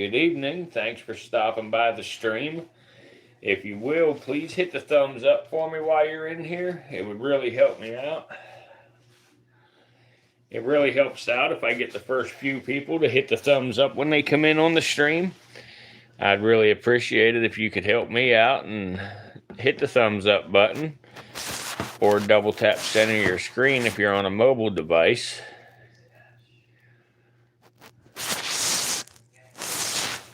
Good evening. Thanks for stopping by the stream. If you will, please hit the thumbs up for me while you're in here. It would really help me out. It really helps out if I get the first few people to hit the thumbs up when they come in on the stream. I'd really appreciate it if you could help me out and hit the thumbs up button or double tap center your screen if you're on a mobile device.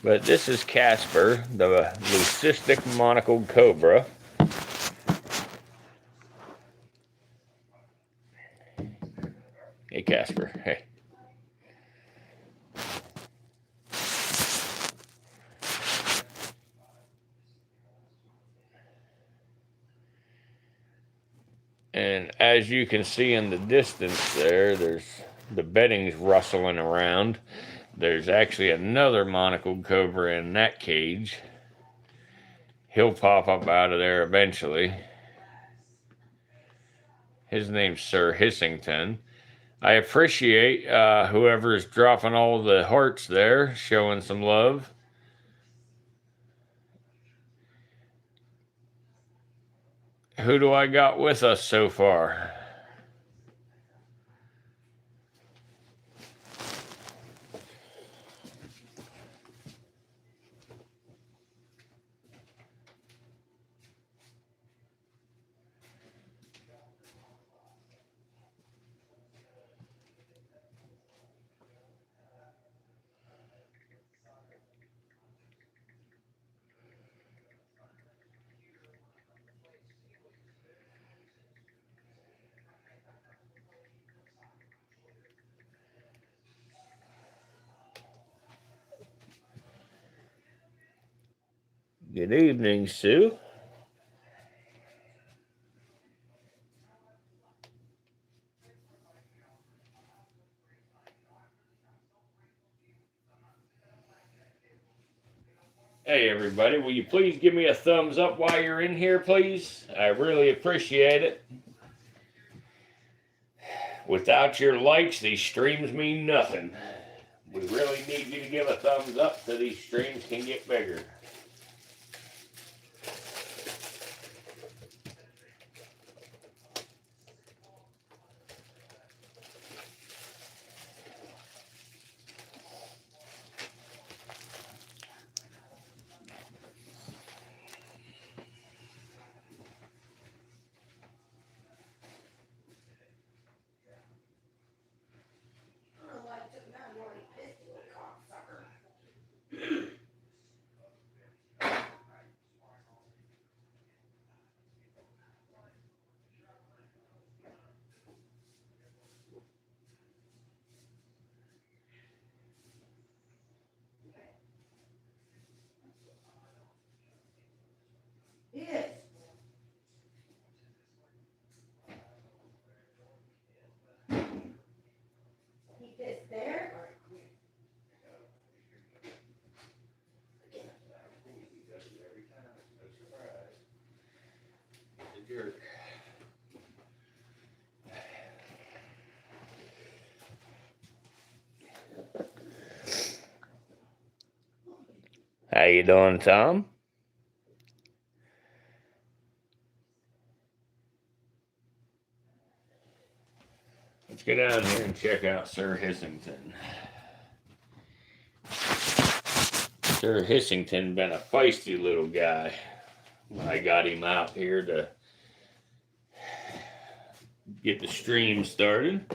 But this is Casper, the leucistic monocled cobra. Hey, Casper. Hey. And as you can see in the distance there's the bedding's rustling around. There's actually another monocled cobra in that cage. He'll pop up out of there eventually. His name's Sir Hissington. I appreciate whoever's dropping all the hearts there, showing some love. Who do I got with us so far? Good evening, Sue. Hey, everybody, will you please give me a thumbs up while you're in here, please? I really appreciate it. Without your likes, these streams mean nothing. We really need you to give a thumbs up so these streams can get bigger. How you doing, Tom? Let's get down here and check out Sir Hissington. Sir Hissington been a feisty little guy. I got him out here to get the stream started.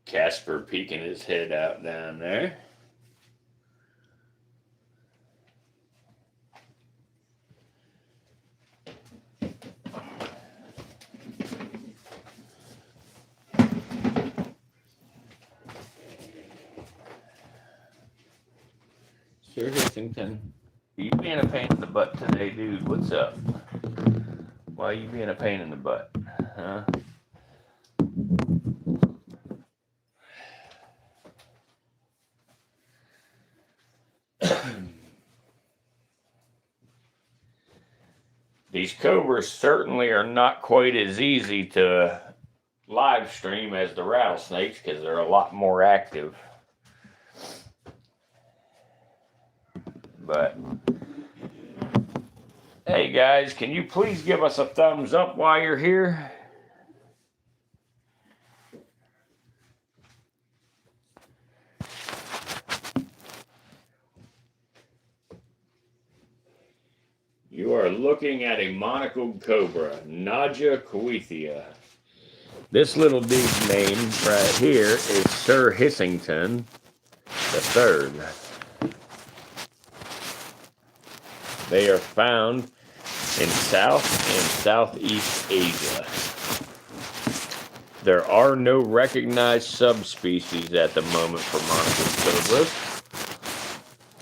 Casper peeking his head out down there. Sir Hissington, you being a pain in the butt today, dude? What's up? Why are you being a pain in the butt? Huh? These cobras certainly are not quite as easy to live stream as the rattlesnakes because they're a lot more active. But hey guys, can you please give us a thumbs up while you're here? You are looking at a monocled cobra, Naja Coethia. This little dude's name right here is Sir Hissington III. They are found in South and Southeast Asia. There are no recognized subspecies at the moment for monocled cobras.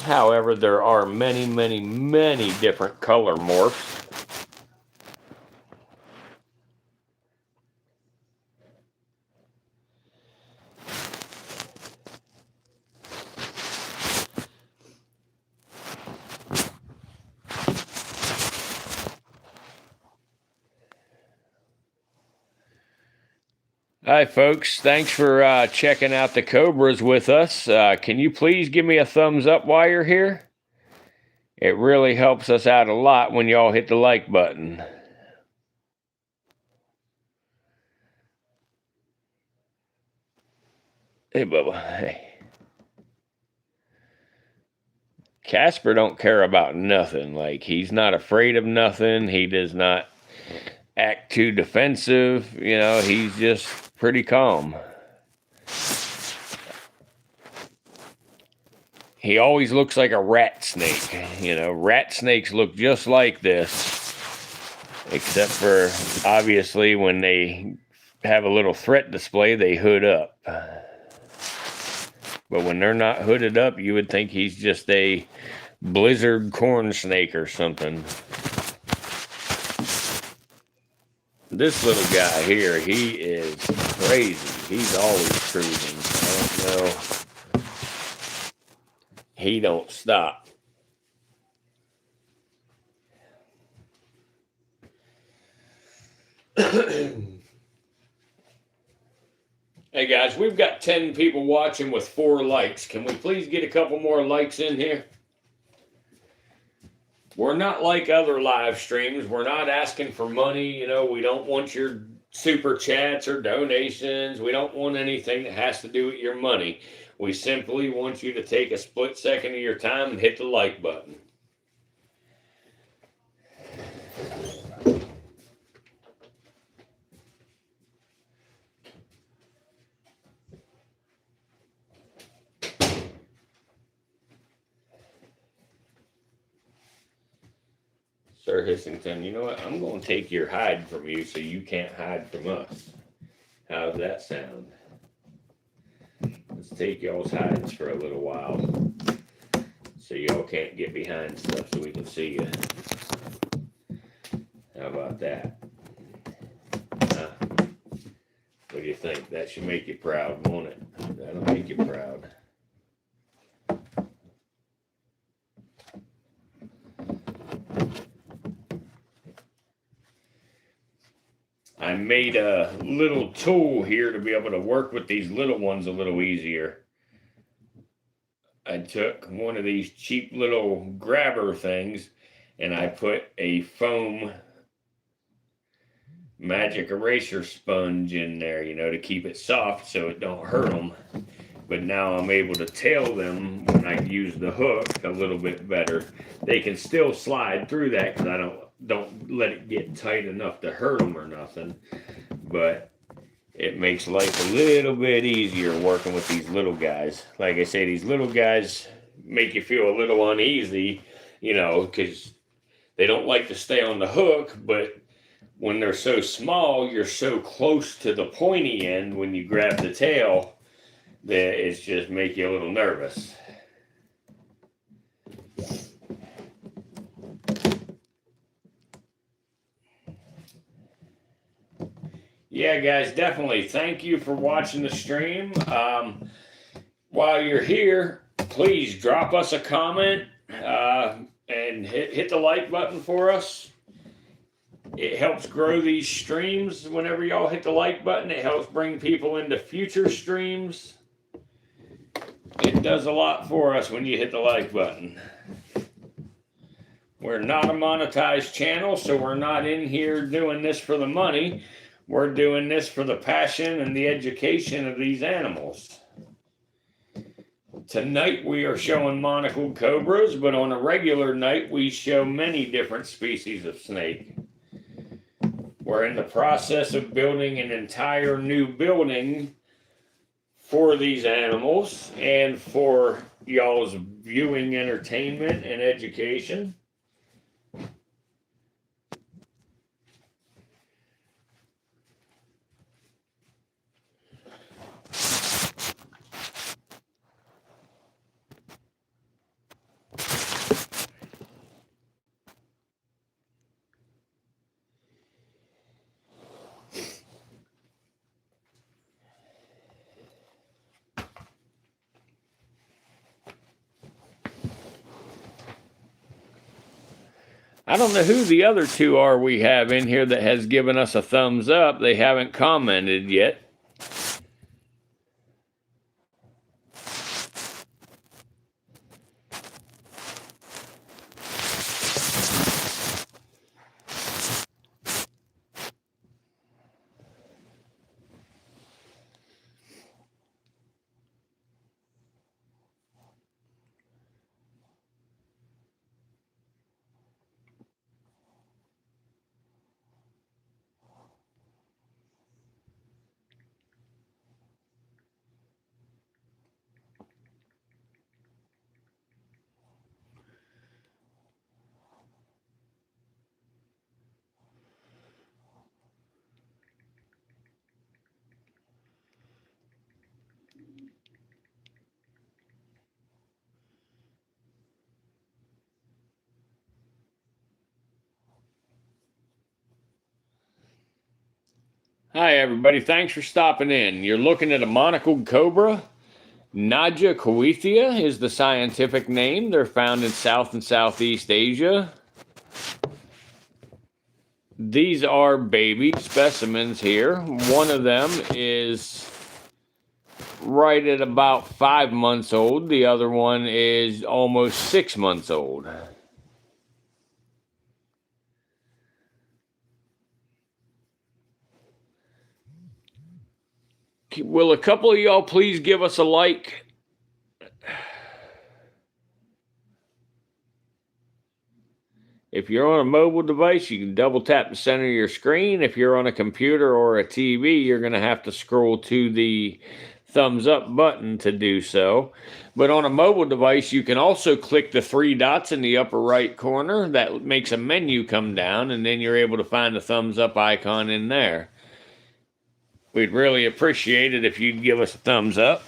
However, there are many, many, many different color morphs. Hi, folks. Thanks for checking out the cobras with us. Can you please give me a thumbs up while you're here? It really helps us out a lot when y'all hit the like button. Hey, Bubba. Hey. Casper don't care about nothing. Like, he's not afraid of nothing. He does not act too defensive. You know, he's just pretty calm. He always looks like a rat snake. You know, rat snakes look just like this, except for obviously when they have a little threat display, they hood up. But when they're not hooded up, you would think he's just a blizzard corn snake or something. This little guy here, he is crazy. He's always cruising. I don't know. He don't stop. Hey guys, we've got 10 people watching with 4 likes. Can we please get a couple more likes in here? We're not like other live streams. We're not asking for money. You know, we don't want your super chats or donations. We don't want anything that has to do with your money. We simply want you to take a split second of your time and hit the like button. Sir Hissington, you know what? I'm going to take your hide from you so you can't hide from us. How's that sound? Let's take y'all's hides for a little while so y'all can't get behind stuff so we can see you. How about that? Huh? What do you think? That should make you proud, won't it? That'll make you proud. I made a little tool here to be able to work with these little ones a little easier. I took one of these cheap little grabber things and I put a foam magic eraser sponge in there, you know, to keep it soft so it don't hurt them. But now I'm able to tail them when I use the hook a little bit better. They can still slide through that because I don't let it get tight enough to hurt them or nothing. But it makes life a little bit easier working with these little guys. Like I say, these little guys make you feel a little uneasy, you know, because they don't like to stay on the hook, but when they're so small, you're so close to the pointy end when you grab the tail that it's just make you a little nervous. Yeah, guys, definitely thank you for watching the stream. While you're here, please drop us a comment and hit the like button for us. It helps grow these streams. Whenever y'all hit the like button, it helps bring people into future streams. It does a lot for us when you hit the like button. We're not a monetized channel, so we're not in here doing this for the money. We're doing this for the passion and the education of these animals. Tonight we are showing monocled cobras, but on a regular night we show many different species of snake. We're in the process of building an entire new building for these animals and for y'all's viewing entertainment and education. I don't know who the other two are we have in here that has given us a thumbs up. They haven't commented yet. Hi, everybody. Thanks for stopping in. You're looking at a monocled cobra. Naja coethia is the scientific name. They're found in South and Southeast Asia. These are baby specimens here. One of them is right at about 5 months old. The other one is almost 6 months old. Will a couple of y'all please give us a like? If you're on a mobile device, you can double tap the center of your screen. If you're on a computer or a TV, you're going to have to scroll to the thumbs up button to do so. But on a mobile device, you can also click the 3 dots in the upper right corner. That makes a menu come down, and then you're able to find the thumbs up icon in there. We'd really appreciate it if you'd give us a thumbs up.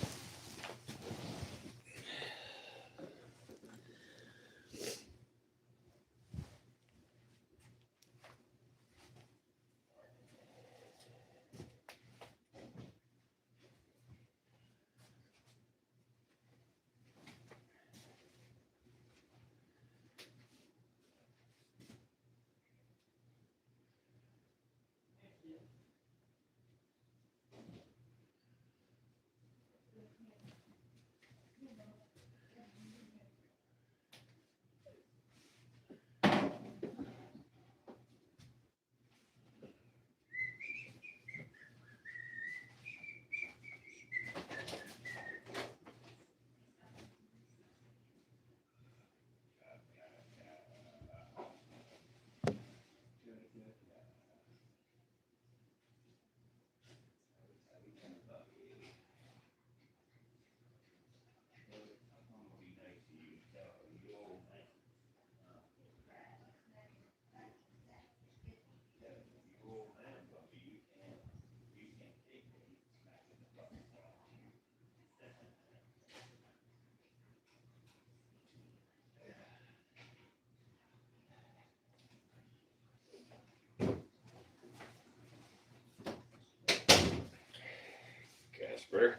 Casper,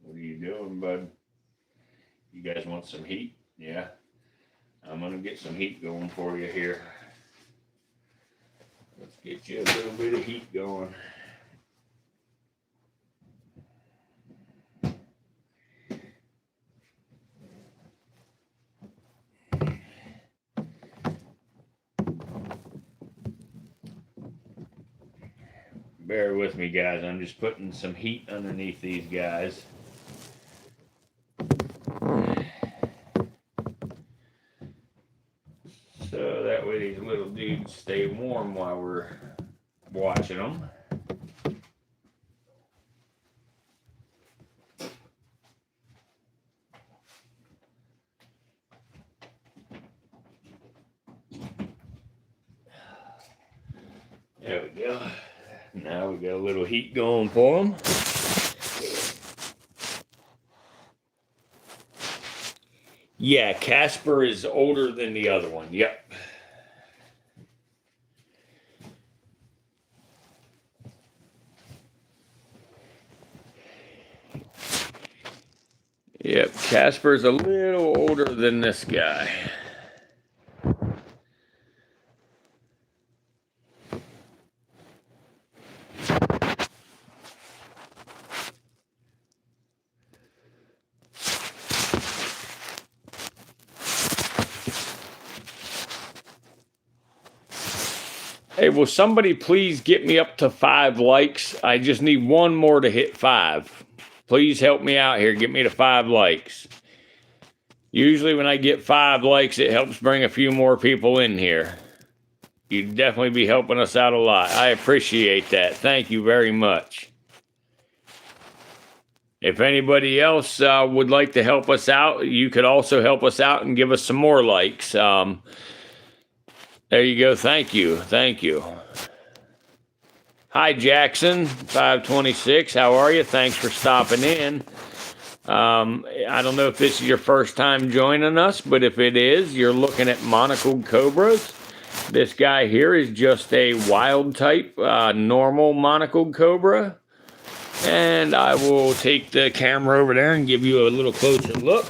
what are you doing, bud? You guys want some heat? Yeah. I'm going to get some heat going for you here. Get you a little bit of heat going. Bear with me, guys. I'm just putting some heat underneath these guys. So that way these little dudes stay warm while we're watching them. There we go. Now we got a little heat going for them. Yeah, Casper is older than the other one. Yep. Yep, Casper's a little older than this guy. Hey, will somebody please get me up to 5 likes? I just need one more to hit 5. Please help me out here. Get me to 5 likes. Usually when I get 5 likes, it helps bring a few more people in here. You'd definitely be helping us out a lot. I appreciate that. Thank you very much. If anybody else would like to help us out, you could also help us out and give us some more likes. There you go. Thank you. Thank you. Hi, Jackson, 526. How are you? Thanks for stopping in. I don't know if this is your first time joining us, but if it is, you're looking at monocled cobras. This guy here is just a wild type, normal monocled cobra. And I will take the camera over there and give you a little closer look.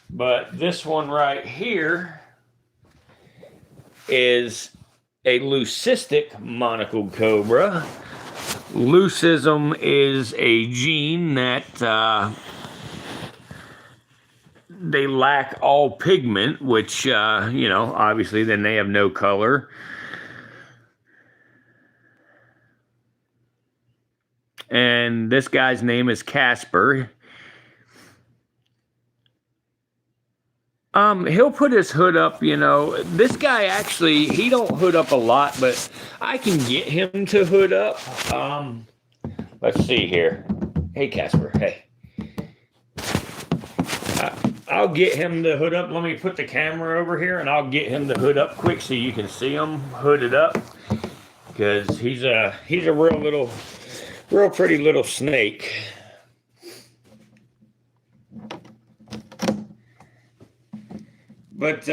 But this one right here is a leucistic monocled cobra. Leucism is a gene that they lack all pigment, which, obviously then they have no color. And this guy's name is Casper. He'll put his hood up, This guy actually, he don't hood up a lot, but I can get him to hood up. Let's see here. Hey, Casper, hey. I'll get him to hood up. Let me put the camera over here, and I'll get him to hood up quick so you can see him hooded up. Because he's a real pretty little snake. But,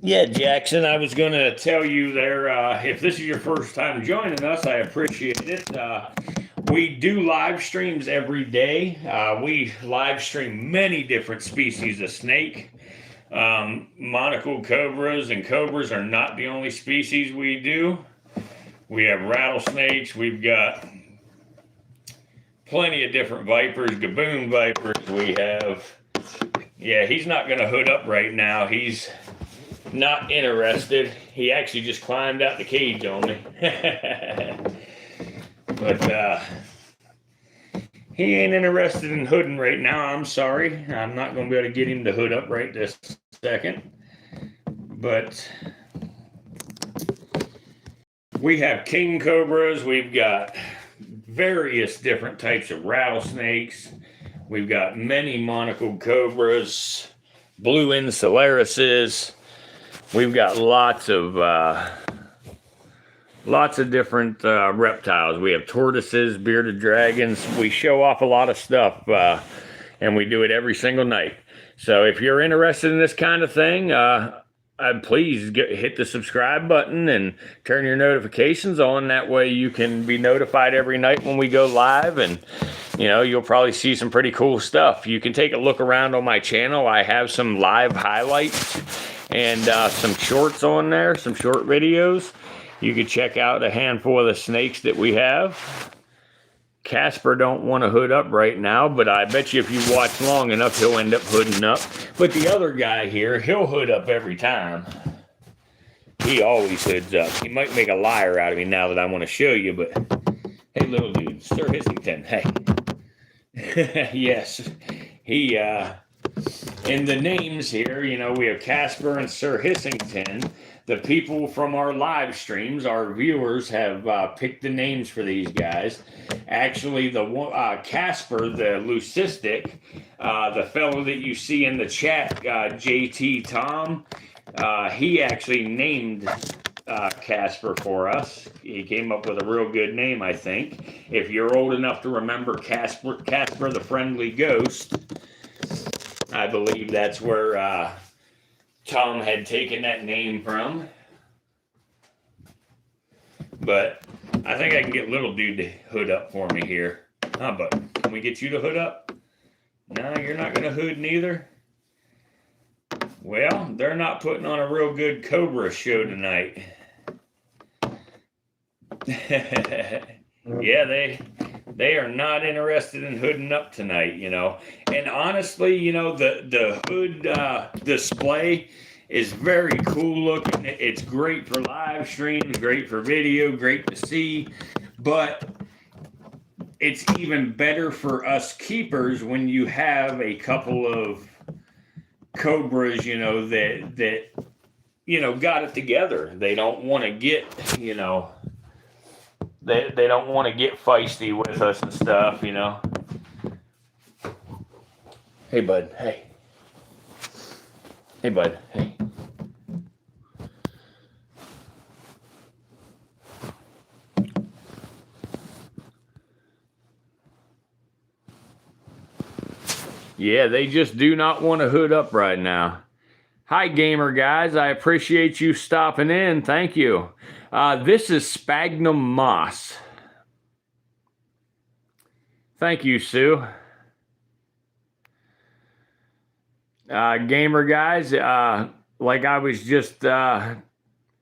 yeah, Jackson, I was going to tell you there, if this is your first time joining us, I appreciate it. We do live streams every day. We live stream many different species of snake. Monocled cobras and cobras are not the only species we do. We have rattlesnakes. We've got plenty of different vipers, gaboon vipers. We have, yeah, he's not going to hood up right now. He's not interested. He actually just climbed out the cage on me. But he ain't interested in hooding right now. I'm sorry. I'm not going to be able to get him to hood up right this second. But we have king cobras. We've got various different types of rattlesnakes. We've got many monocled cobras, blue insularuses. We've got lots of different reptiles. We have tortoises, bearded dragons. We show off a lot of stuff, and we do it every single night. So if you're interested in this kind of thing, please hit the subscribe button and turn your notifications on. That way you can be notified every night when we go live, and you'll probably see some pretty cool stuff. You can take a look around on my channel. I have some live highlights and some shorts on there, some short videos. You can check out a handful of the snakes that we have. Casper don't want to hood up right now, but I bet you if you watch long enough, he'll end up hooding up. But the other guy here, he'll hood up every time. He always hoods up. He might make a liar out of me now that I want to show you, but hey, little dude, Sir Hissington, hey. Yes, he, in the names here, you know, we have Casper and Sir Hissington. The people from our live streams, our viewers, have picked the names for these guys. Actually, the Casper, the leucistic, the fellow that you see in the chat, JT Tom, he actually named Casper for us. He came up with a real good name, I think. If you're old enough to remember Casper the Friendly Ghost, I believe that's where Tom had taken that name from. But I think I can get little dude to hood up for me here. Huh, but can we get you to hood up? No, you're not going to hood neither? Well, they're not putting on a real good COBRA show tonight. Yeah, they are not interested in hooding up tonight, you know. And honestly, you know, the hood display is very cool looking. It's great for live streams, great for video, great to see. But it's even better for us keepers when you have a couple of COBRAs, you know, that you know, got it together. They don't want to get, you know, they don't want to get feisty with us and stuff, you know. Hey, bud. Hey. Hey, bud. Hey. Yeah, they just do not want to hood up right now. Hi, gamer guys. I appreciate you stopping in. Thank you. This is Sphagnum Moss. Thank you, Sue. Gamer guys, like I was just... hi,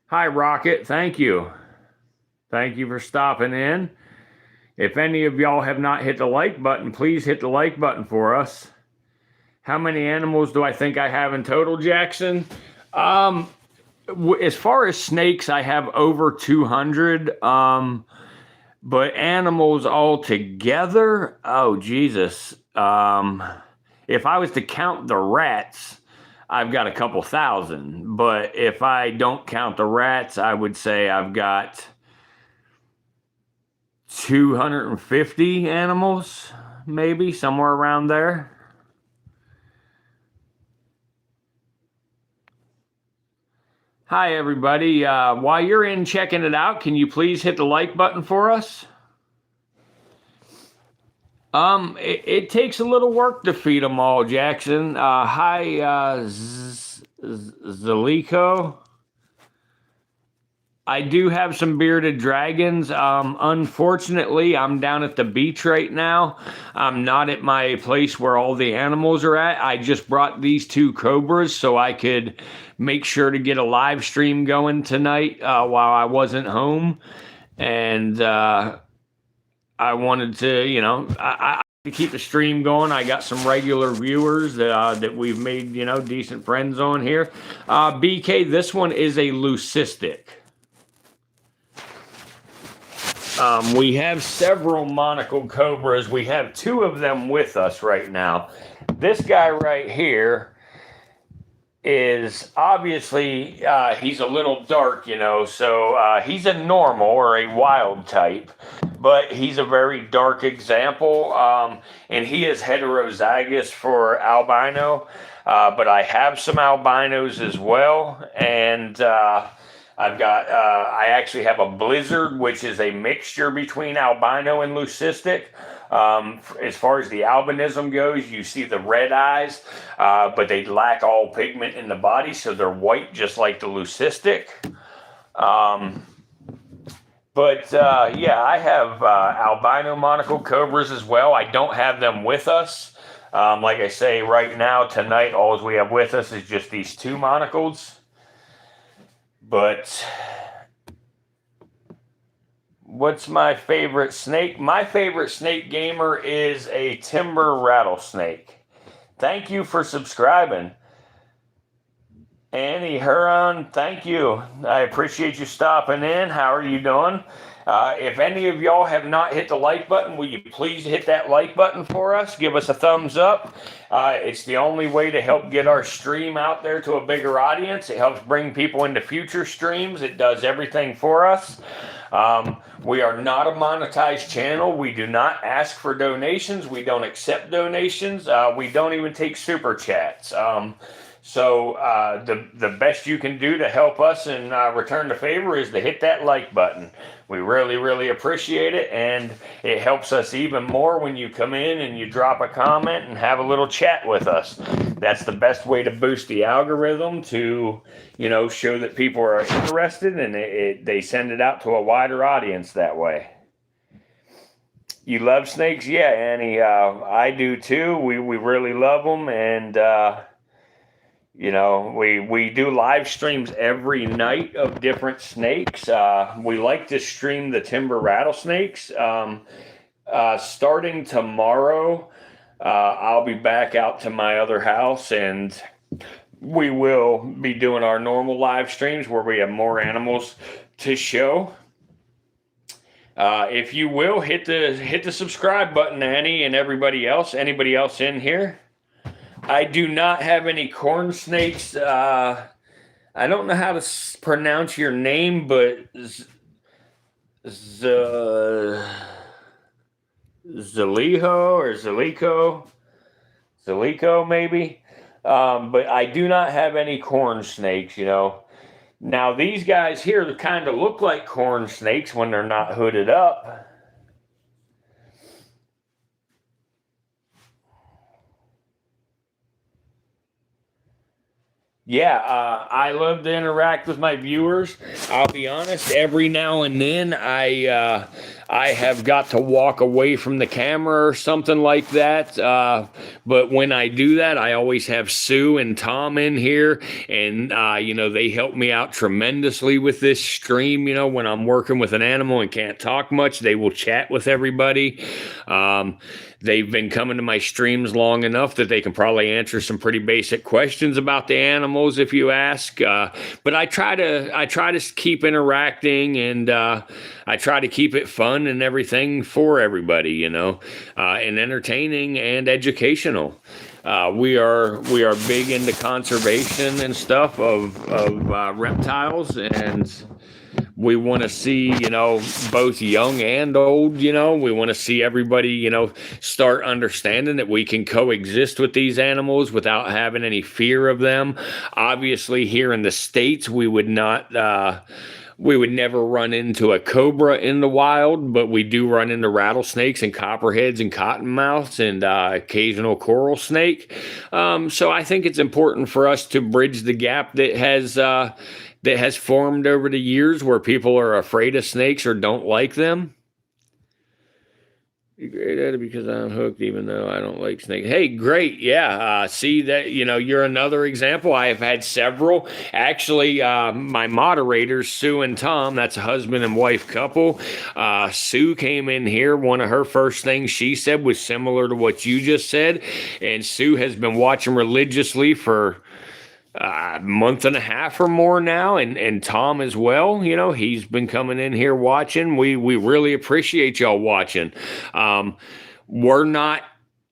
Rocket. Thank you. Thank you for stopping in. If any of y'all have not hit the like button, please hit the like button for us. How many animals do I think I have in total, Jackson? As far as snakes, I have over 200. But animals altogether, oh, Jesus. If I was to count the rats, I've got a couple thousand. But if I don't count the rats, I would say I've got 250 animals, maybe, somewhere around there. Hi, everybody. While you're in checking it out, can you please hit the like button for us? It takes a little work to feed them all, Jackson. Hi, Zalico. I do have some bearded dragons. Unfortunately, I'm down at the beach right now. I'm not at my place where all the animals are at. I just brought these two COBRAs so I could make sure to get a live stream going tonight while I wasn't home. And I wanted to, you know, to keep the stream going. I got some regular viewers that we've made, you know, decent friends on here. BK, this one is a leucistic. We have several monocle COBRAs. We have two of them with us right now. This guy right here is obviously, he's a little dark, you know, so he's a normal or a wild type, but he's a very dark example, and he is heterozygous for albino, but I have some albinos as well, and I've got, I actually have a blizzard, which is a mixture between albino and leucistic. As far as the albinism goes, you see the red eyes, but they lack all pigment in the body, so they're white just like the leucistic. Yeah, I have albino monocle COBRAs as well. I don't have them with us. Like I say, right now, tonight, all we have with us is just these 2 monocles. But what's my favorite snake? My favorite snake gamer is a timber rattlesnake. Thank you for subscribing. Annie Huron, thank you. I appreciate you stopping in. How are you doing? If any of y'all have not hit the like button, will you please hit that like button for us? Give us a thumbs up. It's the only way to help get our stream out there to a bigger audience. It helps bring people into future streams. It does everything for us. We are not a monetized channel. We do not ask for donations. We don't accept donations. We don't even take super chats. So the best you can do to help us and return the favor is to hit that like button. We really, really appreciate it, and it helps us even more when you come in and you drop a comment and have a little chat with us. That's the best way to boost the algorithm to, show that people are interested, and they send it out to a wider audience that way. You love snakes? Yeah, Annie, I do too. We really love them, and we do live streams every night of different snakes. We like to stream the timber rattlesnakes. Starting tomorrow, I'll be back out to my other house, and we will be doing our normal live streams where we have more animals to show. If you will, hit the subscribe button, Annie, and anybody else in here. I do not have any corn snakes. I don't know how to pronounce your name, but Zalico maybe. But I do not have any corn snakes, Now these guys here kind of look like corn snakes when they're not hooded up. Yeah, I love to interact with my viewers. I'll be honest, every now and then I have got to walk away from the camera or something like that. But when I do that, I always have Sue and Tom in here, and they help me out tremendously with this stream. When I'm working with an animal and can't talk much, they will chat with everybody. They've been coming to my streams long enough that they can probably answer some pretty basic questions about the animals if you ask. But I try to keep interacting, and I try to keep it fun and everything for everybody, and entertaining and educational. We are big into conservation and stuff of reptiles, and we want to see, both young and old, we want to see everybody, start understanding that we can coexist with these animals without having any fear of them. Obviously, here in the States, we would never run into a cobra in the wild, but we do run into rattlesnakes and copperheads and cottonmouths and occasional coral snake. So I think it's important for us to bridge the gap that has formed over the years where people are afraid of snakes or don't like them. You're great at it because I'm hooked, even though I don't like snakes. Hey, great. Yeah. See that, you're another example. I have had several. Actually, my moderators, Sue and Tom, that's a husband and wife couple. Sue came in here. One of her first things she said was similar to what you just said. And Sue has been watching religiously for a month and a half or more now, and Tom as well. He's been coming in here watching. We really appreciate y'all watching. We're not,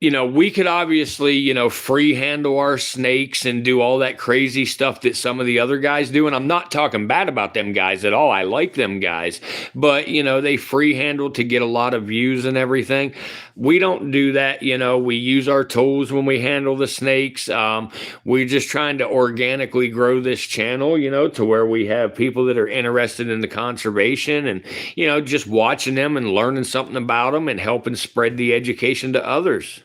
we could obviously, free handle our snakes and do all that crazy stuff that some of the other guys do. And I'm not talking bad about them guys at all. I like them guys, but they free handle to get a lot of views and everything. We don't do that. We use our tools when we handle the snakes. We're just trying to organically grow this channel, to where we have people that are interested in the conservation and, just watching them and learning something about them and helping spread the education to others.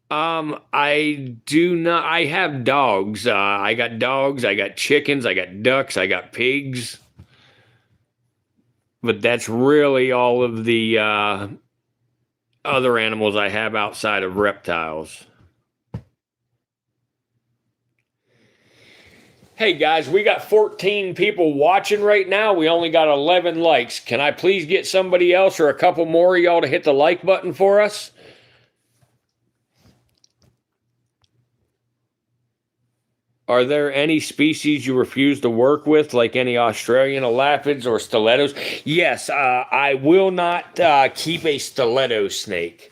I do not. I have dogs. I got dogs. I got chickens. I got ducks. I got pigs. But that's really all of the other animals I have outside of reptiles. Hey guys, we got 14 people watching right now. We only got 11 likes. Can I please get somebody else or a couple more of y'all to hit the like button for us? Are there any species you refuse to work with, like any Australian elapids or stilettos? Yes, I will not keep a stiletto snake.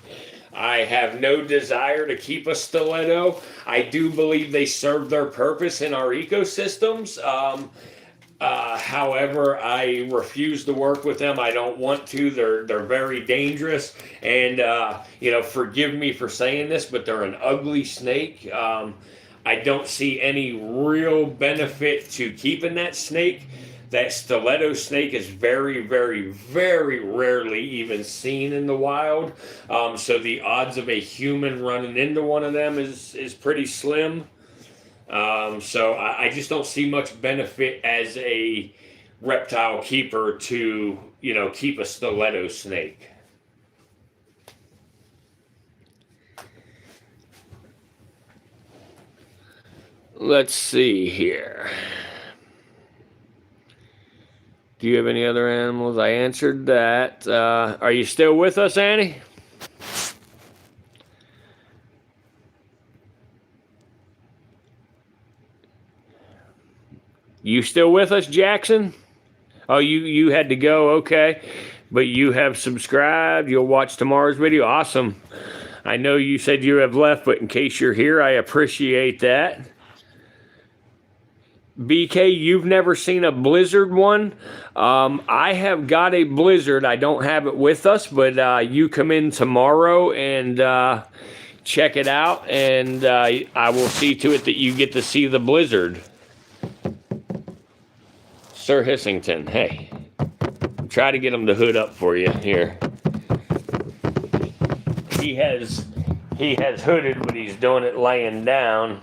I have no desire to keep a stiletto. I do believe they serve their purpose in our ecosystems. However, I refuse to work with them. I don't want to. They're very dangerous. And, forgive me for saying this, but they're an ugly snake. I don't see any real benefit to keeping that snake. That stiletto snake is very, very, very rarely even seen in the wild. So the odds of a human running into one of them is pretty slim. So I just don't see much benefit as a reptile keeper to, keep a stiletto snake. Let's see here. Do you have any other animals? I answered that. Are you still with us, Annie? You still with us, Jackson? Oh, you had to go, okay. But you have subscribed. You'll watch tomorrow's video. Awesome. I know you said you have left, but in case you're here, I appreciate that. BK, you've never seen a blizzard one? I have got a blizzard. I don't have it with us, but you come in tomorrow and check it out, and I will see to it that you get to see the blizzard. Sir Hissington, hey. Try to get him to hood up for you here. He has hooded, but he's doing it laying down.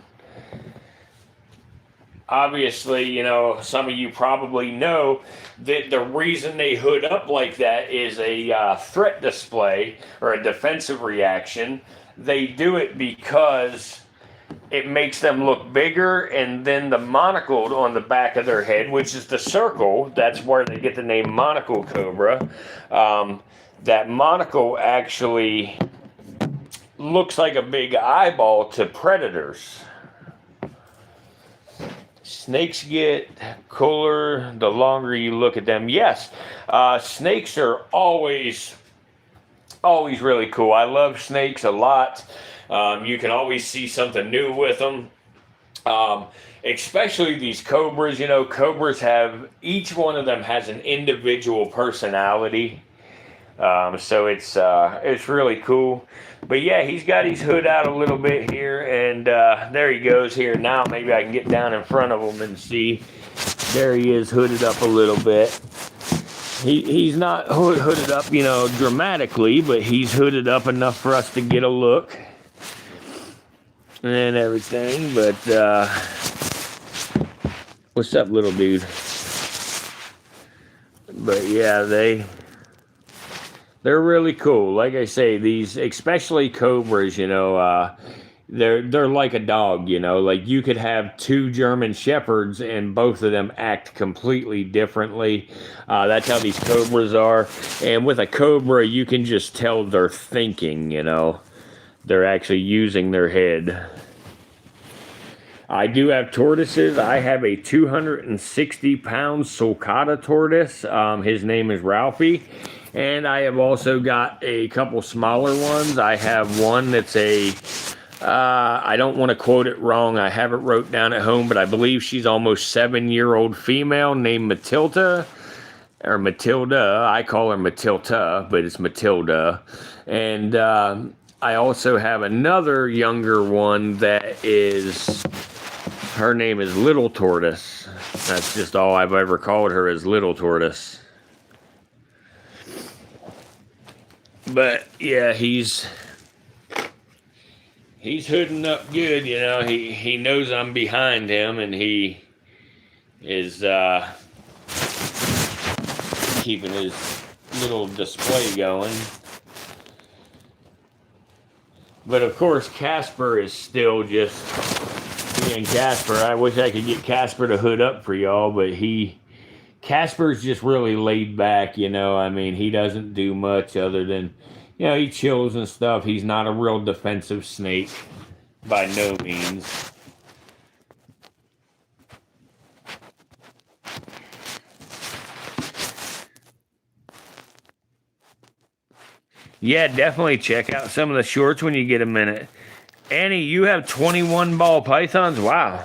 Obviously, some of you probably know that the reason they hood up like that is a threat display or a defensive reaction. They do it because it makes them look bigger, and then the monocle on the back of their head, which is the circle, that's where they get the name monocle cobra. That monocle actually looks like a big eyeball to predators. Snakes get cooler the longer you look at them. Yes, snakes are always really cool. I love snakes a lot. You can always see something new with them. Especially these cobras. Cobras have, each one of them has an individual personality. So it's really cool. But yeah, he's got his hood out a little bit here, and there he goes here. Now maybe I can get down in front of him and see. There he is, hooded up a little bit. He's not hooded up, dramatically, but he's hooded up enough for us to get a look and everything. But what's up, little dude? But yeah, they're really cool. Like I say, these, especially cobras, they're like a dog, like you could have two German shepherds and both of them act completely differently. That's how these cobras are. And with a cobra, you can just tell they're thinking, they're actually using their head. I do have tortoises. I have a 260-pound sulcata tortoise. His name is Ralphie. And I have also got a couple smaller ones. I have one that's I don't want to quote it wrong. I have it wrote down at home, but I believe she's almost 7-year-old female named Matilda. Or Matilda. I call her Matilda, but it's Matilda. And I also have another younger one that is, her name is Little Tortoise. That's just all I've ever called her, is Little Tortoise. But yeah, he's hooding up good, he knows I'm behind him, and he is keeping his little display going. But of course, Casper is still just being Casper. I wish I could get Casper to hood up for y'all, but Casper's just really laid back, you know. I mean, he doesn't do much other than, you know, he chills and stuff. He's not a real defensive snake by no means. Yeah, definitely check out some of the shorts when you get a minute. Annie, you have 21 ball pythons? Wow.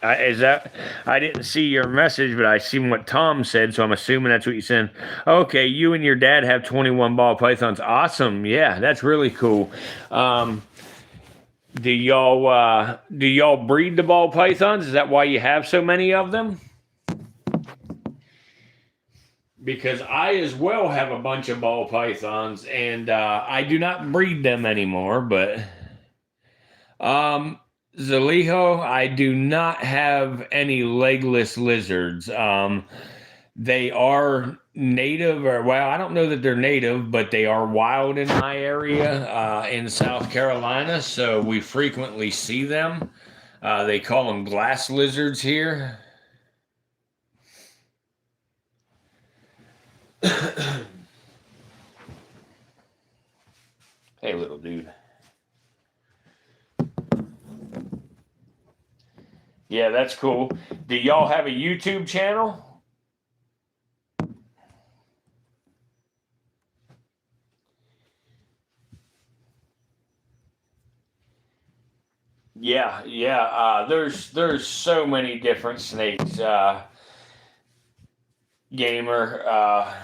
I didn't see your message, but I seen what Tom said, so I'm assuming that's what you said. Okay, you and your dad have 21 ball pythons. Awesome. Yeah, that's really cool. Do y'all breed the ball pythons? Is that why you have so many of them? Because I as well have a bunch of ball pythons, and I do not breed them anymore. But Zalijo, I do not have any legless lizards. They are native, or well, I don't know that they're native, but they are wild in my area in South Carolina, so we frequently see them. They call them glass lizards here. Hey, little dude. Yeah, that's cool. Do y'all have a YouTube channel? Yeah, yeah. There's so many different snakes. Gamer.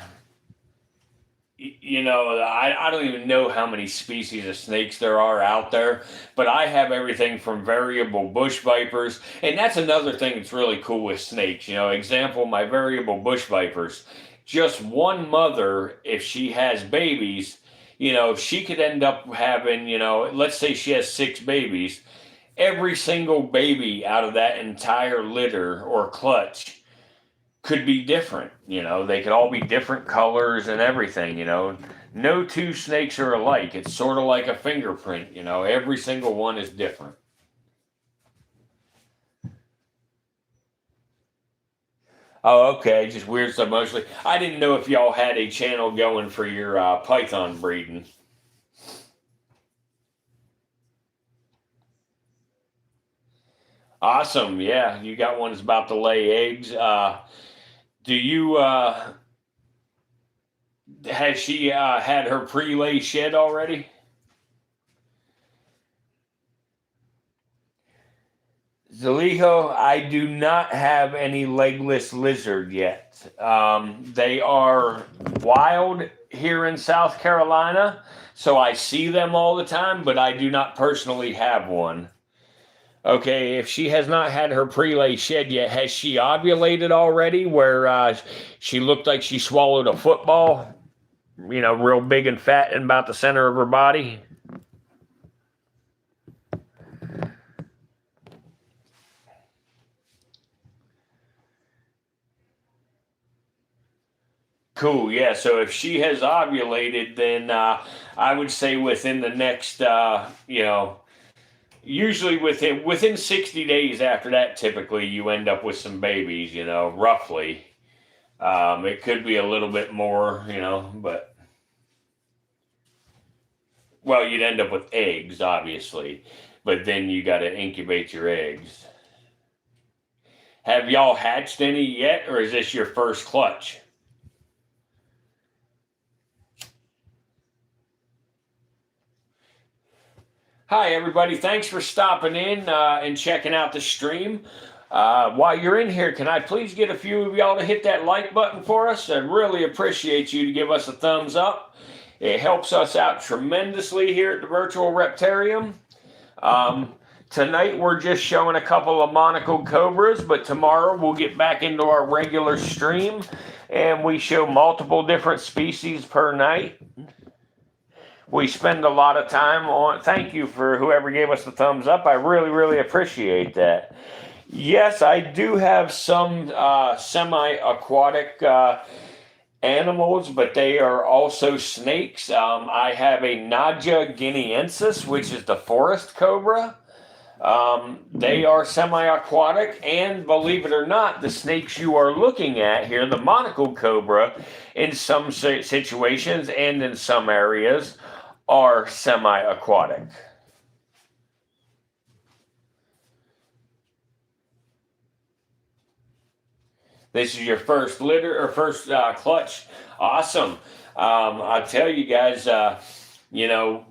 You know, I don't even know how many species of snakes there are out there, but I have everything from variable bush vipers, and that's another thing that's really cool with snakes. You know, example, my variable bush vipers, just one mother, if she has babies, you know, she could end up having, you know, let's say she has 6 babies, every single baby out of that entire litter or clutch could be different. You know, they could all be different colors and everything. You know, no two snakes are alike. It's sort of like a fingerprint. You know, every single one is different. Oh, okay. Just weird stuff mostly. I didn't know if y'all had a channel going for your python breeding. Awesome. Yeah, you got one that's about to lay eggs. Do you has she had her pre-lay shed already? Zalijo, I do not have any legless lizard yet. They are wild here in South Carolina, so I see them all the time, but I do not personally have one. Okay, if she has not had her prelay shed yet, has she ovulated already where she looked like she swallowed a football? You know, real big and fat in about the center of her body? Cool, yeah. So if she has ovulated, then I would say within the next, you know, usually within 60 days after that, typically you end up with some babies. You know, roughly. It could be a little bit more, you know, but well, you'd end up with eggs, obviously, but then you got to incubate your eggs. Have y'all hatched any yet, or is this your first clutch? Hi, everybody. Thanks for stopping in and checking out the stream. While you're in here, can I please get a few of y'all to hit that like button for us? I'd really appreciate you to give us a thumbs up. It helps us out tremendously here at the Virtual Reptarium. Tonight we're just showing a couple of monocled cobras, but tomorrow we'll get back into our regular stream and we show multiple different species per night. We spend a lot of time on. Thank you for whoever gave us the thumbs up. I really, really appreciate that. Yes, I do have some semi-aquatic animals, but they are also snakes. I have a Naja guineensis, which is the forest cobra. They are semi-aquatic, and believe it or not, the snakes you are looking at here, the monocle cobra, in some situations and in some areas, are semi-aquatic. This is your first litter or first clutch. Awesome. I'll tell you guys, you know,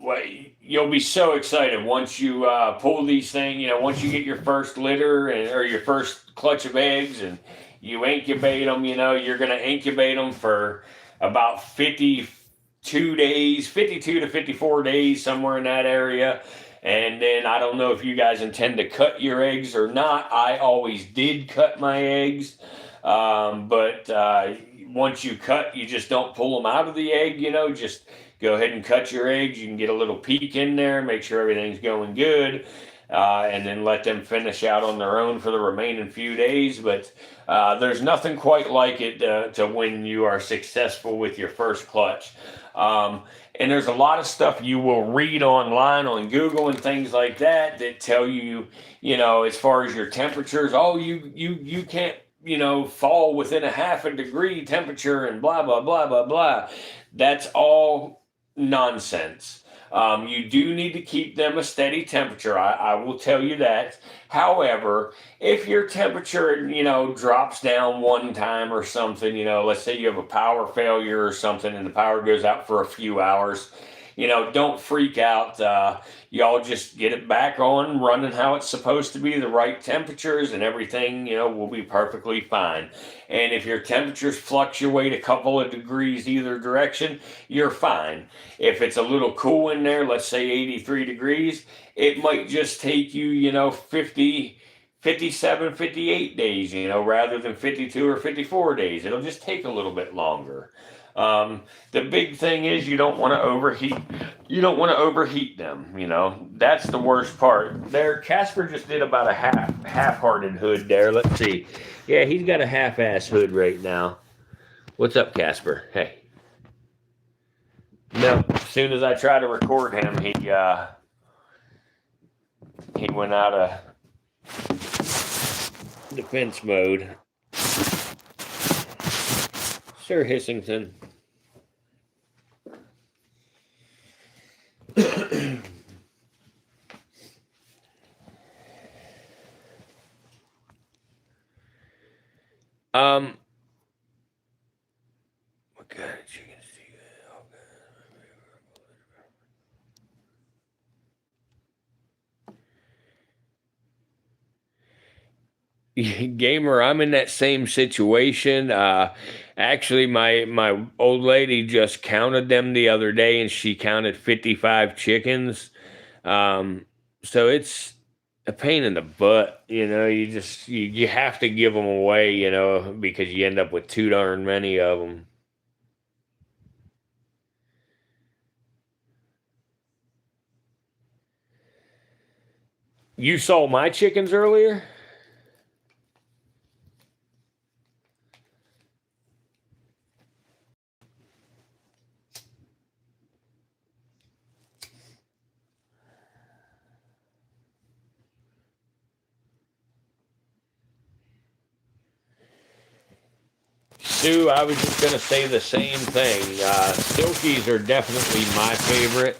you'll be so excited once you pull these things. You know, once you get your first litter or your first clutch of eggs and you incubate them, you know, you're going to incubate them for about 52 days, 52 to 54 days, somewhere in that area. And then I don't know if you guys intend to cut your eggs or not. I always did cut my eggs. But once you cut, you just don't pull them out of the egg, you know, just go ahead and cut your eggs. You can get a little peek in there, make sure everything's going good, and then let them finish out on their own for the remaining few days. But there's nothing quite like it to when you are successful with your first clutch. And there's a lot of stuff you will read online on Google and things like that that tell you, you know, as far as your temperatures, oh, you can't, you know, fall within a half a degree temperature and blah, blah, blah, blah, blah. That's all nonsense. You do need to keep them a steady temperature. I will tell you that. However, if your temperature, you know, drops down one time or something, you know, let's say you have a power failure or something and the power goes out for a few hours, you know, don't freak out. Y'all just get it back on, running how it's supposed to be, the right temperatures, and everything, you know, will be perfectly fine. And if your temperatures fluctuate a couple of degrees either direction, you're fine. If it's a little cool in there, let's say 83 degrees, it might just take you, you know, 50, 57, 58 days, you know, rather than 52 or 54 days. It'll just take a little bit longer. The big thing is you don't want to overheat. You don't want to overheat them. You know, that's the worst part. There, Casper just did about a half-hearted hood there. Let's see. Yeah, he's got a half-ass hood right now. What's up, Casper? Hey. No, as soon as I try to record him, he went out of defense mode. Sir Hissington. What kind of chickens do you have? Gamer, I'm in that same situation. Actually, my old lady just counted them the other day, and she counted 55 chickens. So it's a pain in the butt, you know. You have to give them away, you know, because you end up with too darn many of them. You saw my chickens earlier? Sue, I was just going to say the same thing. Silkies are definitely my favorite.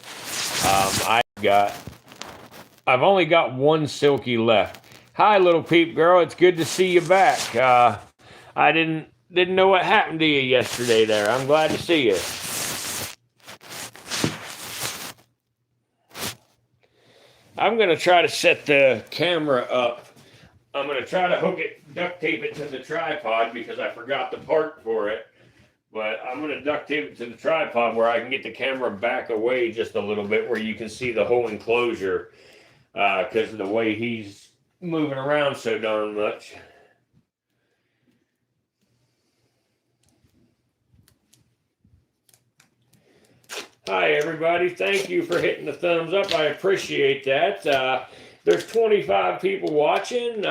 I've only got one silky left. Hi, little peep girl. It's good to see you back. I didn't know what happened to you yesterday there. I'm glad to see you. I'm going to try to set the camera up. I'm going to try to duct tape it to the tripod because I forgot the part for it. But I'm going to duct tape it to the tripod where I can get the camera back away just a little bit where you can see the whole enclosure because of the way he's moving around so darn much. Hi, everybody. Thank you for hitting the thumbs up. I appreciate that. There's 25 people watching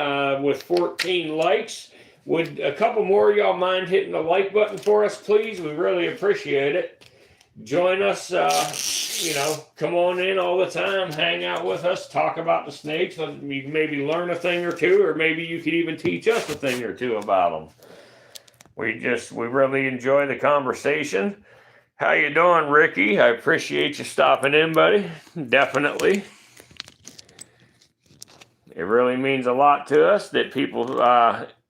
with 14 likes. Would a couple more of y'all mind hitting the like button for us, please? We really appreciate it. Join us, come on in all the time, hang out with us, talk about the snakes. Maybe learn a thing or two, or maybe you could even teach us a thing or two about them. We really enjoy the conversation. How you doing, Ricky? I appreciate you stopping in, buddy. Definitely. It really means a lot to us that people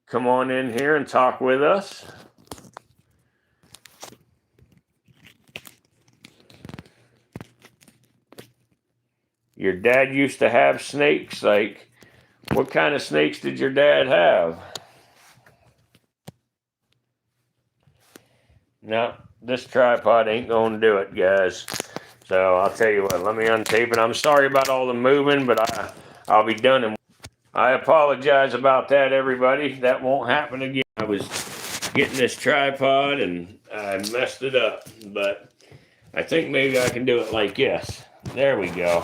come on in here and talk with us. Your dad used to have snakes. Like, what kind of snakes did your dad have? No, this tripod ain't going to do it, guys. So I'll tell you what, let me untape it. I'm sorry about all the moving, but I'll be done. And I apologize about that, everybody. That won't happen again. I was getting this tripod and I messed it up, but I think maybe I can do it like this. There we go.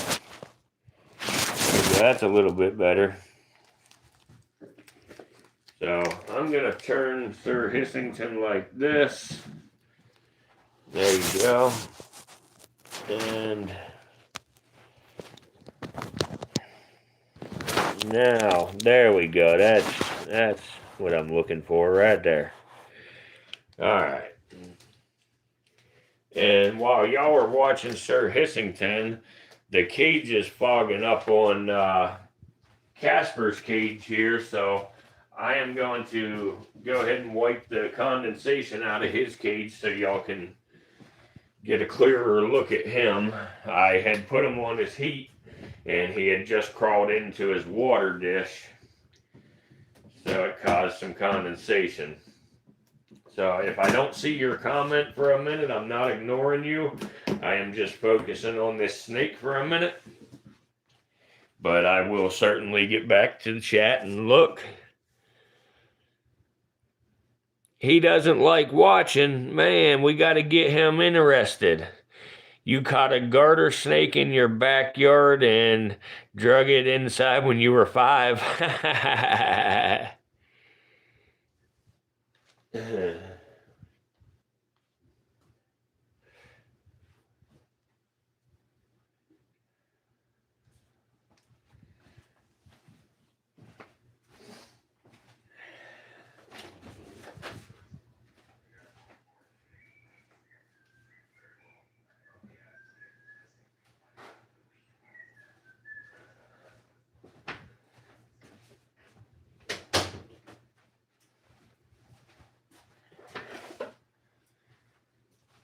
That's a little bit better. So I'm going to turn Sir Hissington like this. There you go. And now, there we go. That's what I'm looking for right there. All right. And while y'all are watching Sir Hissington, the cage is fogging up on Casper's cage here, so I am going to go ahead and wipe the condensation out of his cage so y'all can get a clearer look at him. I had put him on his heat, and he had just crawled into his water dish, so it caused some condensation. So if I don't see your comment for a minute, I'm not ignoring you. I am just focusing on this snake for a minute. But I will certainly get back to the chat and look. He doesn't like watching. Man, we got to get him interested. You caught a garter snake in your backyard and drug it inside when you were 5.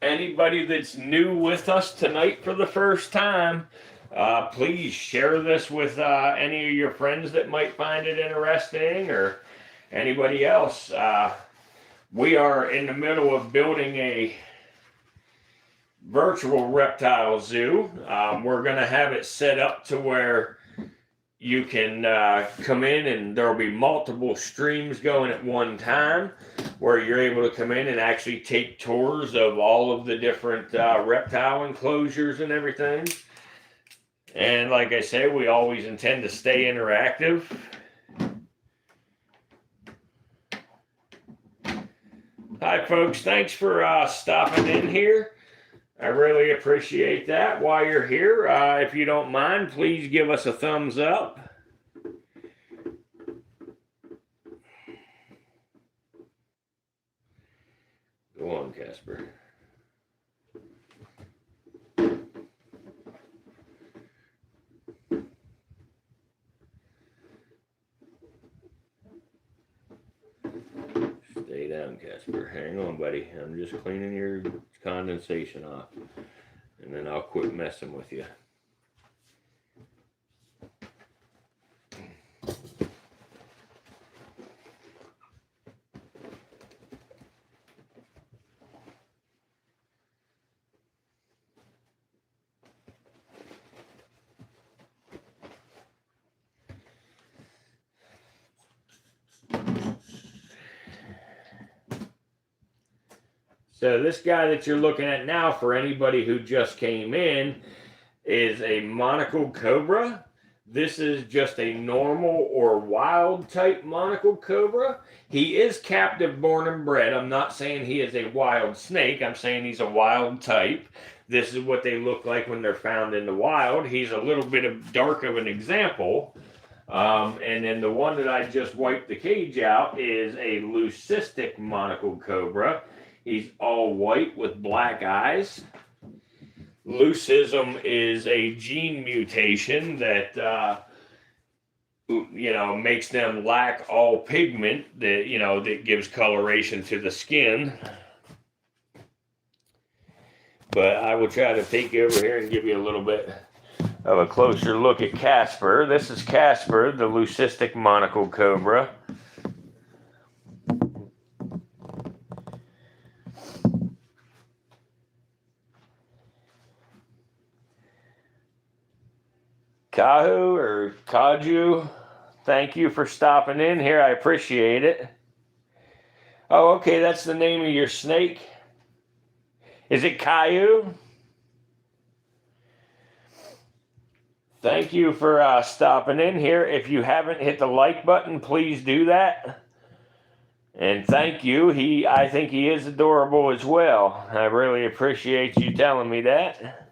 Anybody that's new with us tonight for the first time, please share this with any of your friends that might find it interesting, or anybody else. We are in the middle of building a virtual reptile zoo. We're going to have it set up to where you can come in and there will be multiple streams going at one time, where you're able to come in and actually take tours of all of the different reptile enclosures and everything. And like I say, we always intend to stay interactive. Hi folks, thanks for stopping in here. I really appreciate that. While you're here, if you don't mind, please give us a thumbs up. Go on, Casper. Stay down, Casper. Hang on, buddy. I'm just cleaning your condensation off, and then I'll quit messing with you. So this guy that you're looking at now, for anybody who just came in, is a monocled cobra. This is just a normal or wild type monocle cobra. He is captive born and bred. I'm not saying he is a wild snake. I'm saying he's a wild type. This is what they look like when they're found in the wild. He's a little bit of dark of an example. And then the one that I just wiped the cage out is a leucistic monocle cobra. He's all white with black eyes. Leucism is a gene mutation that makes them lack all pigment that gives coloration to the skin. But I will try to take you over here and give you a little bit of a closer look at Casper. This is Casper, the leucistic monocle cobra. Kahu or Kaju, thank you for stopping in here. I appreciate it. Oh, okay, that's the name of your snake. Is it Caillou? Thank you for stopping in here. If you haven't hit the like button, please do that. And thank you. I think he is adorable as well. I really appreciate you telling me that.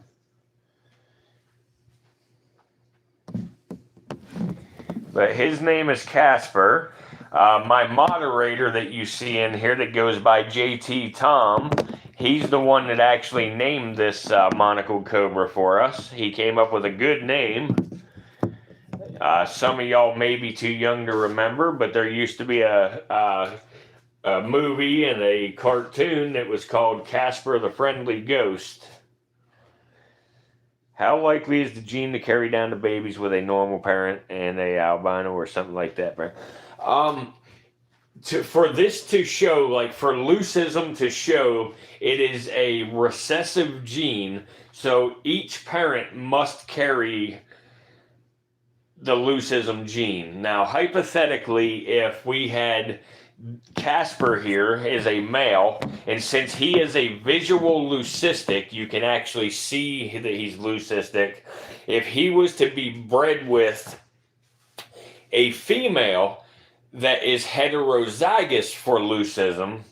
But his name is Casper. My moderator that you see in here that goes by JT Tom, he's the one that actually named this monocle cobra for us. He came up with a good name. Some of y'all may be too young to remember, but there used to be a movie and a cartoon that was called Casper the Friendly Ghost. How likely is the gene to carry down to babies with a normal parent and a albino or something like that, Brent? For this to show, like for leucism to show, it is a recessive gene, so each parent must carry the leucism gene. Now, hypothetically, if we had Casper here is a male, and since he is a visual leucistic, you can actually see that he's leucistic. If he was to be bred with a female that is heterozygous for leucism,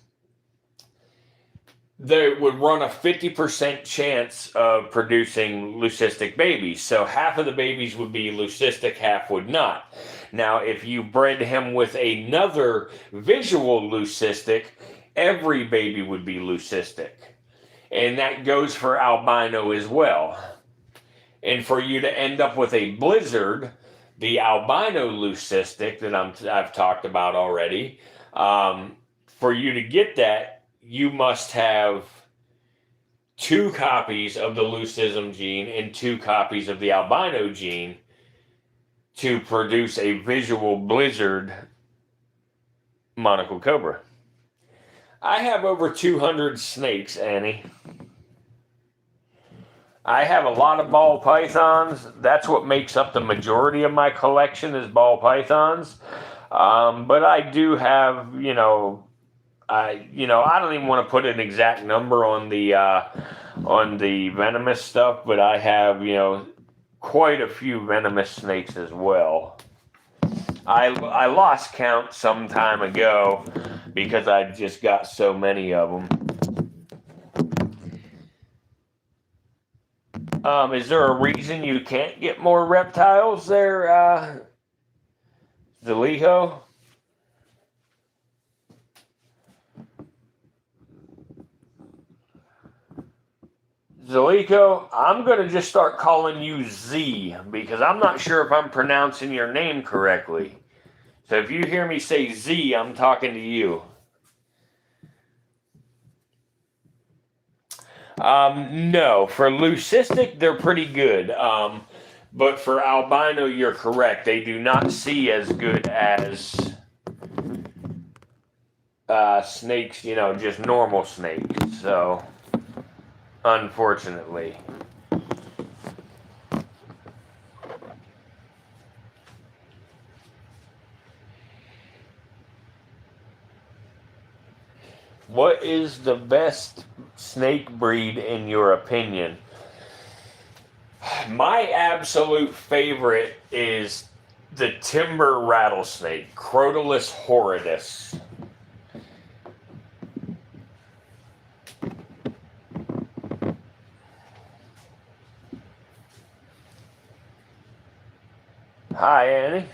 they would run a 50% chance of producing leucistic babies. So half of the babies would be leucistic, half would not. Now, if you bred him with another visual leucistic, every baby would be leucistic. And that goes for albino as well. And for you to end up with a blizzard, the albino leucistic that I've talked about already, for you to get that, you must have 2 copies of the leucism gene and 2 copies of the albino gene to produce a visual blizzard monocle cobra. I have over 200 snakes, Annie. I have a lot of ball pythons. That's what makes up the majority of my collection is ball pythons. But I do have, I don't even want to put an exact number on the venomous stuff, but I have, quite a few venomous snakes as well. I lost count some time ago because I just got so many of them. Is there a reason you can't get more reptiles there, Zaliho? Zaliko, I'm going to just start calling you Z because I'm not sure if I'm pronouncing your name correctly. So if you hear me say Z, I'm talking to you. No, for leucistic, they're pretty good. But for albino, you're correct. They do not see as good as snakes, just normal snakes. So, unfortunately. What is the best snake breed in your opinion? My absolute favorite is the timber rattlesnake, Crotalus horridus. Hi, Annie.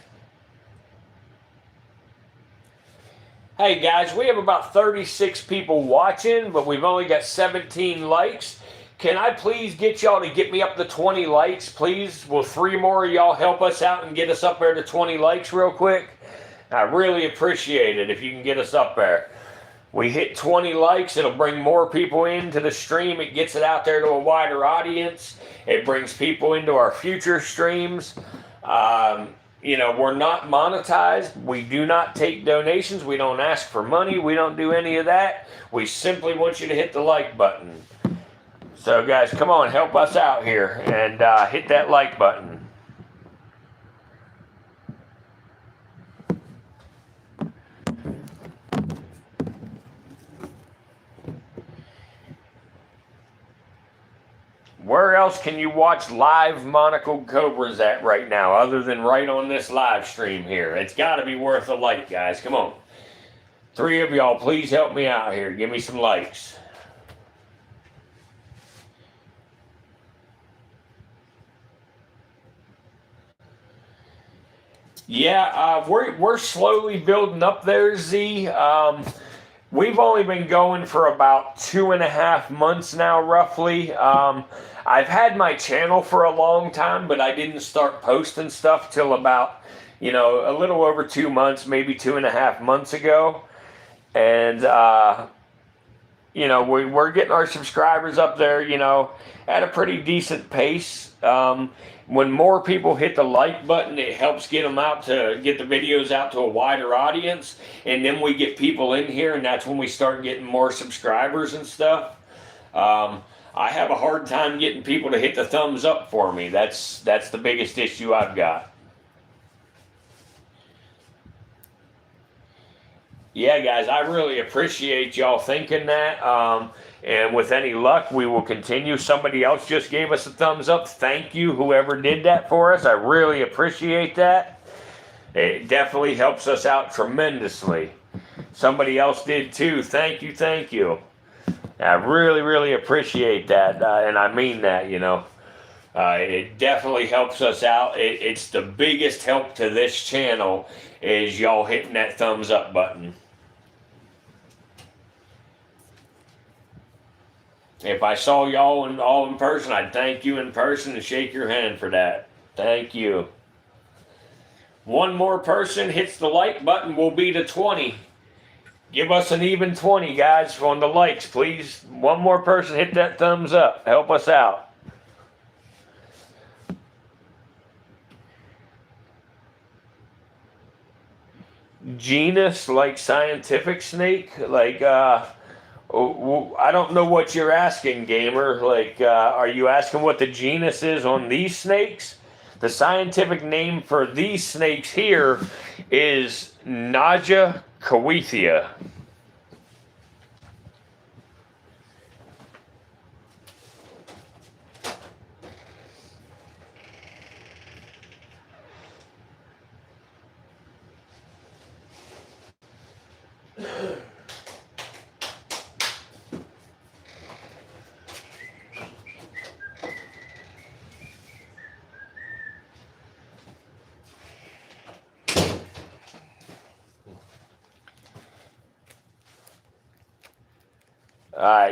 Hey guys, we have about 36 people watching, but we've only got 17 likes. Can I please get y'all to get me up to 20 likes, please? Will 3 more of y'all help us out and get us up there to 20 likes real quick? I really appreciate it if you can get us up there. We hit 20 likes, it'll bring more people into the stream. It gets it out there to a wider audience. It brings people into our future streams. You know, we're not monetized. We do not take donations. We don't ask for money. We don't do any of that. We simply want you to hit the like button. So guys, come on, help us out here and hit that like button. Where else can you watch live monocled cobras at right now other than right on this live stream here? It's got to be worth a like, guys. Come on. 3 of y'all, please help me out here. Give me some likes. Yeah, we're slowly building up there, Z. We've only been going for about 2.5 months now, roughly. I've had my channel for a long time, but I didn't start posting stuff till about, you know, a little over 2 months, maybe 2.5 months ago. And, you know, we're getting our subscribers up there, you know, at a pretty decent pace. When more people hit the like button, it helps get them out to get the videos out to a wider audience. And then we get people in here, and that's when we start getting more subscribers and stuff. I have a hard time getting people to hit the thumbs up for me. That's the biggest issue I've got. Yeah, guys, I really appreciate y'all thinking that. And with any luck, we will continue. Somebody else just gave us a thumbs up. Thank you, whoever did that for us. I really appreciate that. It definitely helps us out tremendously. Somebody else did too. Thank you, thank you. I really, really appreciate that. And I mean that, you know. It definitely helps us out. It's the biggest help to this channel is y'all hitting that thumbs up button. If I saw y'all all in person, I'd thank you in person and shake your hand for that. Thank you. 1 more person hits the like button, we'll be to 20. Give us an even 20, guys, on the likes, please. 1 more person hit that thumbs up. Help us out. Genus, like scientific snake? Like, I don't know what you're asking, gamer. Like, are you asking what the genus is on these snakes? The scientific name for these snakes here is Naja Kawithia.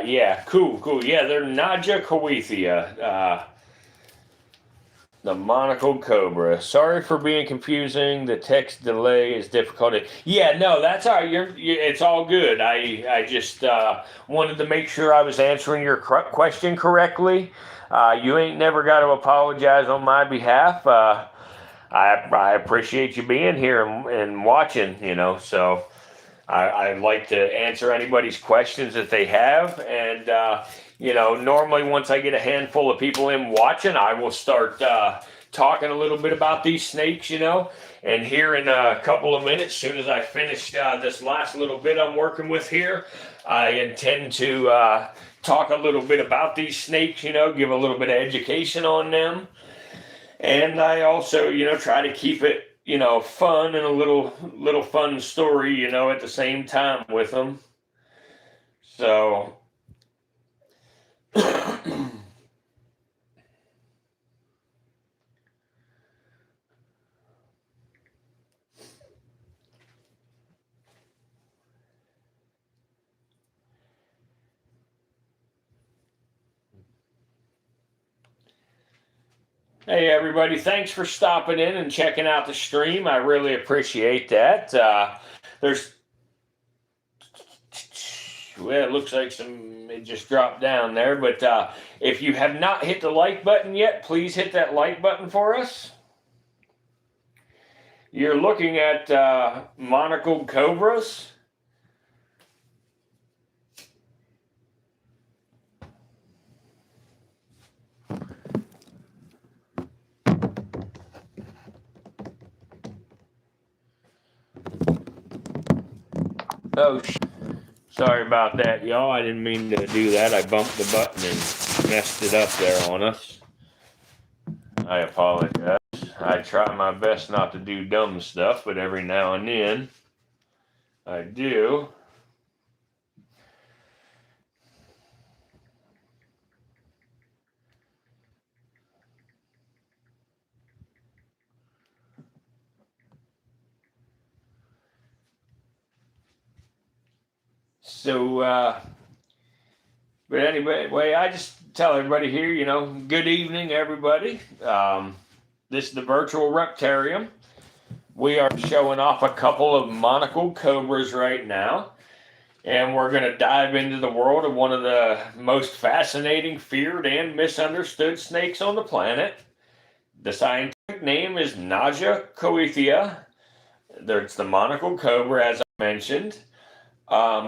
Yeah, cool. Yeah, they're Naja Kawithia, the monocled cobra. Sorry for being confusing. The text delay is difficult. Yeah, no, that's all right. It's all good. I just wanted to make sure I was answering your question correctly. You ain't never got to apologize on my behalf. I appreciate you being here and watching, you know, so I like to answer anybody's questions that they have. And, you know, normally once I get a handful of people in watching, I will start talking a little bit about these snakes, you know. And here in a couple of minutes, as soon as I finish this last little bit I'm working with here, I intend to talk a little bit about these snakes, give a little bit of education on them. And I also, try to keep it, fun and a little fun story, at the same time with them. So hey, everybody, thanks for stopping in and checking out the stream. I really appreciate that. There's, well, it looks like it just dropped down there, but if you have not hit the like button yet, please hit that like button for us. You're looking at monocled cobras. Oh, sorry about that, y'all. I didn't mean to do that. I bumped the button and messed it up there on us. I apologize. I try my best not to do dumb stuff, but every now and then I do. So, but anyway, I just tell everybody here, good evening, everybody. This is the virtual Reptarium. We are showing off a couple of monocled cobras right now. And we're going to dive into the world of one of the most fascinating, feared, and misunderstood snakes on the planet. The scientific name is Naja coethia. It's the monocled cobra, as I mentioned.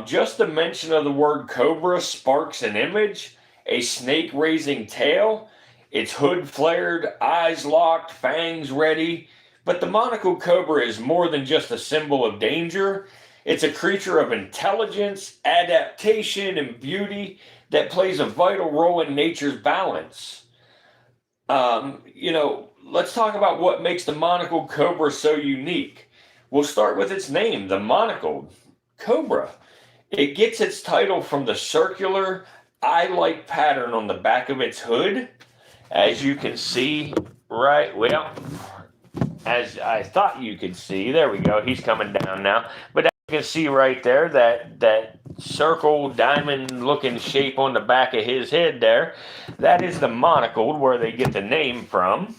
Just the mention of the word cobra sparks an image, a snake raising tail, its hood flared, eyes locked, fangs ready. But the monocled cobra is more than just a symbol of danger. It's a creature of intelligence, adaptation, and beauty that plays a vital role in nature's balance. Let's talk about what makes the monocled cobra so unique. We'll start with its name, the monocled cobra. It gets its title from the circular eye-like pattern on the back of its hood. As you can see, as I thought you could see, there we go, he's coming down now. But as you can see right there, that circle diamond looking shape on the back of his head there, that is the monocled, where they get the name from.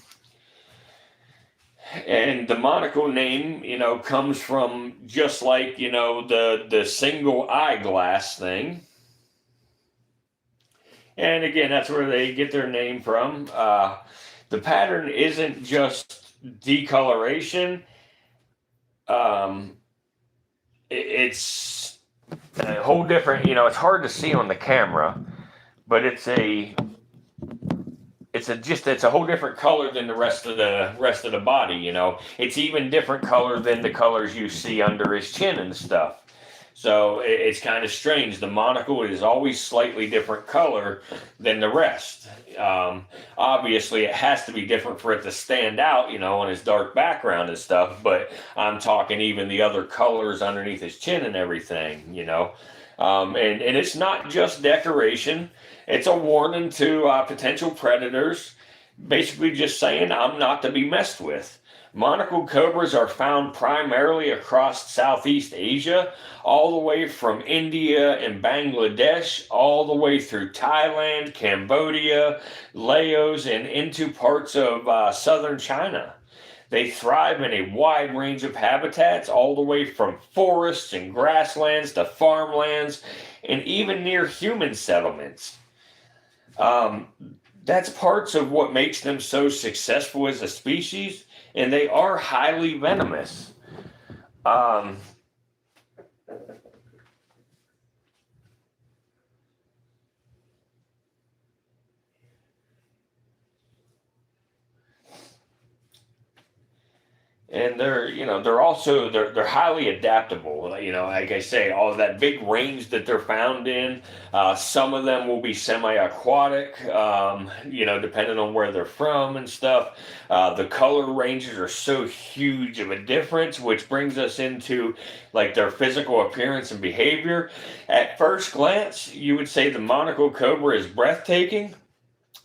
And the monocle name, comes from just like, the single eyeglass thing. And again, that's where they get their name from. The pattern isn't just decoloration. It's a whole different, it's hard to see on the camera, but it's a whole different color than the rest of the body. It's even different color than the colors you see under his chin and stuff. So it's kind of strange. The monocle is always slightly different color than the rest. Obviously, it has to be different for it to stand out, on his dark background and stuff. But I'm talking even the other colors underneath his chin and everything, and it's not just decoration. It's a warning to potential predators, basically just saying I'm not to be messed with. Monocled cobras are found primarily across Southeast Asia, all the way from India and Bangladesh, all the way through Thailand, Cambodia, Laos, and into parts of southern China. They thrive in a wide range of habitats, all the way from forests and grasslands to farmlands, and even near human settlements. That's parts of what makes them so successful as a species, and they are highly venomous. And they're highly adaptable. Like I say, all of that big range that they're found in. Some of them will be semi-aquatic, depending on where they're from and stuff. The color ranges are so huge of a difference, which brings us into like their physical appearance and behavior. At first glance, you would say the monocle cobra is breathtaking.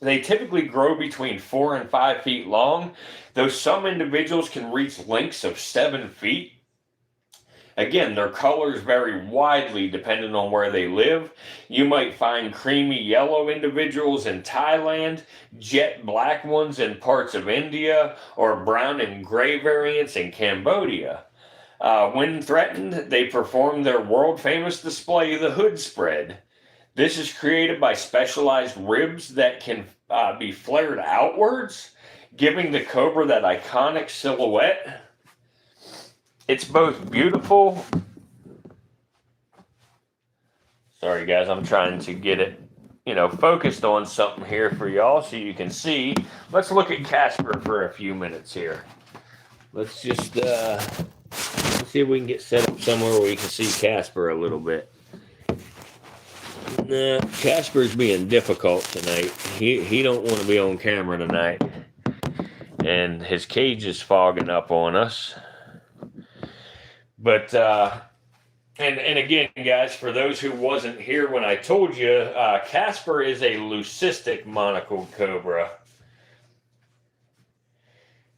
They typically grow between 4 and 5 feet long, though some individuals can reach lengths of 7 feet. Again, their colors vary widely depending on where they live. You might find creamy yellow individuals in Thailand, jet black ones in parts of India, or brown and gray variants in Cambodia. When threatened, they perform their world famous display, the hood spread. This is created by specialized ribs that can be flared outwards, giving the cobra that iconic silhouette. It's both beautiful. Sorry, guys, I'm trying to get it, focused on something here for y'all so you can see. Let's look at Casper for a few minutes here. Let's just let's see if we can get set up somewhere where we can see Casper a little bit. Nah, Casper's being difficult tonight. He don't want to be on camera tonight. And his cage is fogging up on us. But, and again, guys, for those who wasn't here when I told you, Casper is a leucistic monocled cobra.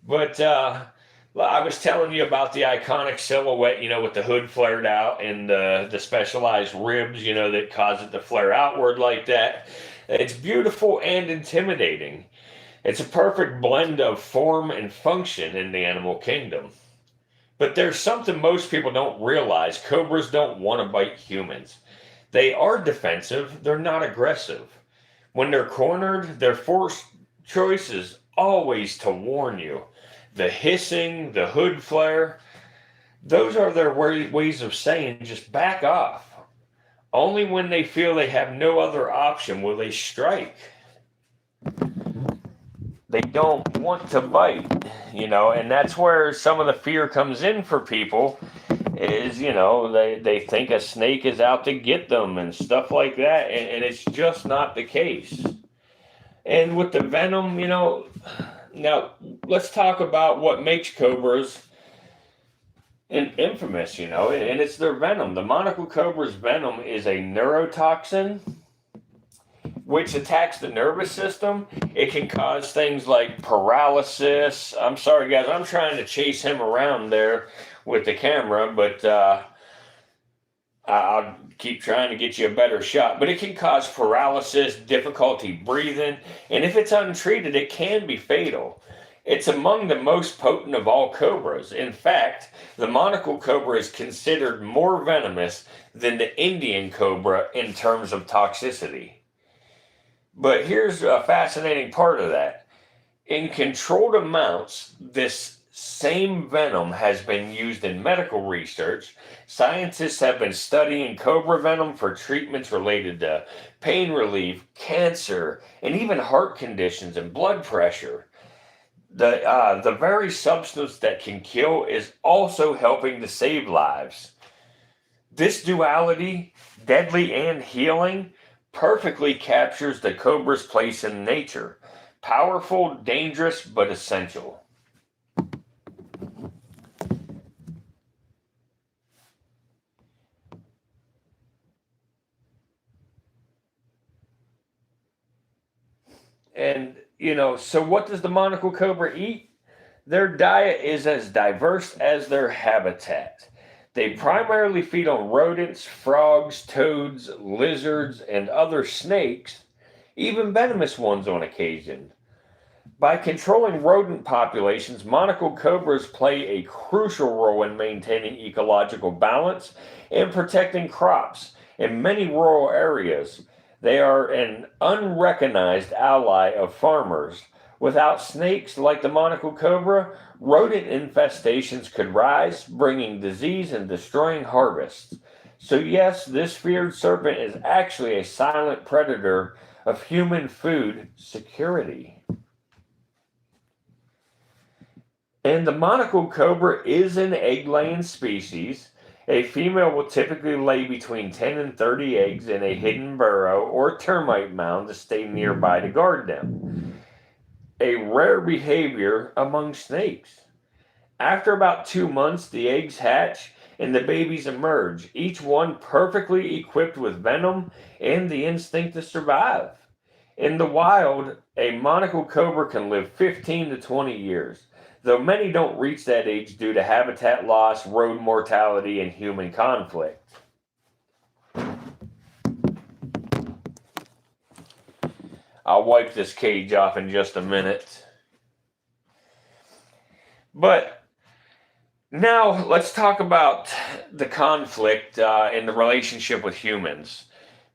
But, I was telling you about the iconic silhouette, with the hood flared out and the specialized ribs, that cause it to flare outward like that. It's beautiful and intimidating. It's a perfect blend of form and function in the animal kingdom. But there's something most people don't realize. Cobras don't want to bite humans. They are defensive. They're not aggressive. When they're cornered, their first choice is always to warn you. The hissing, the hood flare, those are their ways of saying just back off. Only when they feel they have no other option will they strike. They don't want to bite, and that's where some of the fear comes in for people is, they think a snake is out to get them and stuff like that, and it's just not the case. And with the venom, now, let's talk about what makes cobras infamous, and it's their venom. The monocle cobra's venom is a neurotoxin, which attacks the nervous system. It can cause things like paralysis. I'm sorry, guys, I'm trying to chase him around there with the camera, but I'll keep trying to get you a better shot. But it can cause paralysis, difficulty breathing, and if it's untreated, it can be fatal. It's among the most potent of all cobras. In fact, the monocle cobra is considered more venomous than the Indian cobra in terms of toxicity. But here's a fascinating part of that. In controlled amounts, this same venom has been used in medical research. Scientists have been studying cobra venom for treatments related to pain relief, cancer, and even heart conditions and blood pressure. The very substance that can kill is also helping to save lives. This duality, deadly and healing, perfectly captures the cobra's place in nature. Powerful, dangerous, but essential. And, so what does the monocle cobra eat? Their diet is as diverse as their habitat. They primarily feed on rodents, frogs, toads, lizards, and other snakes, even venomous ones on occasion. By controlling rodent populations, monocle cobras play a crucial role in maintaining ecological balance and protecting crops in many rural areas. They are an unrecognized ally of farmers. Without snakes like the monocle cobra, rodent infestations could rise, bringing disease and destroying harvests. So yes, this feared serpent is actually a silent predator of human food security. And the monocle cobra is an egg-laying species. A female will typically lay between 10 and 30 eggs in a hidden burrow or termite mound to stay nearby to guard them. A rare behavior among snakes. After about 2 months, the eggs hatch and the babies emerge, each one perfectly equipped with venom and the instinct to survive. In the wild, a monocle cobra can live 15 to 20 years, though many don't reach that age due to habitat loss, road mortality, and human conflict. I'll wipe this cage off in just a minute. But now let's talk about the conflict in the relationship with humans.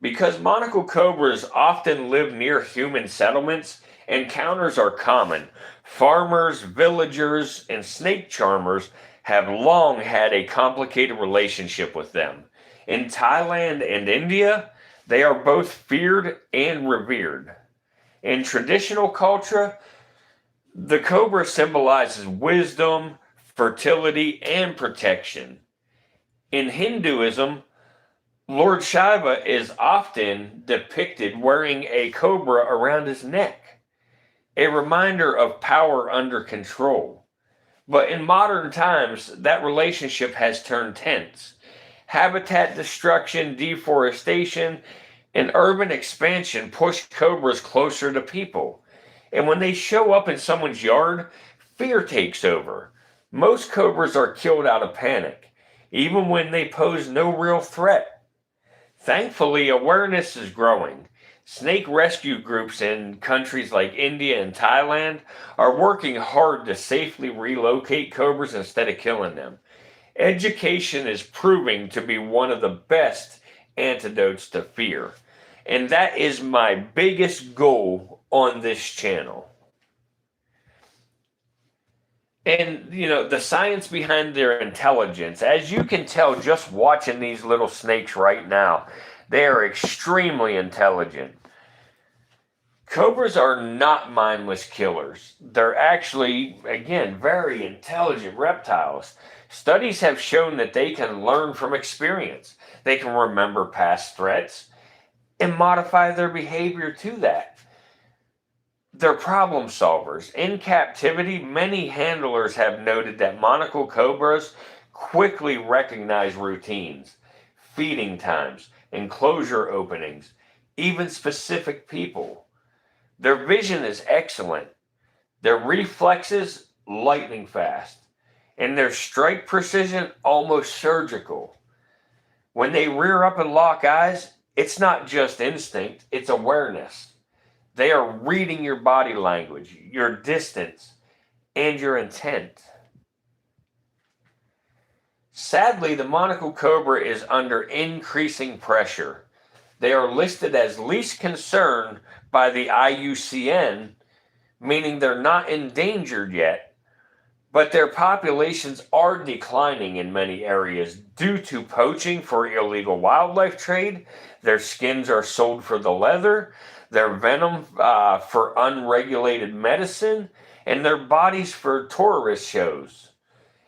Because monocle cobras often live near human settlements, encounters are common. Farmers, villagers, and snake charmers have long had a complicated relationship with them. In Thailand and India, they are both feared and revered. In traditional culture, the cobra symbolizes wisdom, fertility, and protection. In Hinduism, Lord Shiva is often depicted wearing a cobra around his neck, a reminder of power under control. But in modern times, that relationship has turned tense. Habitat destruction, deforestation, and urban expansion push cobras closer to people. And when they show up in someone's yard, fear takes over. Most cobras are killed out of panic, even when they pose no real threat. Thankfully, awareness is growing. Snake rescue groups in countries like India and Thailand are working hard to safely relocate cobras instead of killing them. Education is proving to be one of the best antidotes to fear. And that is my biggest goal on this channel. And, the science behind their intelligence, as you can tell just watching these little snakes right now, they are extremely intelligent. Cobras are not mindless killers. They're actually, again, very intelligent reptiles. Studies have shown that they can learn from experience. They can remember past threats and modify their behavior to that. They're problem solvers. In captivity, many handlers have noted that monocle cobras quickly recognize routines, feeding times, enclosure openings, even specific people. Their vision is excellent. Their reflexes, lightning fast. And their strike precision, almost surgical. When they rear up and lock eyes, it's not just instinct, it's awareness. They are reading your body language, your distance, and your intent. Sadly, the monocle cobra is under increasing pressure. They are listed as least concern by the IUCN, meaning they're not endangered yet, but their populations are declining in many areas due to poaching for illegal wildlife trade. Their skins are sold for the leather, their venom for unregulated medicine, and their bodies for tourist shows.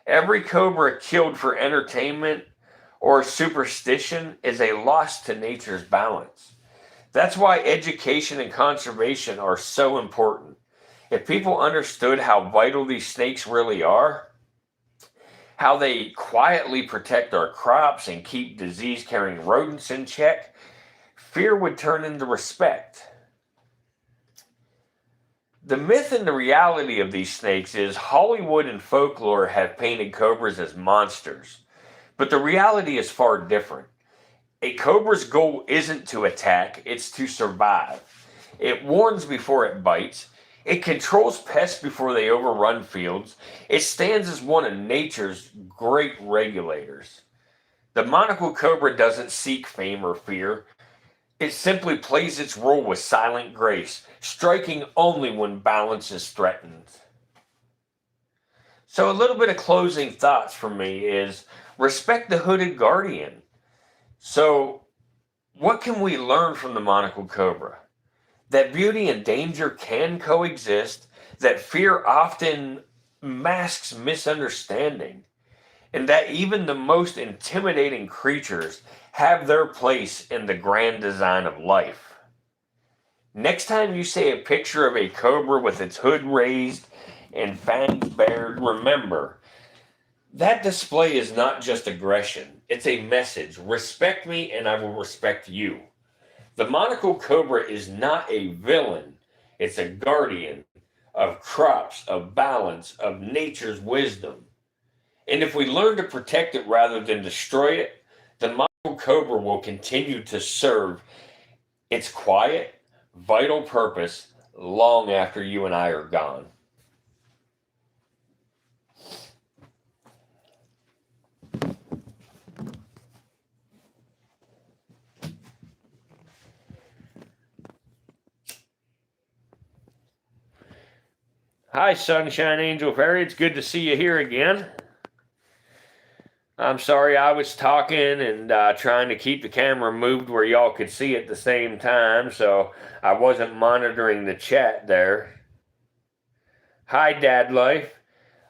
Every cobra killed for entertainment or superstition is a loss to nature's balance. That's why education and conservation are so important. If people understood how vital these snakes really are, how they quietly protect our crops and keep disease-carrying rodents in check, fear would turn into respect. The myth and the reality of these snakes is Hollywood and folklore have painted cobras as monsters, but the reality is far different. A cobra's goal isn't to attack, it's to survive. It warns before it bites. It controls pests before they overrun fields. It stands as one of nature's great regulators. The monocle cobra doesn't seek fame or fear. It simply plays its role with silent grace, striking only when balance is threatened. So a little bit of closing thoughts from me is respect the hooded guardian. So what can we learn from the monocle cobra? That beauty and danger can coexist, that fear often masks misunderstanding, and that even the most intimidating creatures have their place in the grand design of life. Next time you see a picture of a cobra with its hood raised and fangs bared, remember that display is not just aggression, it's a message. Respect me and I will respect you. The monocle cobra is not a villain, it's a guardian of crops, of balance, of nature's wisdom. And if we learn to protect it rather than destroy it, the monocle cobra will continue to serve its quiet, vital purpose long after you and I are gone. Hi, Sunshine Angel Fairy. It's good to see you here again. I'm sorry I was talking and trying to keep the camera moved where y'all could see at the same time, so I wasn't monitoring the chat there. Hi, Dad Life.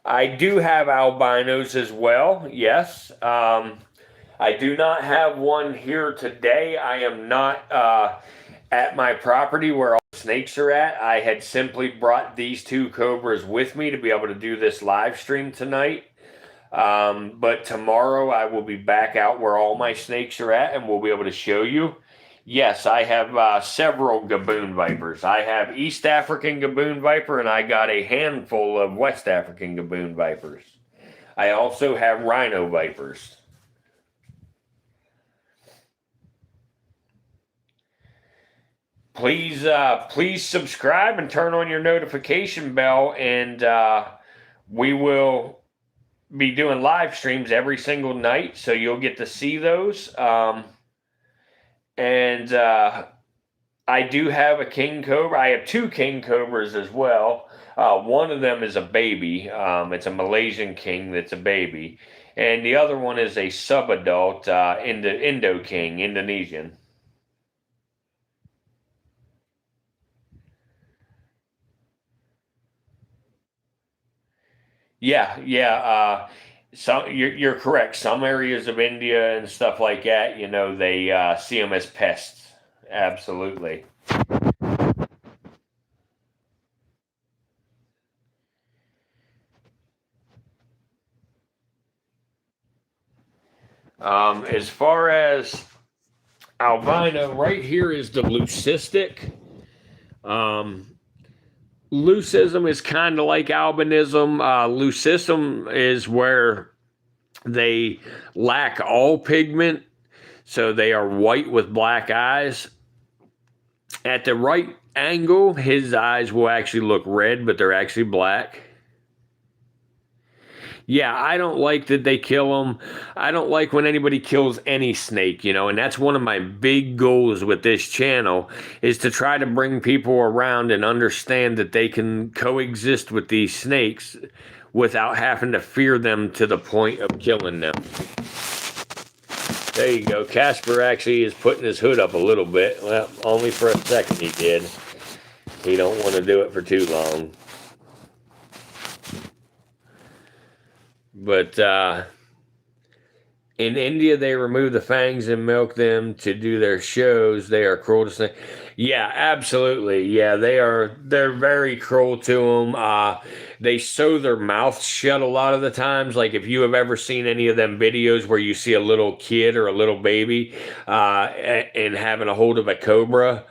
I do have albinos as well, yes. I do not have one here today. I am not at my property where all the snakes are at. I had simply brought these two cobras with me to be able to do this live stream tonight. But tomorrow I will be back out where all my snakes are at and we'll be able to show you. Yes, I have several gaboon vipers. I have East African gaboon viper and I got a handful of West African gaboon vipers. I also have rhino vipers. Please subscribe and turn on your notification bell, and we will be doing live streams every single night, so you'll get to see those. And I do have a king cobra. I have two king cobras as well. One of them is a baby. It's a Malaysian king that's a baby, and the other one is a subadult Indo king, Indonesian. Yeah. You're correct. Some areas of India and stuff like that, they see them as pests. Absolutely. As far as albino, right here is the leucistic. Leucism is kind of like albinism. Leucism is where they lack all pigment, so they are white with black eyes. At the right angle, his eyes will actually look red, but they're actually black. Yeah, I don't like that they kill them. I don't like when anybody kills any snake, and that's one of my big goals with this channel is to try to bring people around and understand that they can coexist with these snakes without having to fear them to the point of killing them. There you go. Casper actually is putting his hood up a little bit. Well, only for a second he did. He don't want to do it for too long. But in India, they remove the fangs and milk them to do their shows. They are cruel to snakes. Yeah, absolutely. Yeah, they're very cruel to them. They sew their mouths shut a lot of the times. Like if you have ever seen any of them videos where you see a little kid or a little baby and having a hold of a cobra,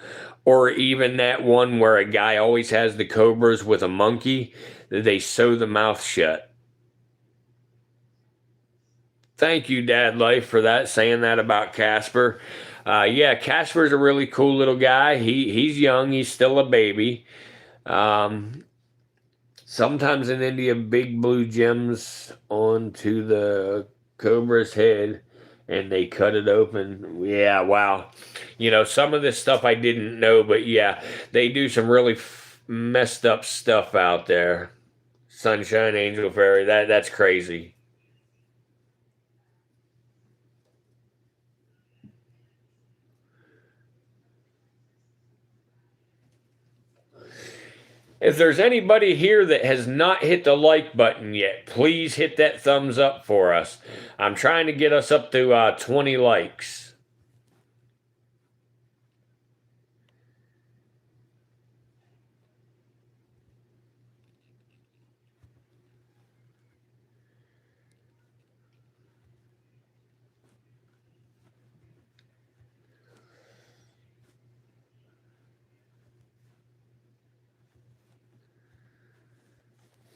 or even that one where a guy always has the cobras with a monkey, they sew the mouth shut. Thank you, Dad Life, for that, saying that about Casper. Yeah, Casper's a really cool little guy. He's young. He's still a baby. Sometimes in India, big blue gems onto the cobra's head, and they cut it open. Yeah, wow. Some of this stuff I didn't know, but yeah, they do some really messed up stuff out there. Sunshine Angel Fairy, that's crazy. If there's anybody here that has not hit the like button yet, please hit that thumbs up for us. I'm trying to get us up to 20 likes.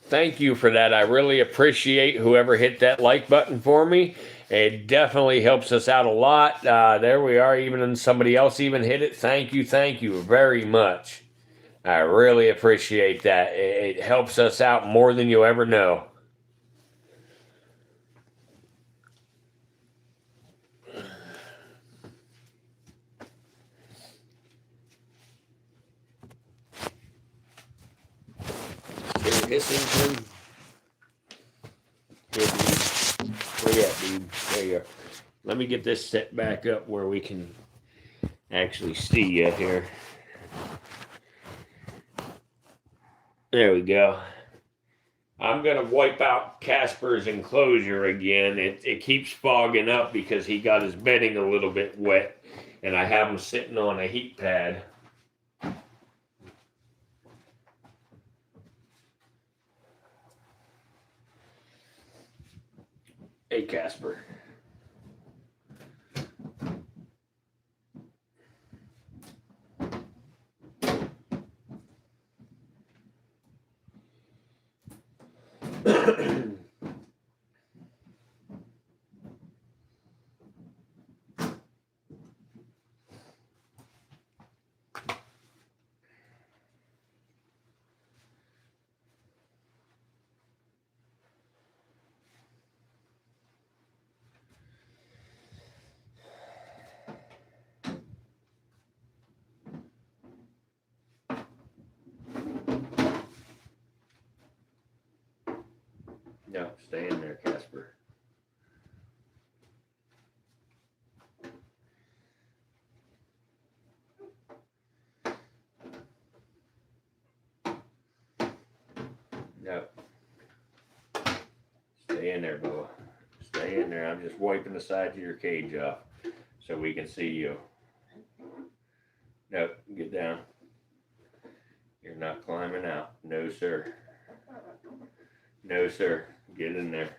Thank you for that. I really appreciate whoever hit that like button for me. It definitely helps us out a lot. There we are. Even somebody else even hit it. Thank you very much. I really appreciate that. It helps us out more than you'll ever know. Hissington. Where you at, dude? There you are. Let me get this set back up where we can actually see you here. There we go. I'm going to wipe out Casper's enclosure again. It keeps fogging up because he got his bedding a little bit wet, and I have him sitting on a heat pad. Hey, Casper. No, stay in there, Casper. No. Stay in there, Boa. Stay in there. I'm just wiping the sides of your cage off so we can see you. No, get down. You're not climbing out. No, sir. No, sir. Get in there.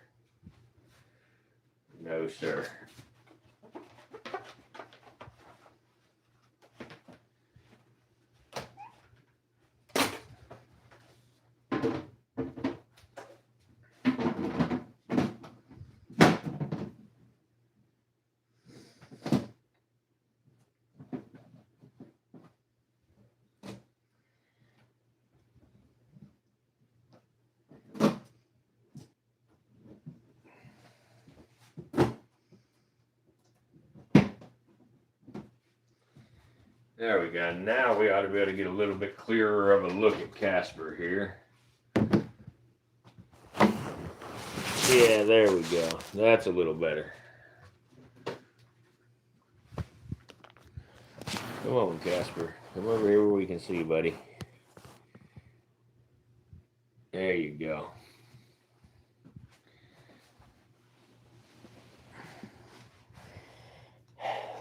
No, sir. There we go. Now we ought to be able to get a little bit clearer of a look at Casper here. Yeah, there we go. That's a little better. Come on, Casper. Come over here where we can see you, buddy. There you go.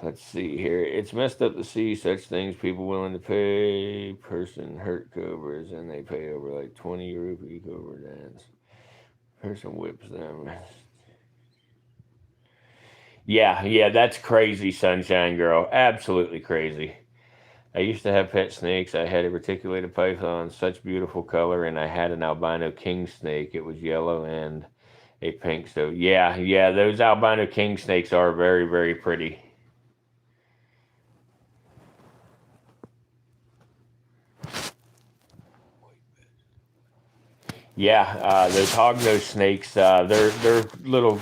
Let's see here. It's messed up to see such things. People willing to pay person hurt cobras, and they pay over like 20 rupee cobra dance. Person whips them. Yeah, that's crazy, Sunshine Girl. Absolutely crazy. I used to have pet snakes. I had a reticulated python, such beautiful color, and I had an albino king snake. It was yellow and a pink. So yeah, those albino king snakes are very, very pretty. Yeah, those hognose snakes, they're little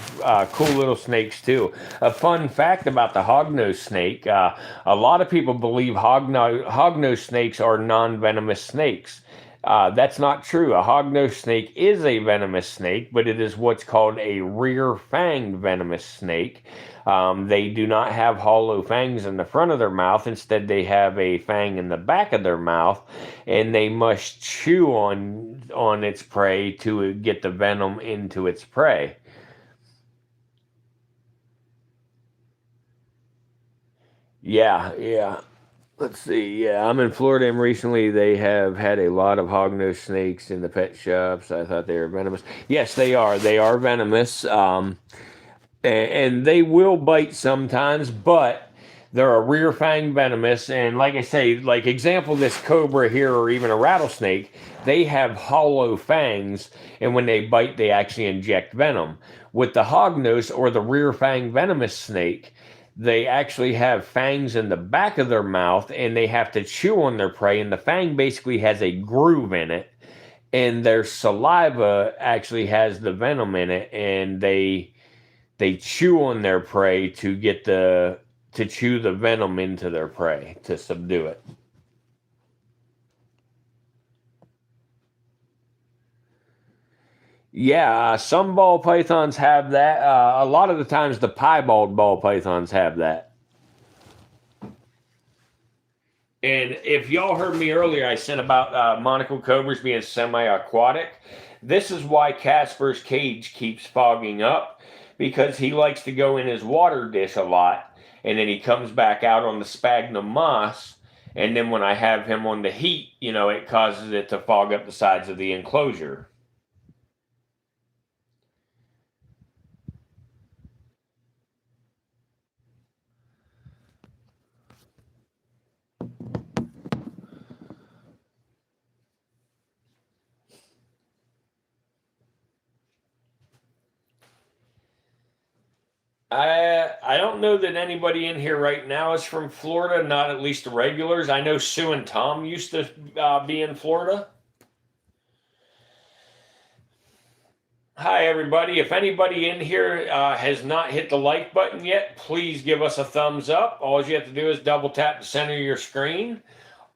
cool little snakes too. A fun fact about the hognose snake: a lot of people believe hognose snakes are non-venomous snakes. That's not true. A hognose snake is a venomous snake, but it is what's called a rear-fanged venomous snake. They do not have hollow fangs in the front of their mouth. Instead, they have a fang in the back of their mouth, and they must chew on its prey to get the venom into its prey. Yeah, yeah. Let's see. Yeah, I'm in Florida, and recently they have had a lot of hognose snakes in the pet shops. I thought they were venomous. Yes, they are. They are venomous, and they will bite sometimes, but they're a rear fang venomous. And like I say, like example, this cobra here, or even a rattlesnake, they have hollow fangs, and when they bite, they actually inject venom. With the hognose or the rear fang venomous snake, they actually have fangs in the back of their mouth, and they have to chew on their prey, and the fang basically has a groove in it, and their saliva actually has the venom in it, and they chew on their prey to get to chew the venom into their prey to subdue it. Yeah, some ball pythons have that. A lot of the times, the piebald ball pythons have that. And if y'all heard me earlier, I said about monocle cobras being semi-aquatic. This is why Casper's cage keeps fogging up, because he likes to go in his water dish a lot, and then he comes back out on the sphagnum moss, and then when I have him on the heat, it causes it to fog up the sides of the enclosure. I don't know that anybody in here right now is from Florida, not at least the regulars. I know Sue and Tom used to be in Florida. Hi, everybody. If anybody in here has not hit the like button yet, please give us a thumbs up. All you have to do is double tap the center of your screen,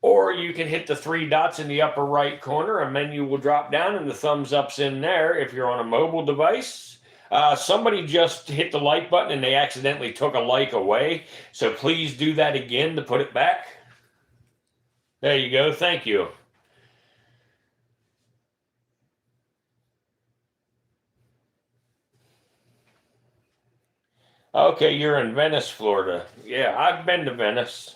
or you can hit the three dots in the upper right corner. A menu will drop down, and the thumbs up's in there if you're on a mobile device. Somebody just hit the like button and they accidentally took a like away. So please do that again to put it back. There you go. Thank you. Okay, you're in Venice, Florida. Yeah, I've been to Venice.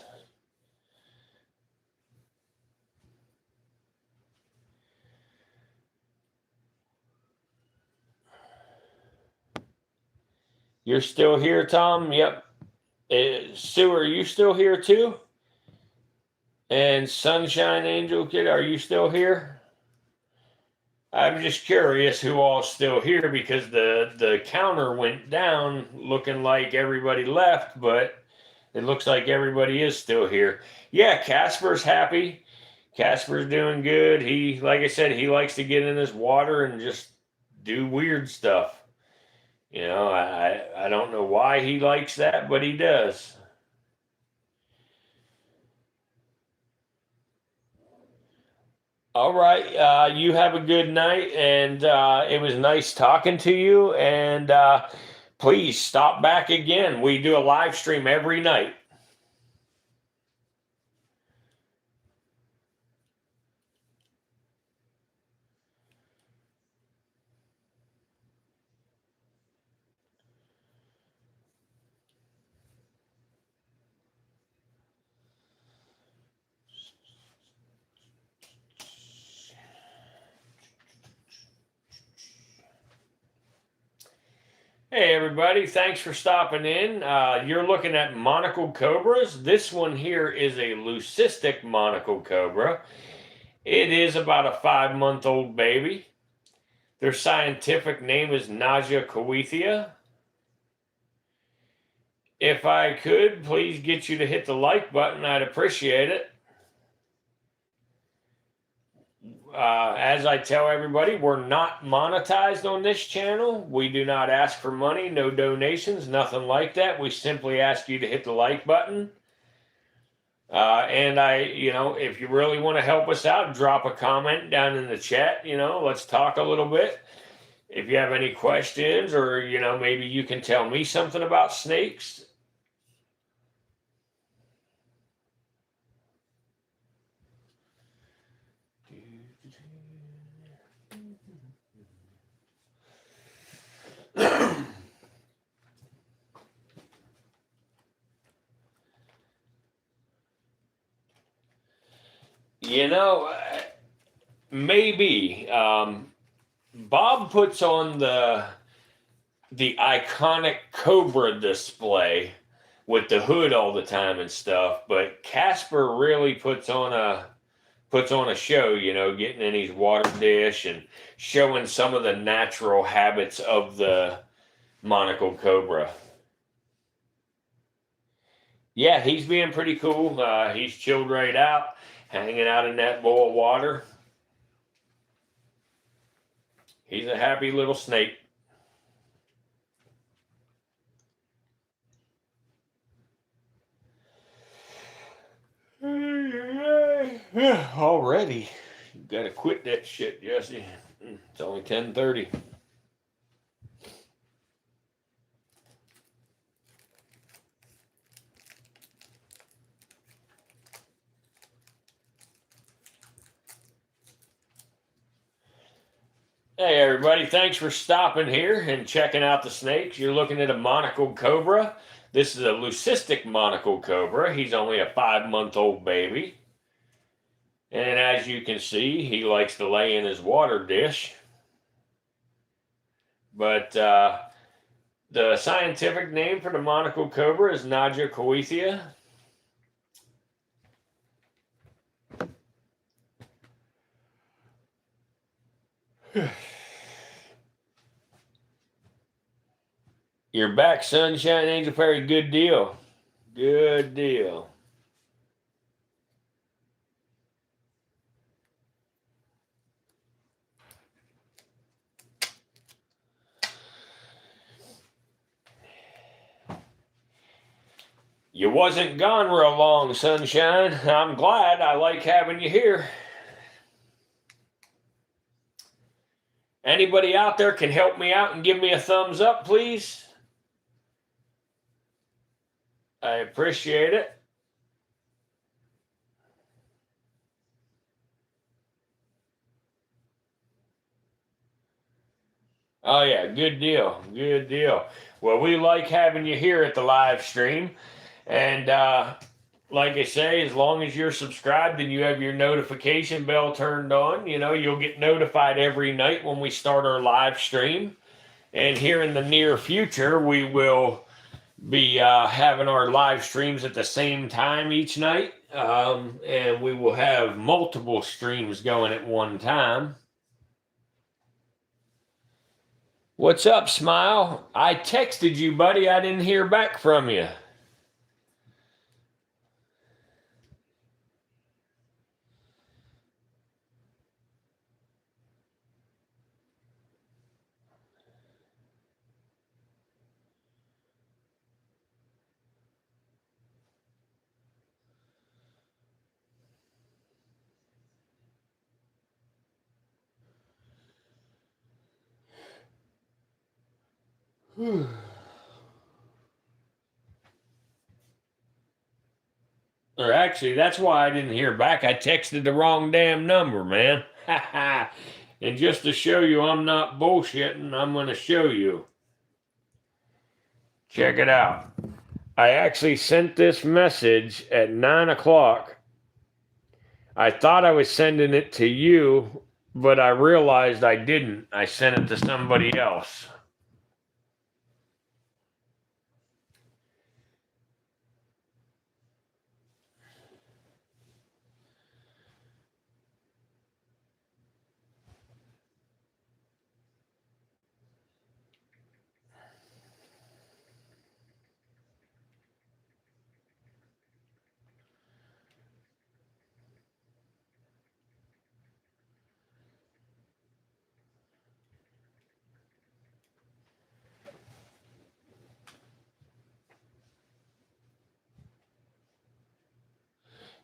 You're still here, Tom? Yep. Sue, are you still here too? And Sunshine Angel Kid, are you still here? I'm just curious who all's still here, because the counter went down looking like everybody left, but it looks like everybody is still here. Yeah, Casper's happy. Casper's doing good. He, like I said, he likes to get in his water and just do weird stuff. I don't know why he likes that, but he does. All right. You have a good night, and it was nice talking to you. And please stop back again. We do a live stream every night. Hey everybody, thanks for stopping in. You're looking at monocle cobras. This one here is a leucistic monocle cobra. It is about a 5-month-old baby. Their scientific name is Naja coethia. If I could, please get you to hit the like button. I'd appreciate it. As I tell everybody, we're not monetized on this channel. We do not ask for money, no donations, nothing like that. We simply ask you to hit the like button. And if you really want to help us out, drop a comment down in the chat. Let's talk a little bit. If you have any questions, or maybe you can tell me something about snakes. You know, maybe Bob puts on the iconic COBRA display with the hood all the time and stuff, but Casper really puts on a show, getting in his water dish and showing some of the natural habits of the monocle cobra. Yeah, he's being pretty cool. He's chilled right out, hanging out in that bowl of water. He's a happy little snake. Already. You gotta quit that shit, Jesse. It's only 10:30. Hey everybody, thanks for stopping here and checking out the snakes. You're looking at a monocled cobra. This is a leucistic monocled cobra. He's only a 5-month-old baby. And as you can see, he likes to lay in his water dish. But the scientific name for the monocled cobra is Naja coethia. You're back, Sunshine Angel Perry. Good deal. Good deal. You wasn't gone real long, Sunshine. I'm glad. I like having you here. Anybody out there can help me out and give me a thumbs up, please? I appreciate it. Oh, yeah, good deal. Good deal. Well, we like having you here at the live stream. And like I say, as long as you're subscribed and you have your notification bell turned on, you'll get notified every night when we start our live stream. And here in the near future, we will be having our live streams at the same time each night. And we will have multiple streams going at one time. What's up, Smile? I texted you, buddy. I didn't hear back from you. Or actually, that's why I didn't hear back. I texted the wrong damn number, man. And just to show you I'm not bullshitting, I'm going to show you. Check it out. I actually sent this message at 9 o'clock. I thought I was sending it to you, but I realized I didn't. I sent it to somebody else.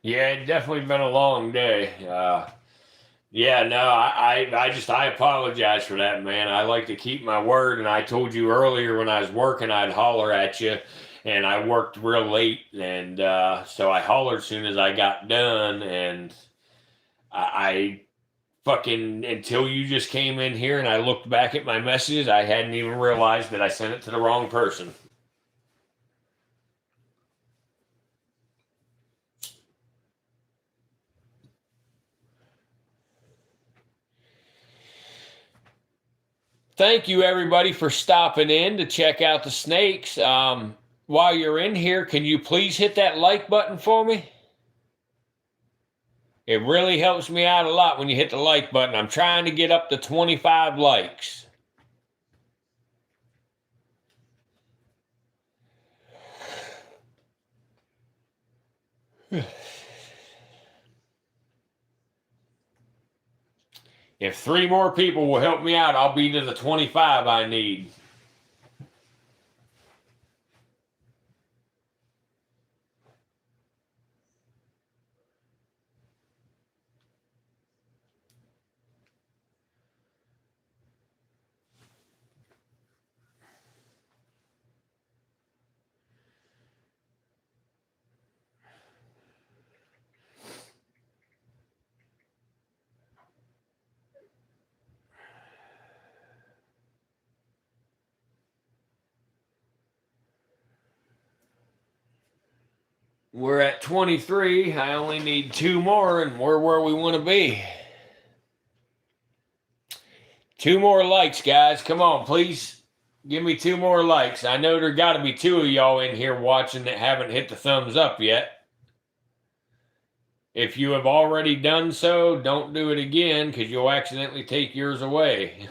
Yeah, it's definitely been a long day. Yeah, no, I apologize for that, man. I like to keep my word, and I told you earlier when I was working, I'd holler at you, and I worked real late, and so I hollered as soon as I got done, and I fucking until you just came in here and I looked back at my messages, I hadn't even realized that I sent it to the wrong person. Thank you, everybody, for stopping in to check out the snakes. While you're in here, can you please hit that like button for me? It really helps me out a lot when you hit the like button. I'm trying to get up to 25 likes. If 3 more people will help me out, I'll be to the 25 I need. We're at 23. I only need 2 more, and we're where we want to be. 2 more likes, guys. Come on, please give me 2 more likes. I know there got to be 2 of y'all in here watching that haven't hit the thumbs up yet. If you have already done so, don't do it again because you'll accidentally take yours away.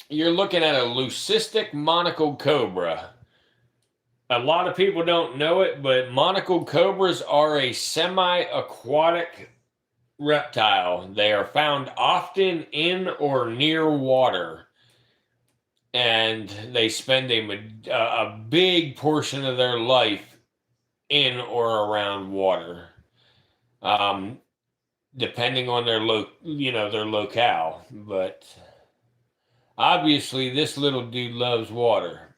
You're looking at a leucistic monocled cobra. A lot of people don't know it, but monocled cobras are a semi-aquatic reptile. They are found often in or near water, and they spend a big portion of their life in or around water, um, depending on their locale. But obviously, this little dude loves water.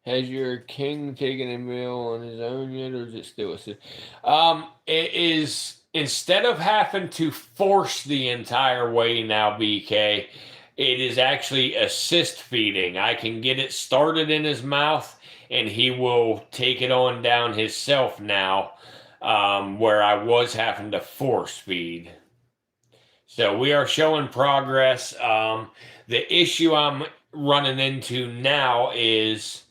Has your king taken a meal on his own yet, or is it still it is, instead of having to force the entire way now, BK, it is actually assist feeding. I can get it started in his mouth, and he will take it on down himself now, where I was having to force feed. So we are showing progress. The issue I'm running into now is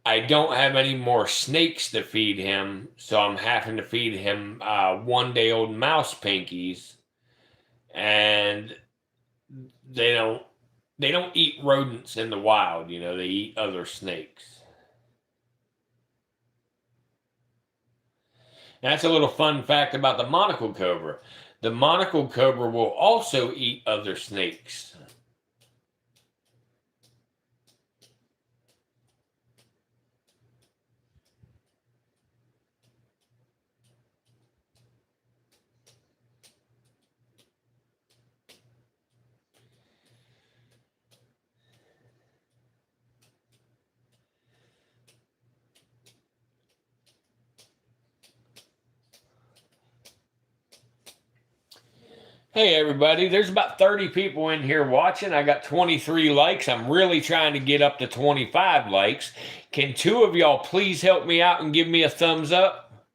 I don't have any more snakes to feed him, so I'm having to feed him 1 day old mouse pinkies, and they don't eat rodents in the wild. They eat other snakes. And that's a little fun fact about the monocled cobra. The monocled cobra will also eat other snakes. Hey everybody, there's about 30 people in here watching. I got 23 likes. I'm really trying to get up to 25 likes. Can two of y'all please help me out and give me a thumbs up?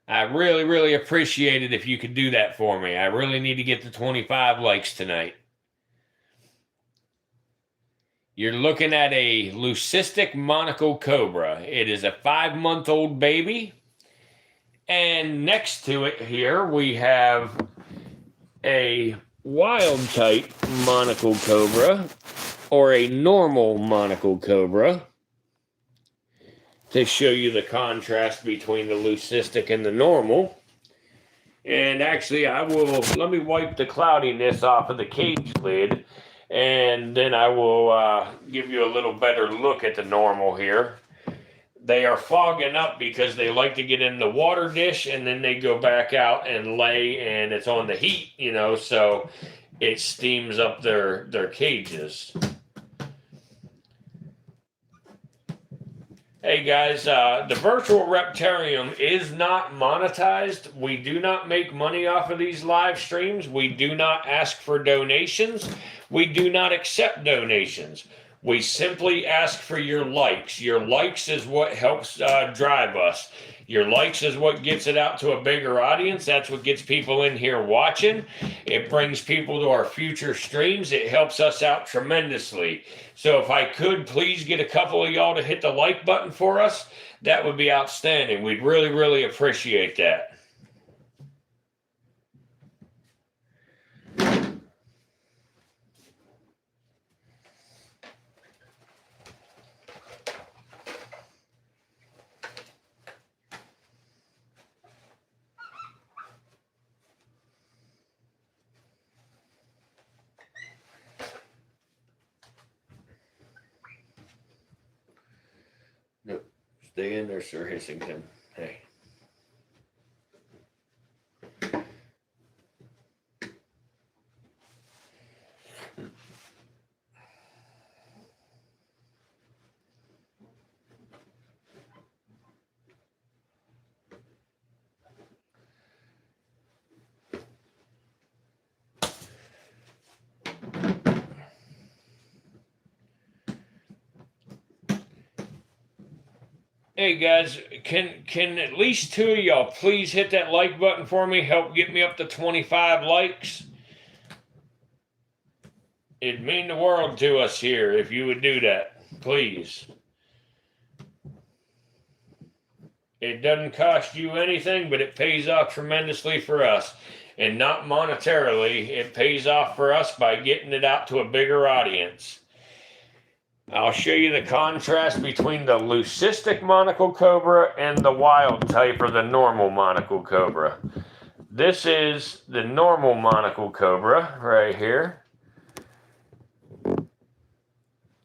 I really appreciate it if you could do that for me. I really need to get to 25 likes tonight. You're looking at a leucistic monocle cobra. It is a 5-month-old baby. And next to it here, we have a wild type monocle cobra or a normal monocle cobra to show you the contrast between the leucistic and the normal. And actually, let me wipe the cloudiness off of the cage lid, and then I will give you a little better look at the normal here. They are fogging up because they like to get in the water dish and then they go back out and lay, and it's on the heat, so it steams up their cages. Hey guys, the virtual Reptarium is not monetized. We do not make money off of these live streams. We do not ask for donations. We do not accept donations. We simply ask for your likes. Your likes is what helps drive us. Your likes is what gets it out to a bigger audience. That's what gets people in here watching. It brings people to our future streams. It helps us out tremendously. So if I could please get a couple of y'all to hit the like button for us, that would be outstanding. We'd really appreciate that. Nope. Stay in there, Sir Hissington. Hey. Hey guys, can at least two of y'all please hit that like button for me? Help get me up to 25 likes. It'd mean the world to us here if you would do that, please. It doesn't cost you anything, but it pays off tremendously for us. And not monetarily, it pays off for us by getting it out to a bigger audience. I'll show you the contrast between the leucistic monocle cobra and the wild type or the normal monocle cobra. This is the normal monocle cobra right here.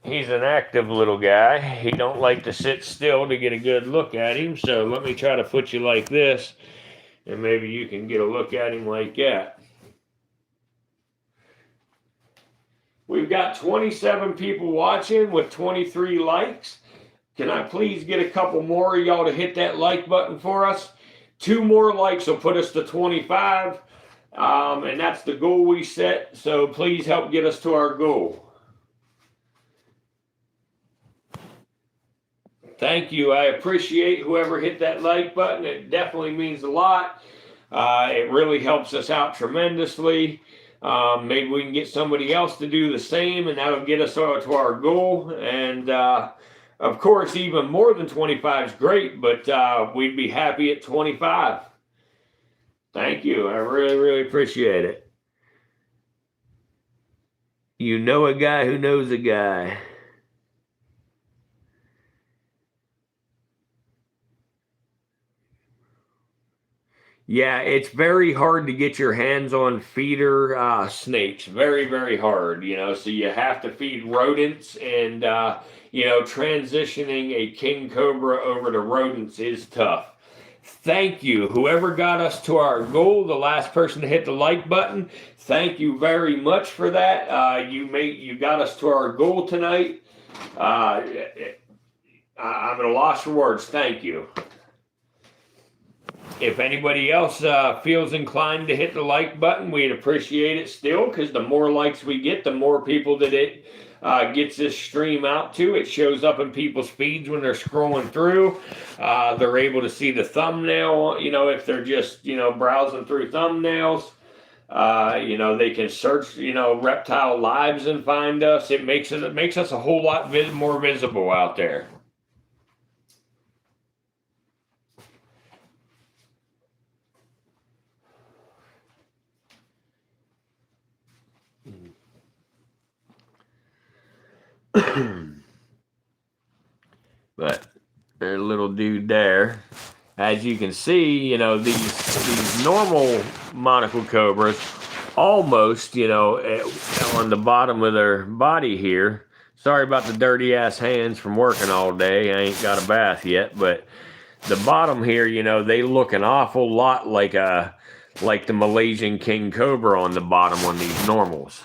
He's an active little guy. He don't like to sit still to get a good look at him. So let me try to put you like this, and maybe you can get a look at him like that. We've got 27 people watching with 23 likes. Can I please get a couple more of y'all to hit that like button for us? 2 more likes will put us to 25. And that's the goal we set. So please help get us to our goal. Thank you. I appreciate whoever hit that like button. It definitely means a lot. It really helps us out tremendously. Maybe we can get somebody else to do the same, and that'll get us to our goal. And of course, even more than 25 is great, but we'd be happy at 25. Thank you. I really appreciate it. You know a guy who knows a guy. Yeah, it's very hard to get your hands on feeder snakes. Very hard, so you have to feed rodents, and, transitioning a king cobra over to rodents is tough. Thank you. Whoever got us to our goal, the last person to hit the like button, thank you very much for that. You got us to our goal tonight. I'm at a loss for words. Thank you. If anybody else feels inclined to hit the like button, we'd appreciate it still, because the more likes we get, the more people that it gets this stream out to. It shows up in people's feeds when they're scrolling through. They're able to see the thumbnail, if they're just, browsing through thumbnails. They can search, Reptile Lives and find us. It makes us a whole lot more visible out there. But there's a little dude there. As you can see, these normal monocle cobras almost, on the bottom of their body here. Sorry about the dirty ass hands from working all day. I ain't got a bath yet, but the bottom here, they look an awful lot like the Malaysian king cobra on the bottom on these normals.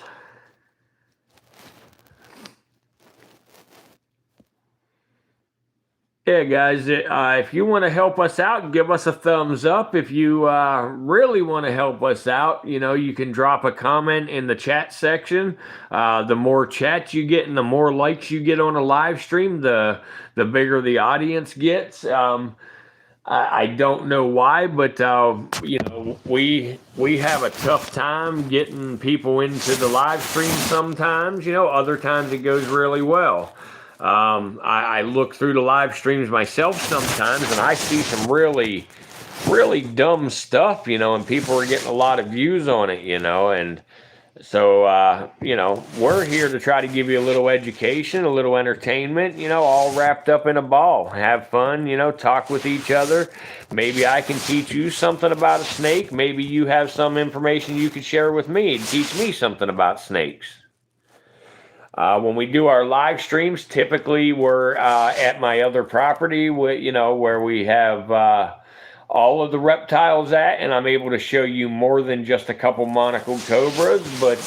Yeah, guys, if you want to help us out, give us a thumbs up. If you really want to help us out, you can drop a comment in the chat section. The more chats you get and the more likes you get on a live stream, the bigger the audience gets. I don't know why, but we have a tough time getting people into the live stream sometimes. Other times it goes really well. I look through the live streams myself sometimes, and I see some really, really dumb stuff, and people are getting a lot of views on it, and so, we're here to try to give you a little education, a little entertainment, all wrapped up in a ball. Have fun, talk with each other. Maybe I can teach you something about a snake. Maybe you have some information you could share with me and teach me something about snakes. When we do our live streams, typically we're at my other property, where we have all of the reptiles at, and I'm able to show you more than just a couple monocled cobras. But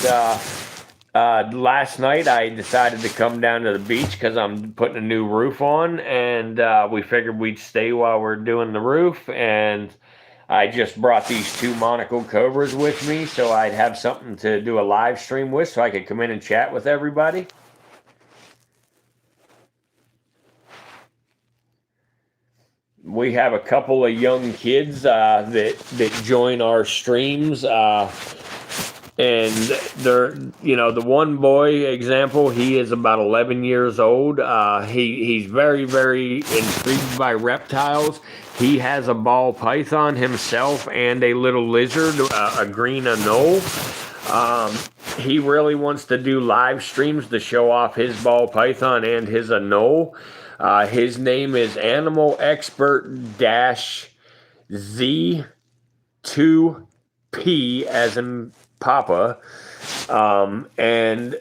last night I decided to come down to the beach because I'm putting a new roof on, and we figured we'd stay while we're doing the roof. And I just brought these two monocled cobras with me so I'd have something to do a live stream with, so I could come in and chat with everybody. We have a couple of young kids that join our streams, and they're, the one boy example, he is about 11 years old. He's very, very intrigued by reptiles. He has a ball python himself and a little lizard, a green anole. He really wants to do live streams to show off his ball python and his anole. His name is Animal Expert Z2P as in Papa. And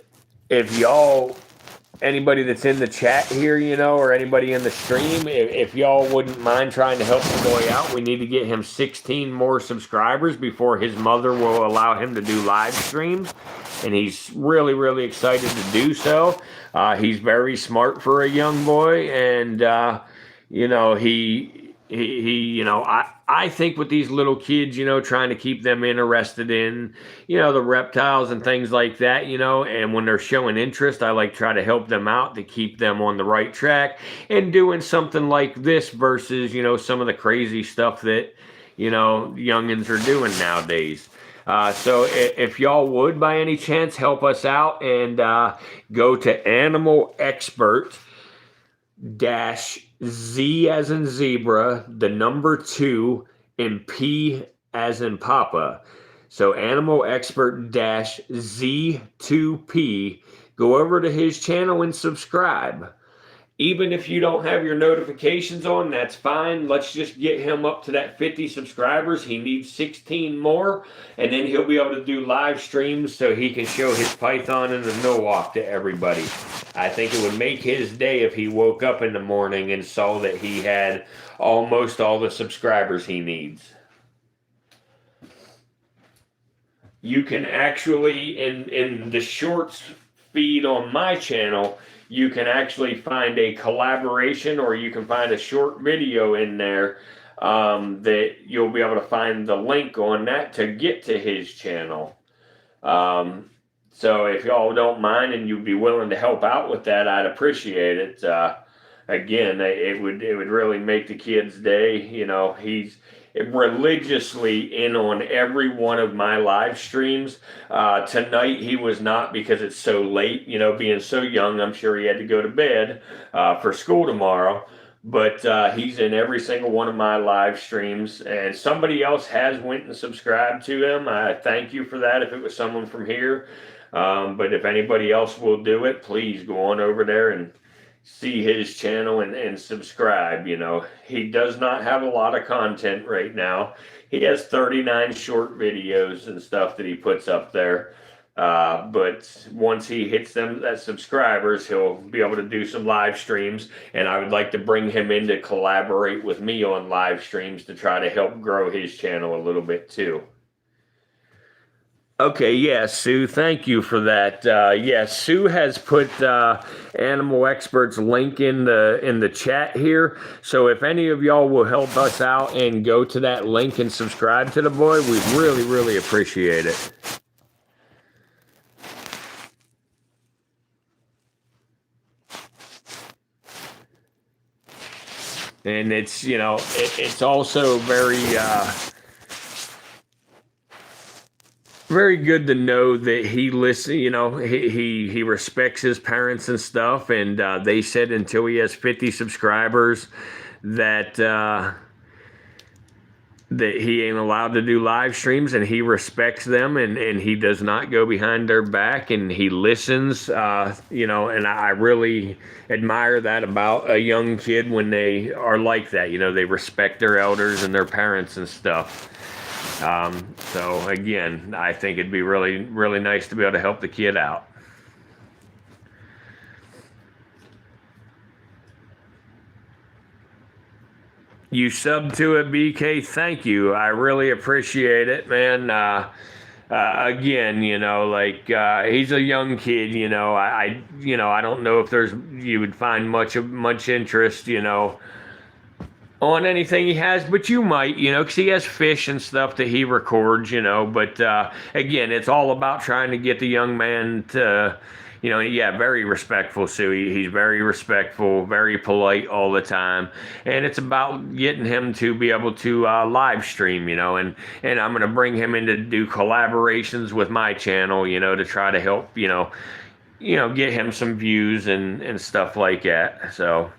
if anybody that's in the chat here, or anybody in the stream, if y'all wouldn't mind trying to help the boy out, we need to get him 16 more subscribers before his mother will allow him to do live streams. And he's really, really excited to do so. He's very smart for a young boy, and I think with these little kids, trying to keep them interested in, the reptiles and things like that, and when they're showing interest, I like try to help them out to keep them on the right track and doing something like this versus, some of the crazy stuff that, youngins are doing nowadays. So if y'all would, by any chance, help us out and go to Animal Expert -Z as in zebra, the number 2, and P as in Papa. So Animal Expert -Z2P. Go over to his channel and subscribe. Even if you don't have your notifications on, that's fine. Let's just get him up to that 50 subscribers. He needs 16 more, and then he'll be able to do live streams so he can show his python and the no-walk to everybody. I think it would make his day if he woke up in the morning and saw that he had almost all the subscribers he needs. You can actually, in the shorts feed on my channel, you can actually find a collaboration, or you can find a short video in there that you'll be able to find the link on that to get to his channel. So if y'all don't mind and you'd be willing to help out with that, I'd appreciate it. Again, it would really make the kid's day. He's religiously in on every one of my live streams. Tonight he was not because it's so late. Being so young, I'm sure he had to go to bed for school tomorrow. But he's in every single one of my live streams, and somebody else has went and subscribed to him. I thank you for that if it was someone from here. But if anybody else will do it, please go on over there and see his channel and subscribe. He does not have a lot of content right now. He has 39 short videos and stuff that he puts up there. But once he hits that subscribers, he'll be able to do some live streams, and I would like to bring him in to collaborate with me on live streams to try to help grow his channel a little bit too. Okay, yeah, Sue, thank you for that. Sue has put Animal Expert's link in the chat here. So if any of y'all will help us out and go to that link and subscribe to the boy, we'd really, really appreciate it. And it's, it's also very very good to know that he listens. He respects his parents and stuff, and they said until he has 50 subscribers that that he ain't allowed to do live streams, and he respects them, and he does not go behind their back, and he listens, and I really admire that about a young kid when they are like that. They respect their elders and their parents and stuff. So again, I think it'd be really, really nice to be able to help the kid out. You sub to it, BK. Thank you. I really appreciate it, man. Again, he's a young kid. I don't know if you would find much interest, on anything he has, but you might, because he has fish and stuff that he records, but again, it's all about trying to get the young man to, very respectful, Sue. He's very respectful, very polite all the time, and it's about getting him to be able to live stream, and I'm going to bring him in to do collaborations with my channel, to try to help, get him some views and stuff like that, so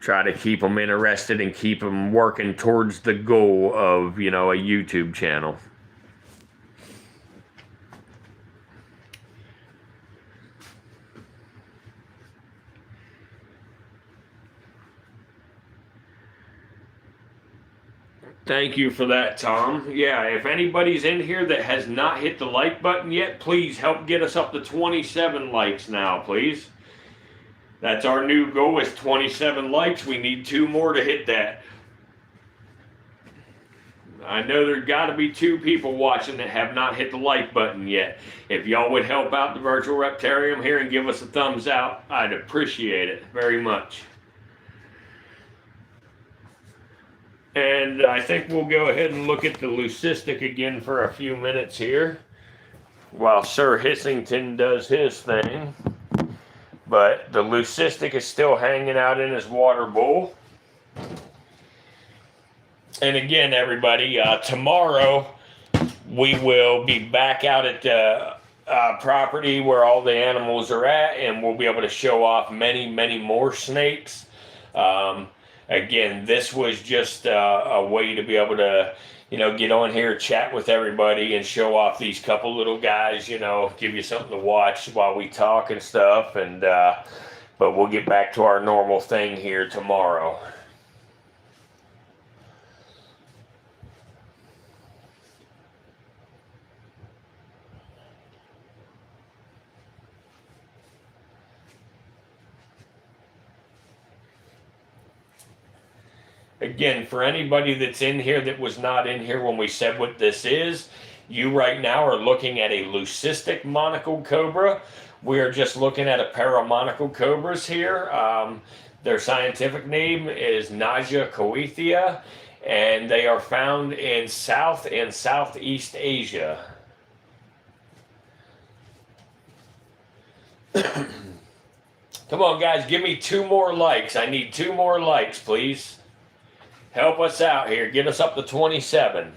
try to keep them interested and keep them working towards the goal of, a YouTube channel. Thank you for that, Tom. Yeah, if anybody's in here that has not hit the like button yet, please help get us up to 27 likes now, please. That's our new goal, is 27 likes. We need 2 more to hit that. I know there's got to be 2 people watching that have not hit the like button yet. If y'all would help out the Virtual Reptarium here and give us a thumbs out, I'd appreciate it very much. And I think we'll go ahead and look at the leucistic again for a few minutes here while Sir Hissington does his thing. But the leucistic is still hanging out in his water bowl. And again, everybody, tomorrow we will be back out at the property where all the animals are at, and we'll be able to show off many, many more snakes. Again, this was just a way to be able to, get on here, chat with everybody, and show off these couple little guys, give you something to watch while we talk and stuff. And but we'll get back to our normal thing here tomorrow. Again, for anybody that's in here that was not in here when we said what this is, you right now are looking at a leucistic monocled cobra. We are just looking at a pair of monocled cobras here. Their scientific name is Naja coethia, and they are found in South and Southeast Asia. Come on, guys, give me 2 more likes. I need 2 more likes, please. Help us out here. Get us up to 27.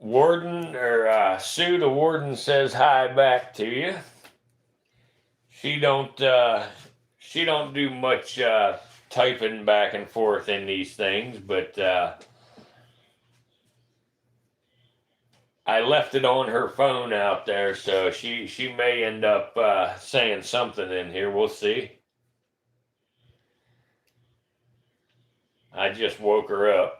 Warden, or Sue the warden, says hi back to you. She don't do much typing back and forth in these things, but I left it on her phone out there, so she may end up saying something in here. We'll see. I just woke her up.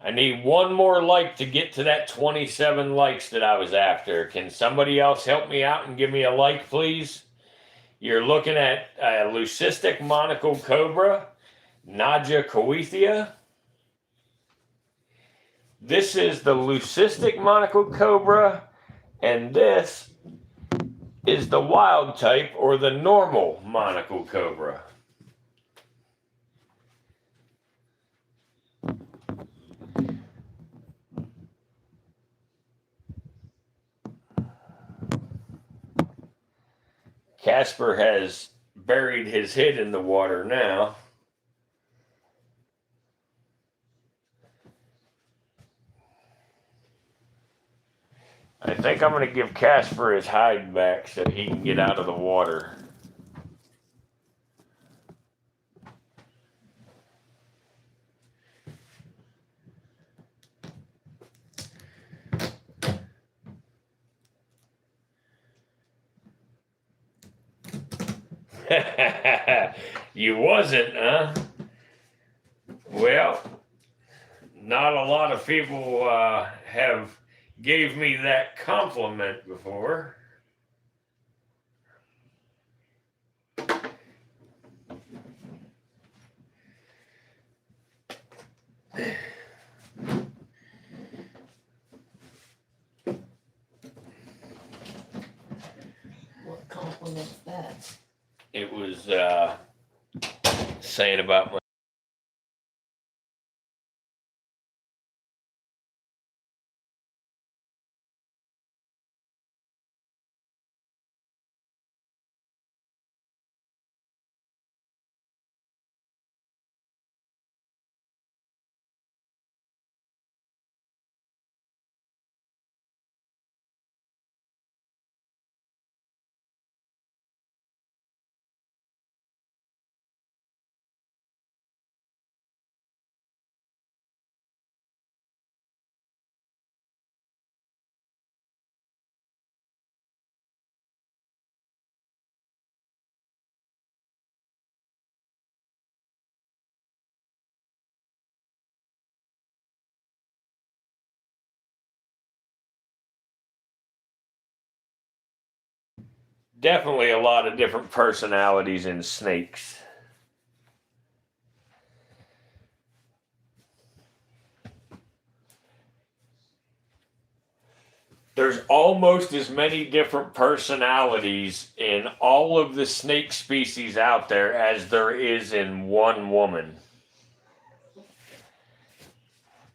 I need 1 more like to get to that 27 likes that I was after. Can somebody else help me out and give me a like, please? You're looking at a leucistic monocle cobra, Naja coethia. This is the leucistic monocle cobra, and this is the wild type, or the normal monocle cobra. Casper has buried his head in the water now. I think I'm going to give Casper his hide back so he can get out of the water. You wasn't, huh? Well, not a lot of people have gave me that compliment before. What compliment's that? It was saying about my Definitely a lot of different personalities in snakes. There's almost as many different personalities in all of the snake species out there as there is in one woman.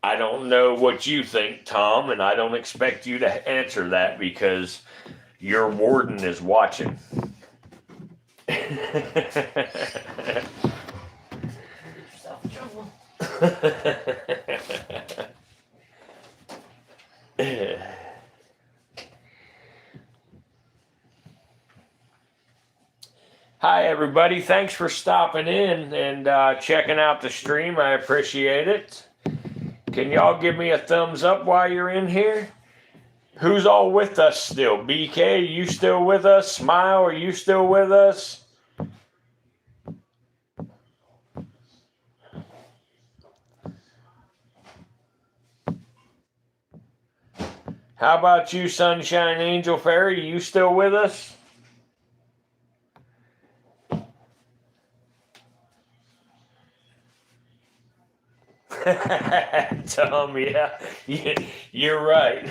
I don't know what you think, Tom, and I don't expect you to answer that because your warden is watching. Yourself in trouble. Hi, everybody. Thanks for stopping in and checking out the stream. I appreciate it. Can y'all give me a thumbs up while you're in here? Who's all with us still? BK, you still with us? Smile, are you still with us? How about you, Sunshine Angel Fairy? You still with us? Tom, yeah, you're right.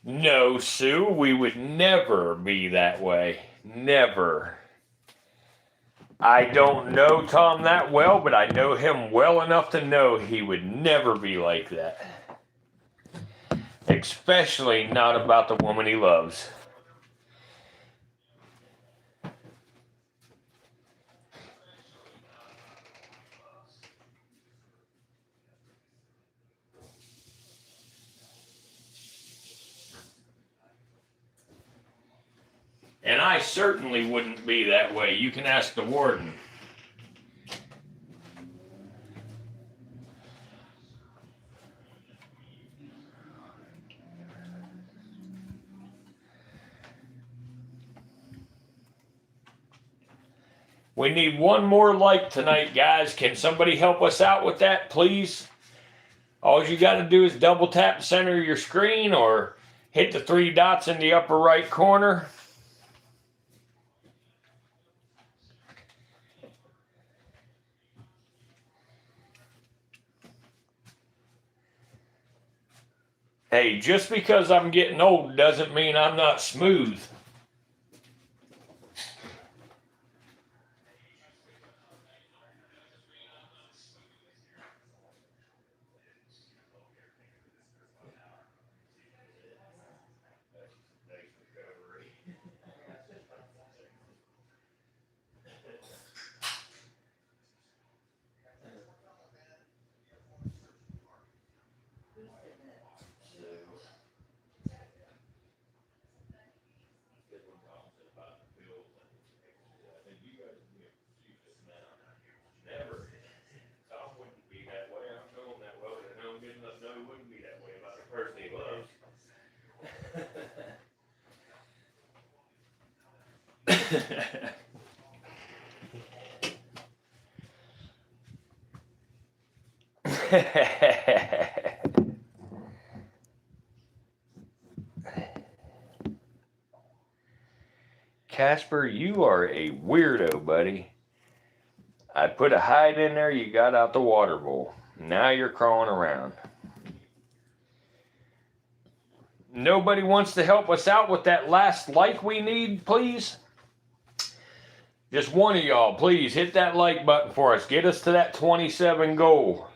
No, Sue, we would never be that way. Never. I don't know Tom that well, but I know him well enough to know he would never be like that. Especially not about the woman he loves. And I certainly wouldn't be that way. You can ask the warden. We need one more like tonight, guys. Can somebody help us out with that, please? All you got to do is double tap the center of your screen or hit the 3 dots in the upper right corner. Hey, just because I'm getting old doesn't mean I'm not smooth. Casper, you are a weirdo, buddy. I put a hide in there, you got out the water bowl. Now you're crawling around. Nobody wants to help us out with that last like we need, please? Just one of y'all, please hit that like button for us. Get us to that 27 goal.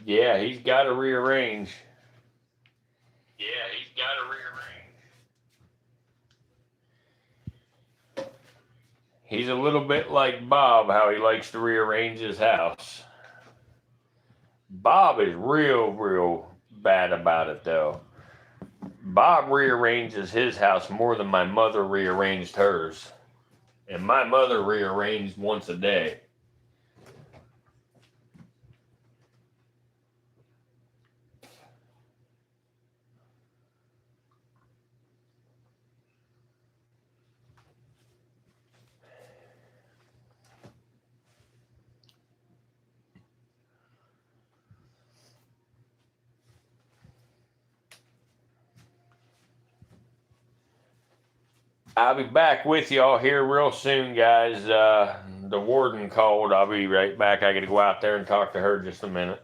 Yeah, he's got to rearrange. Yeah, he's got to rearrange. He's a little bit like Bob, how he likes to rearrange his house. Bob is real bad about it, though. Bob rearranges his house more than my mother rearranged hers. And my mother rearranged once a day. I'll be back with y'all here real soon, guys. The warden called. I'll be right back. I got to go out there and talk to her just a minute.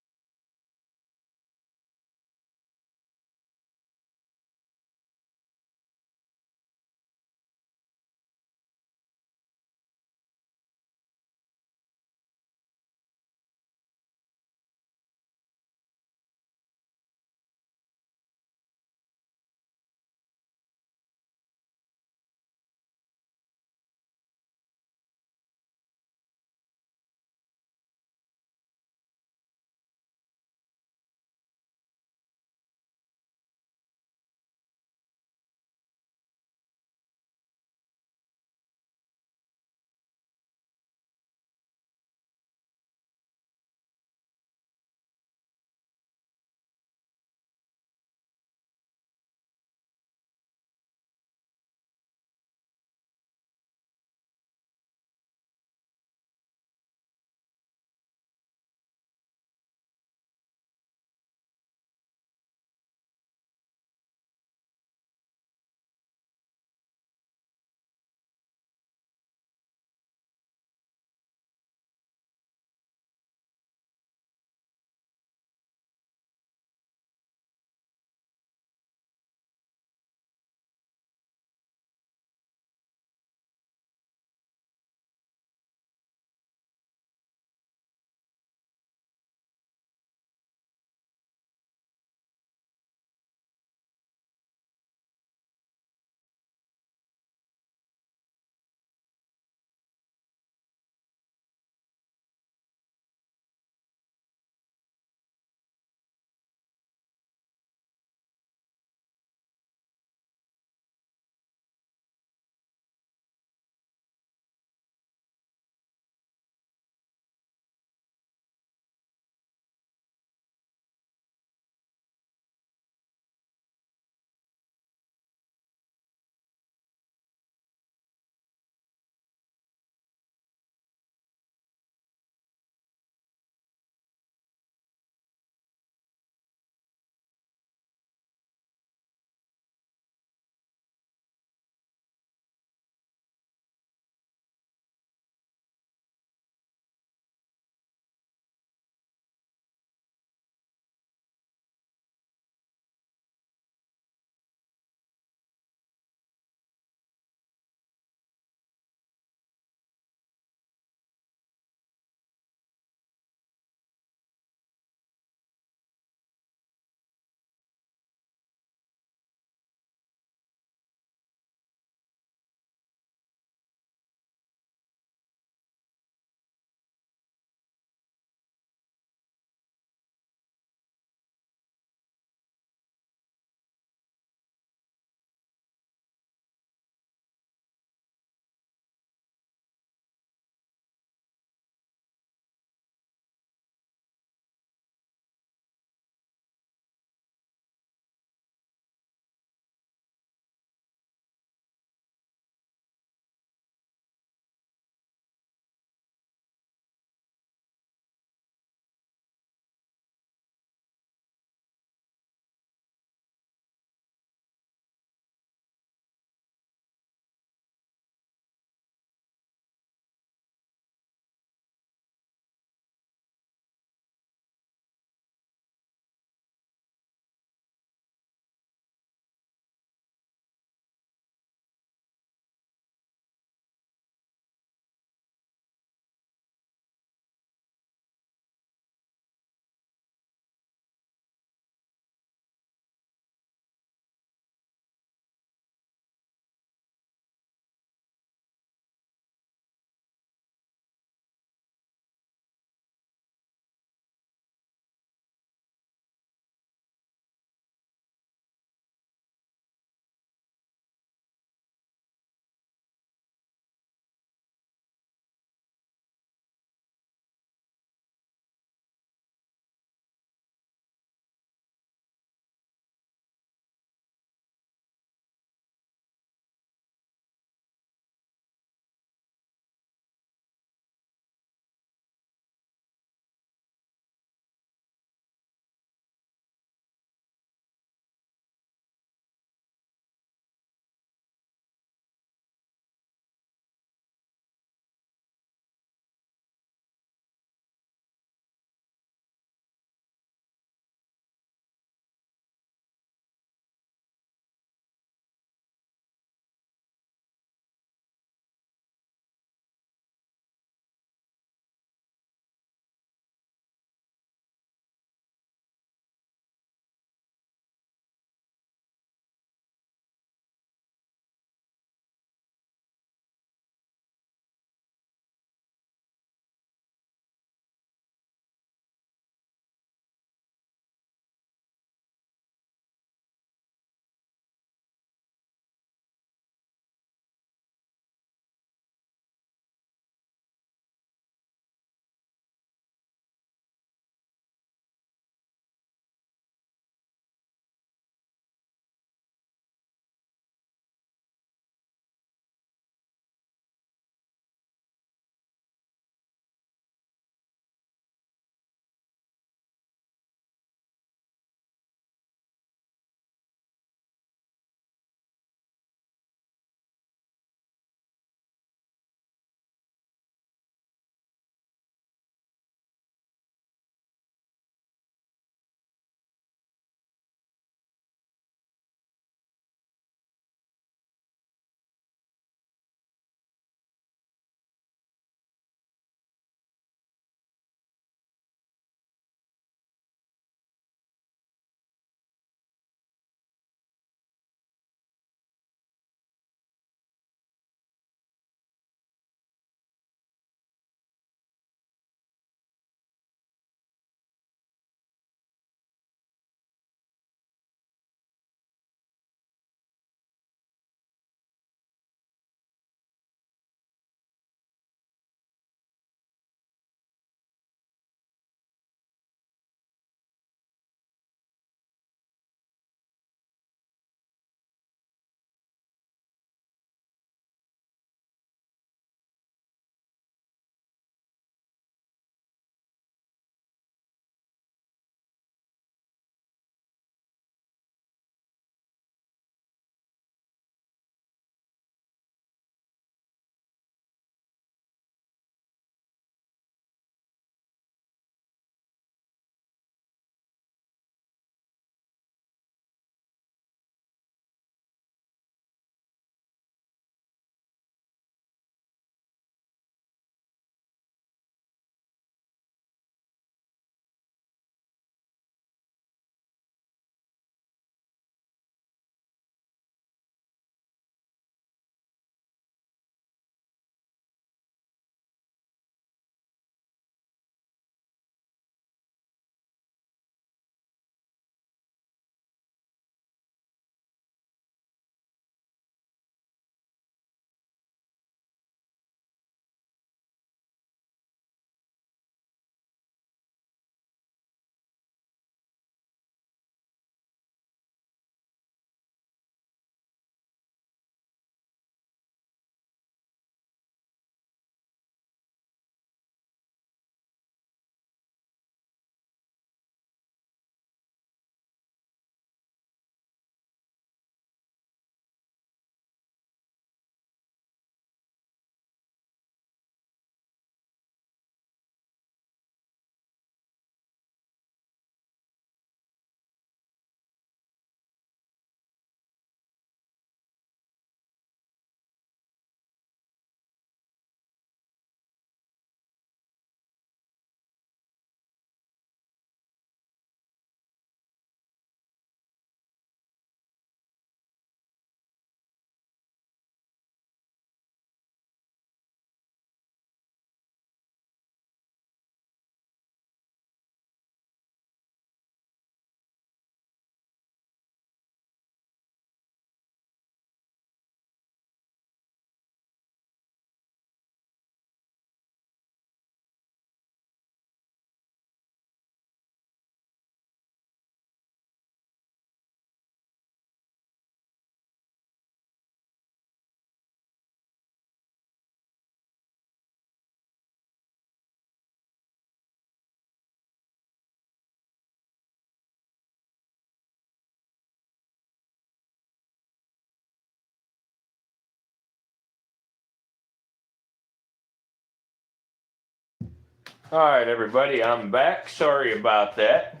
All right, everybody, I'm back. Sorry about that.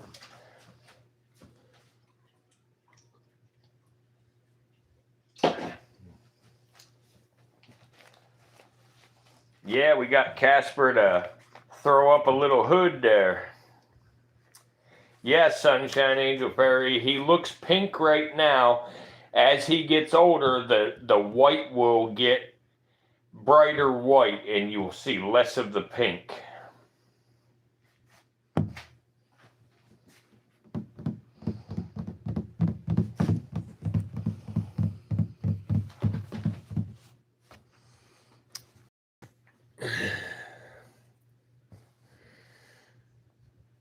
Yeah, we got Casper to throw up a little hood there. Yeah, Sunshine Angel Fairy, he looks pink right now. As he gets older, the white will get brighter white and you'll see less of the pink.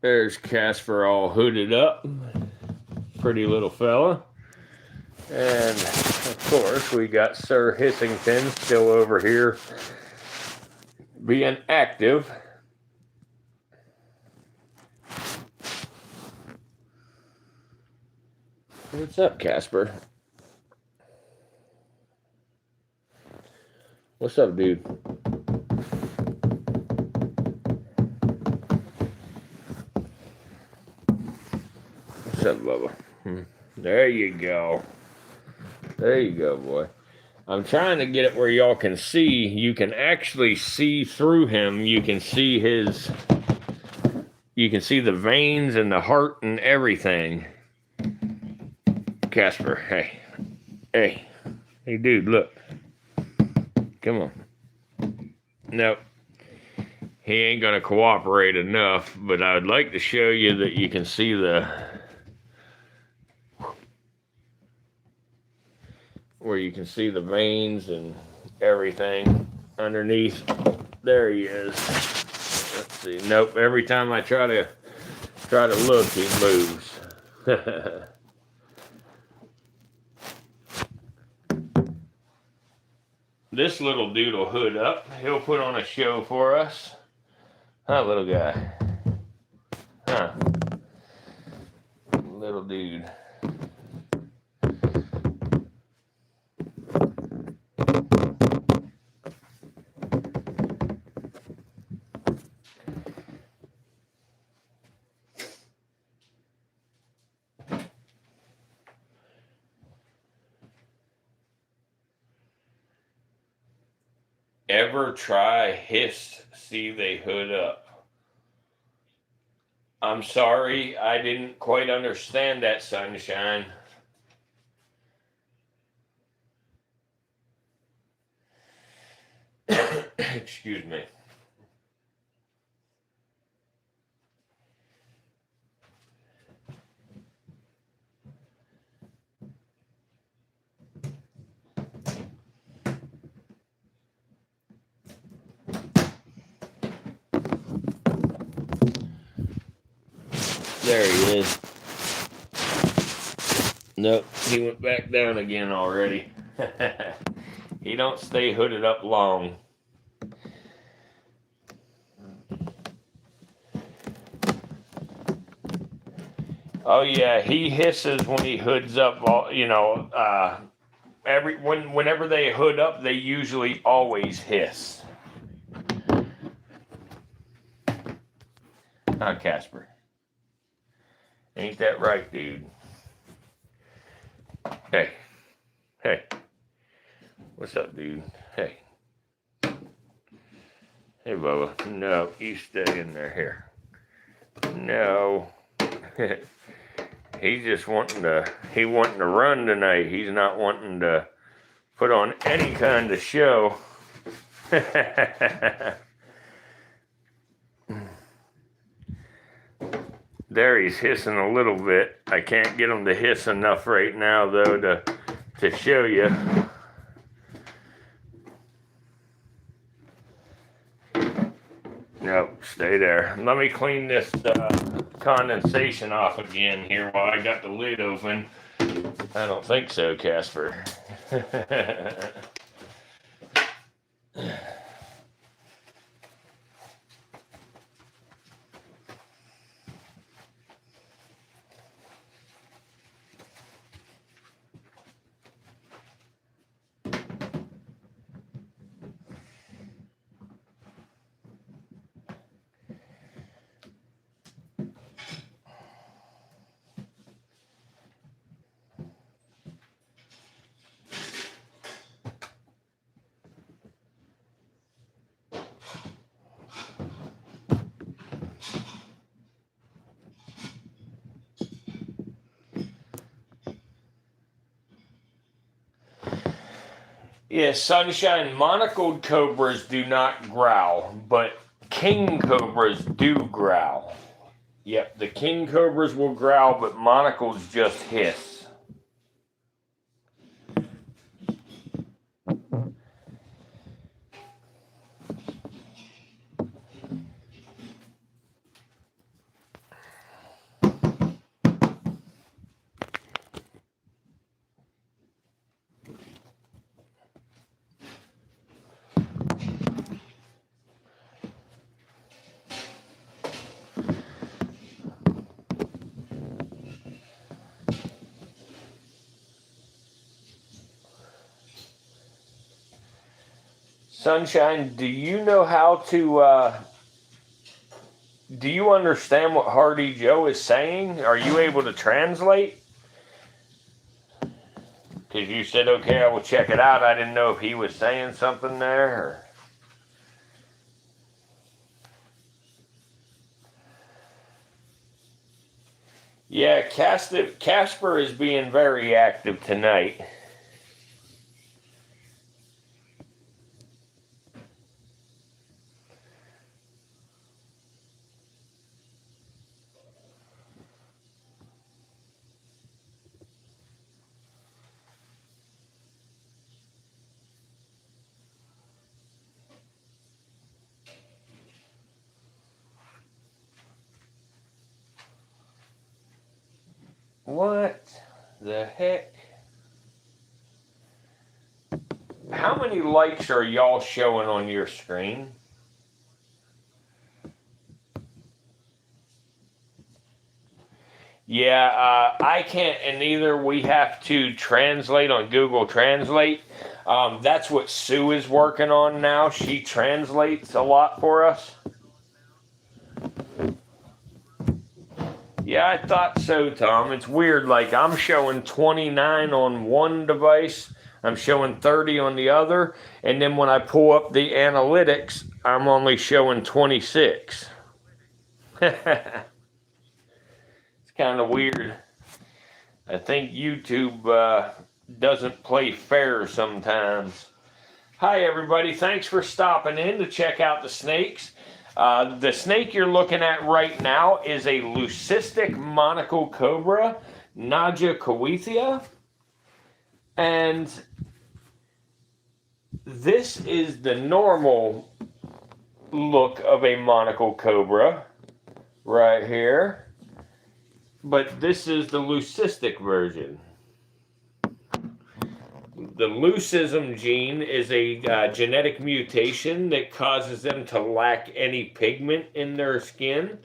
There's Casper all hooded up. Pretty little fella. And of course we got Sir Hissington still over here being active. What's up, Casper? What's up, dude? What's up, Bubba? There you go. There you go, boy. I'm trying to get it where y'all can see. You can actually see through him. You can see his... You can see the veins and the heart and everything. Casper, hey. Hey. Hey, dude, look. Come on. Nope. He ain't gonna cooperate enough, but I would like to show you that you can see where you can see the veins and everything underneath. There he is. Let's see. Nope. Every time I try to look, he moves. This little dude will hood up. He'll put on a show for us. Huh, little guy? Huh? Little dude. Ever try hiss, see they hood up? I'm sorry, I didn't quite understand that, Sunshine. Excuse me. There he is. Nope, he went back down again already. He don't stay hooded up long. Oh yeah, he hisses when he hoods up. Whenever they hood up, they usually always hiss. Huh, Casper? Ain't that right, dude? Hey. Hey. What's up, dude? Hey. Hey, Bubba. No, you stay in there. Here. No. He's just wanting to run tonight. He's not wanting to put on any kind of show. There he's hissing a little bit. I can't get him to hiss enough right now, though, to show you. Nope, stay there. Let me clean this condensation off again here while I got the lid open. I don't think so, Casper. Yeah, Sunshine, monocled cobras do not growl, but king cobras do growl. Yep, the king cobras will growl, but monocles just hiss. Sunshine, do you know how to, do you understand what Hardy Joe is saying? Are you able to translate? Because you said, okay, I will check it out. I didn't know if he was saying something there. Or... Yeah, Casper is being very active tonight. What the heck? How many likes are y'all showing on your screen? Yeah, I can't, and neither. We have to translate on Google Translate. That's what Sue is working on now. She translates a lot for us. Yeah, I thought so, Tom. It's weird. Like, I'm showing 29 on one device, I'm showing 30 on the other, and then when I pull up the analytics, I'm only showing 26. It's kind of weird. I think YouTube doesn't play fair sometimes. Hi, everybody. Thanks for stopping in to check out the snakes. The snake you're looking at right now is a leucistic monocle cobra, Naja Kawithia. And this is the normal look of a monocle cobra right here. But this is the leucistic version. The leucism gene is a genetic mutation that causes them to lack any pigment in their skin.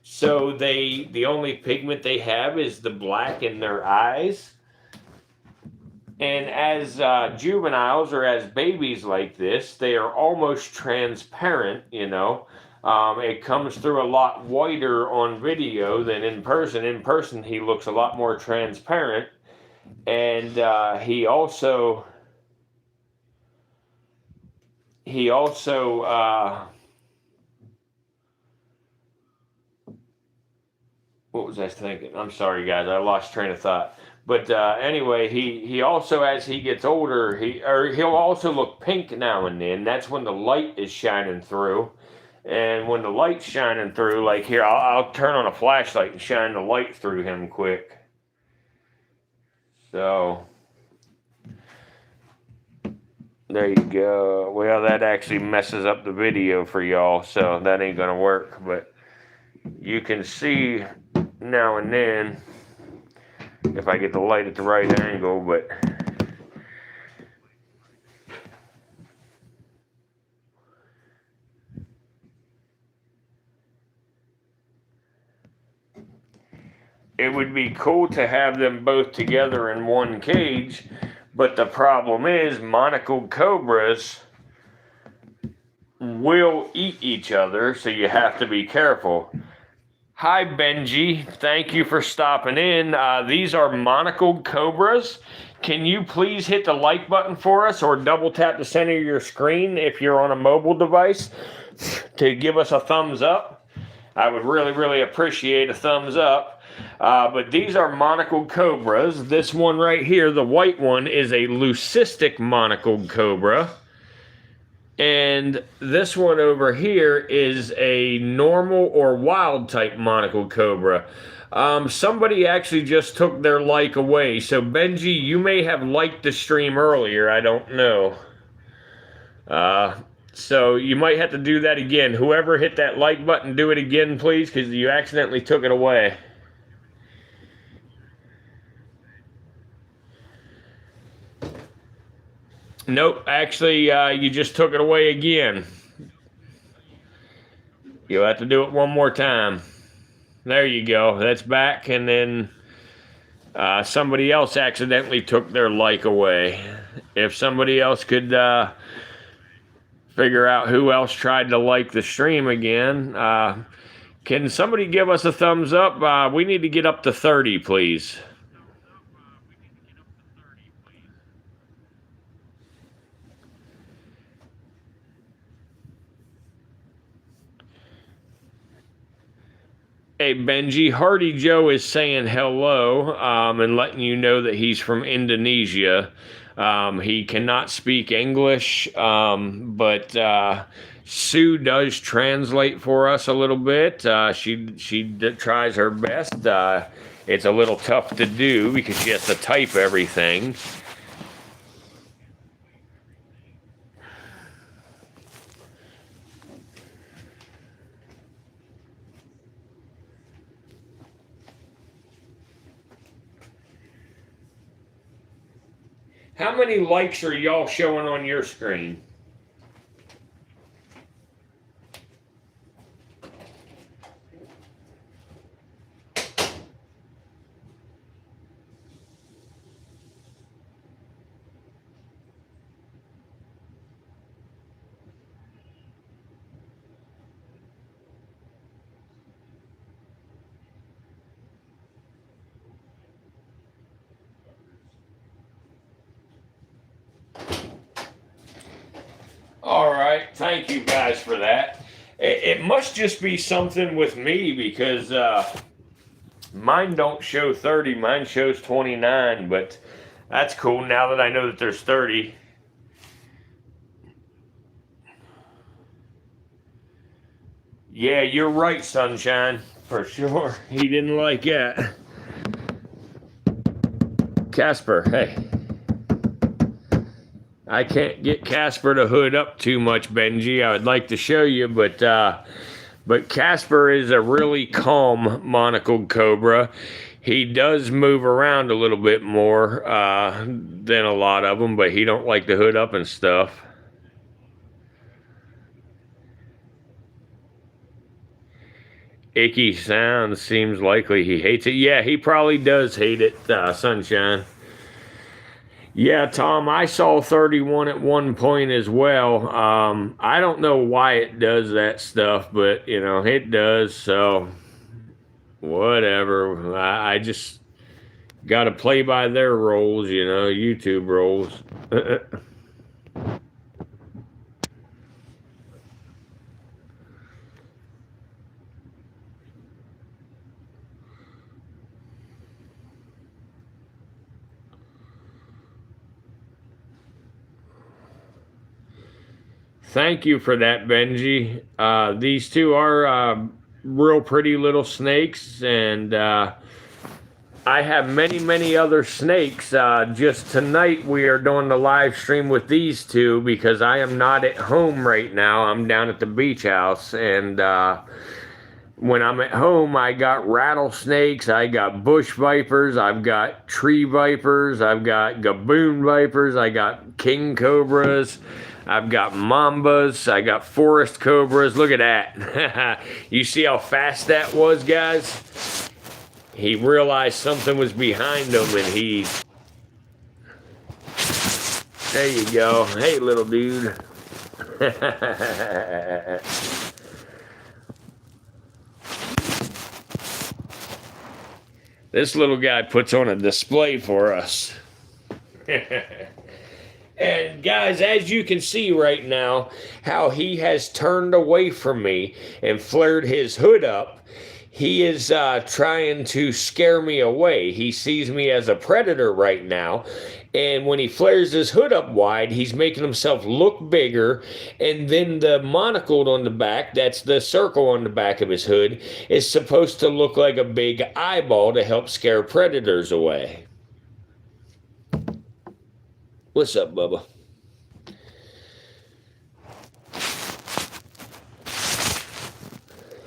So the only pigment they have is the black in their eyes. And as juveniles or as babies like this, they are almost transparent, you know. It comes through a lot whiter on video than in person. In person, he looks a lot more transparent. And he also what was I thinking? I'm sorry, guys, I lost train of thought. But anyway, he also, as he gets older, he'll also look pink now and then. That's when the light is shining through. And when the light's shining through, like here, I'll turn on a flashlight and shine the light through him quick. So there you go. Well, that actually messes up the video for y'all, so that ain't gonna work. But you can see now and then if I get the light at the right angle, but it would be cool to have them both together in one cage, but the problem is monocled cobras will eat each other, so you have to be careful. Hi, Benji. Thank you for stopping in. These are monocled cobras. Can you please hit the like button for us or double tap the center of your screen if you're on a mobile device to give us a thumbs up? I would really, really appreciate a thumbs up. But these are monocled cobras. This one right here, the white one, is a leucistic monocled cobra. And this one over here is a normal or wild type monocled cobra. Somebody actually just took their like away. So Benji, you may have liked the stream earlier. I don't know. So you might have to do that again. Whoever hit that like button, do it again, please, because you accidentally took it away. Nope, actually, you just took it away again. You'll have to do it one more time. There you go. That's back, and then somebody else accidentally took their like away. If somebody else could figure out who else tried to like the stream again, can somebody give us a thumbs up? We need to get up to 30, please. Hey, Benji, Hardy Joe is saying hello and letting you know that he's from Indonesia. He cannot speak English, but Sue does translate for us a little bit. She tries her best. It's a little tough to do because she has to type everything. How many likes are y'all showing on your screen? All right, thank you guys for that. It must just be something with me because mine don't show 30, mine shows 29, but that's cool now that I know that there's 30. Yeah, you're right, Sunshine, for sure. He didn't like that. Casper, hey. I can't get Casper to hood up too much, Benji. I would like to show you, but Casper is a really calm monocled cobra. He does move around a little bit more than a lot of them, but he don't like to hood up and stuff. Icky sound seems likely he hates it. Yeah, he probably does hate it, Sunshine. Yeah, Tom, I saw 31 at one point as well. I don't know why it does that stuff, but, you know, it does, so whatever. I just got to play by their rules, you know, YouTube rules. Thank you for that, Benji. These two are real pretty little snakes, and I have many other snakes. Just tonight we are doing the live stream with these two because I am not at home right now. I'm down at the beach house, and when I'm at home, I got rattlesnakes, I got bush vipers, I've got tree vipers, I've got gaboon vipers, I got king cobras, I've got mambas, I got forest cobras. Look at that. You see how fast that was, guys? He realized something was behind him, and he... There you go. Hey, little dude. This little guy puts on a display for us. And guys, as you can see right now, how he has turned away from me and flared his hood up. he is trying to scare me away. He sees me as a predator right now. And when he flares his hood up wide, he's making himself look bigger. And then the monocle on the back, that's the circle on the back of his hood, is supposed to look like a big eyeball to help scare predators away. What's up, Bubba?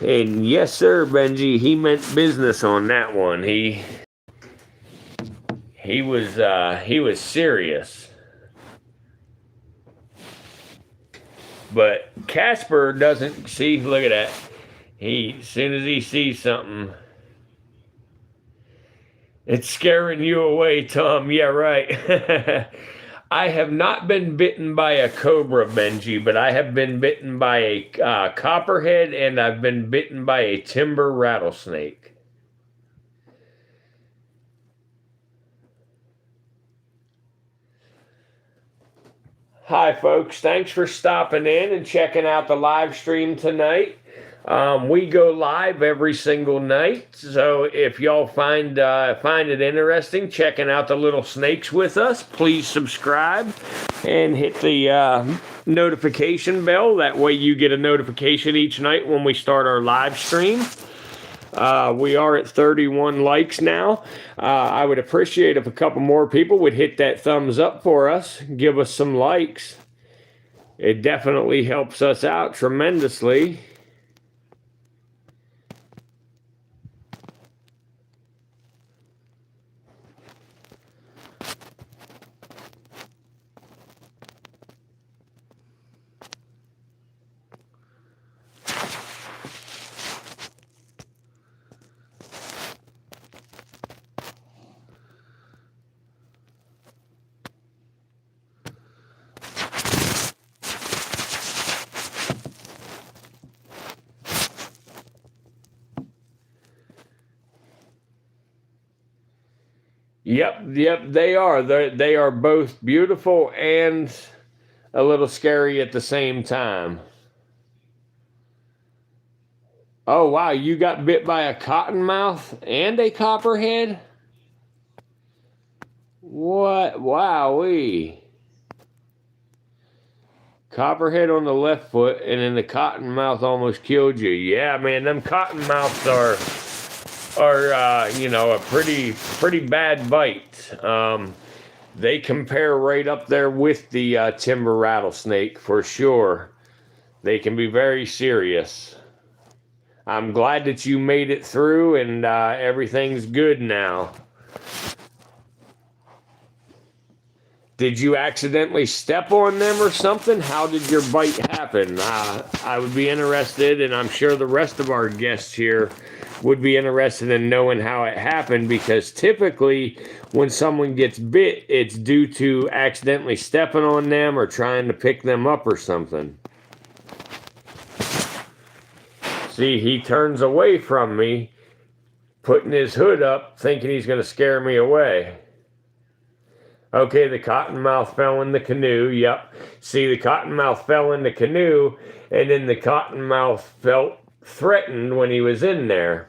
And yes, sir, Benji, he meant business on that one. He was serious. But Casper doesn't see. Look at that. As soon as he sees something, it's scaring you away, Tom. Yeah, right. I have not been bitten by a cobra, Benji, but I have been bitten by a copperhead, and I've been bitten by a timber rattlesnake. Hi, folks. Thanks for stopping in and checking out the live stream tonight. We go live every single night, so if y'all find it interesting checking out the little snakes with us, please subscribe and hit the notification bell. That way you get a notification each night when we start our live stream. We are at 31 likes now. I would appreciate if a couple more people would hit that thumbs up for us, give us some likes. It definitely helps us out tremendously. Yep, they are. They are both beautiful and a little scary at the same time. Oh, wow, you got bit by a cottonmouth and a copperhead? What? Wowee. Copperhead on the left foot, and then the cottonmouth almost killed you. Yeah, man, them cottonmouths are a pretty bad bite. They compare right up there with the timber rattlesnake for sure. They can be very serious. I'm glad that you made it through and everything's good now. Did you accidentally step on them or something? How did your bite happen? I would be interested, and I'm sure the rest of our guests here would be interested in knowing how it happened, because typically when someone gets bit, it's due to accidentally stepping on them or trying to pick them up or something. See, he turns away from me, putting his hood up, thinking he's going to scare me away. Okay, the cottonmouth fell in the canoe. Yep. See, the cottonmouth fell in the canoe, and then the cottonmouth felt threatened when he was in there.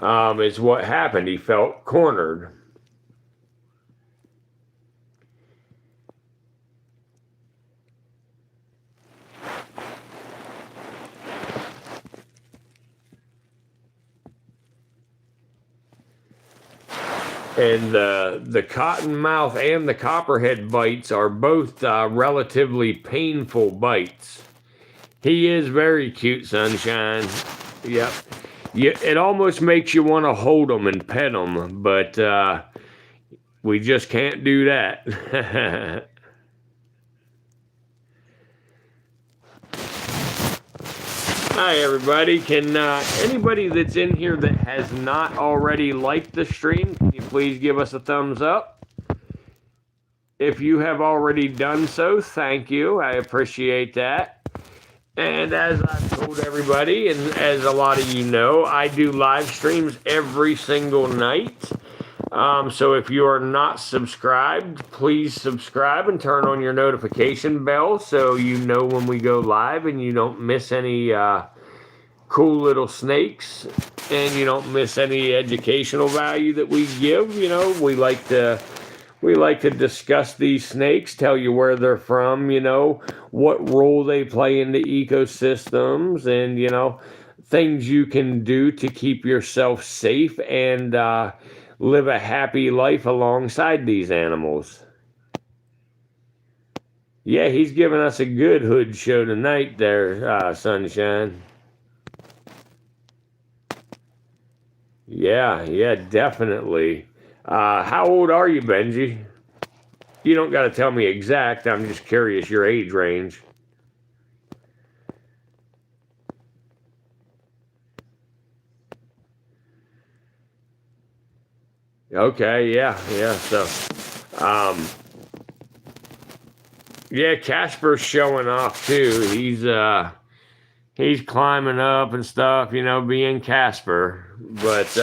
Is what happened. He felt cornered. And the cottonmouth and the copperhead bites are both relatively painful bites. He is very cute, Sunshine. Yep. It almost makes you want to hold him and pet him, but we just can't do that. Hi, everybody. Can anybody that's in here that has not already liked the stream, can you please give us a thumbs up? If you have already done so, thank you. I appreciate that. And as I've told everybody, and as a lot of you know, I do live streams every single night. So if you are not subscribed, please subscribe and turn on your notification bell so you know when we go live and you don't miss any cool little snakes, and you don't miss any educational value that we give. You know, we like to discuss these snakes, tell you where they're from, you know, what role they play in the ecosystems, and, you know, things you can do to keep yourself safe and live a happy life alongside these animals. Yeah, he's giving us a good hood show tonight there, Sunshine. Yeah, definitely. How old are you, Benji? You don't got to tell me exact. I'm just curious your age range. Okay, yeah. So, yeah, Casper's showing off too. He's climbing up and stuff, you know, being Casper. But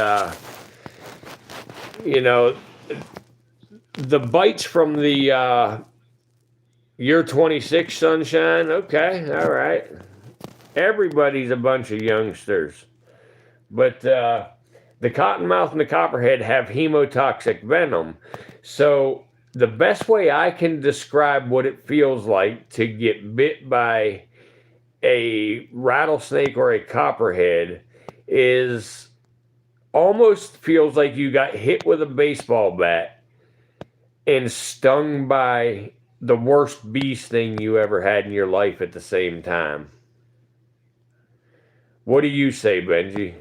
you know, the bites from the year 26 Sunshine. Okay, all right. Everybody's a bunch of youngsters, but the cottonmouth and the copperhead have hemotoxic venom. So the best way I can describe what it feels like to get bit by a rattlesnake or a copperhead is almost feels like you got hit with a baseball bat and stung by the worst bee sting you ever had in your life at the same time. What do you say, Benji?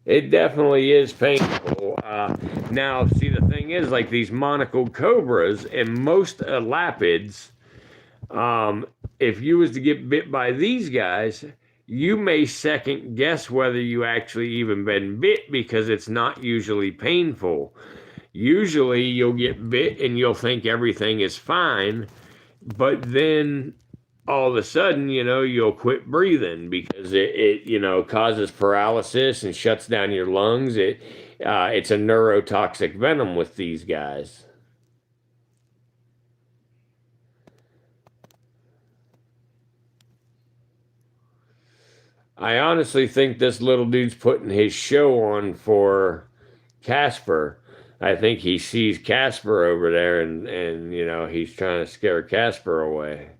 It definitely is painful. Now, see, the thing is, like these monocled cobras and most elapids, if you was to get bit by these guys, you may second guess whether you actually even been bit because it's not usually painful. Usually you'll get bit and you'll think everything is fine, but then all of a sudden, you know, you'll quit breathing because it you know, causes paralysis and shuts down your lungs. It's a neurotoxic venom with these guys. I honestly think this little dude's putting his show on for Casper. I think he sees Casper over there and you know, he's trying to scare Casper away.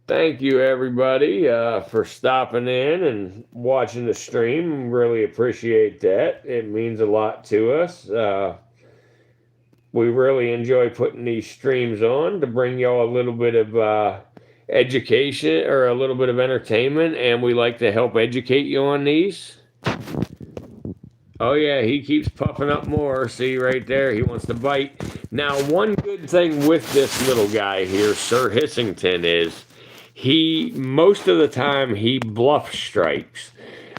Thank you, everybody, for stopping in and watching the stream. Really appreciate that. It means a lot to us. We really enjoy putting these streams on to bring y'all a little bit of education or a little bit of entertainment, and we like to help educate you on these. Oh, yeah, he keeps puffing up more. See right there, he wants to bite. Now, one good thing with this little guy here, Sir Hissington, is most of the time he bluff strikes.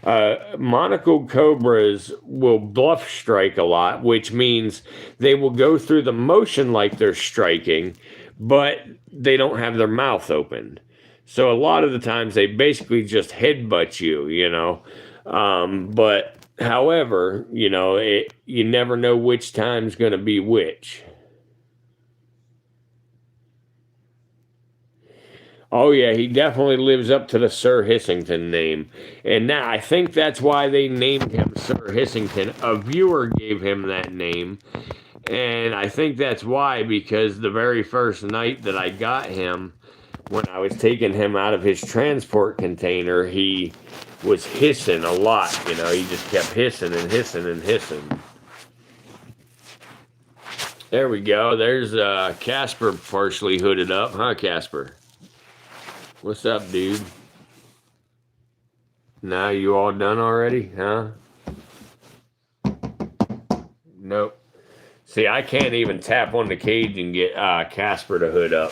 Monocled cobras will bluff strike a lot, which means they will go through the motion like they're striking, but they don't have their mouth open. So a lot of the times they basically just headbutt you, you know. But however, you know, you never know which time's going to be which. Oh, yeah, he definitely lives up to the Sir Hissington name. And now I think that's why they named him Sir Hissington. A viewer gave him that name. And I think that's why, because the very first night that I got him, when I was taking him out of his transport container, he was hissing a lot. You know, he just kept hissing and hissing and hissing. There we go. There's Casper partially hooded up, huh, Casper? What's up, dude? Now you all done already, huh? Nope. See, I can't even tap on the cage and get Casper to hood up.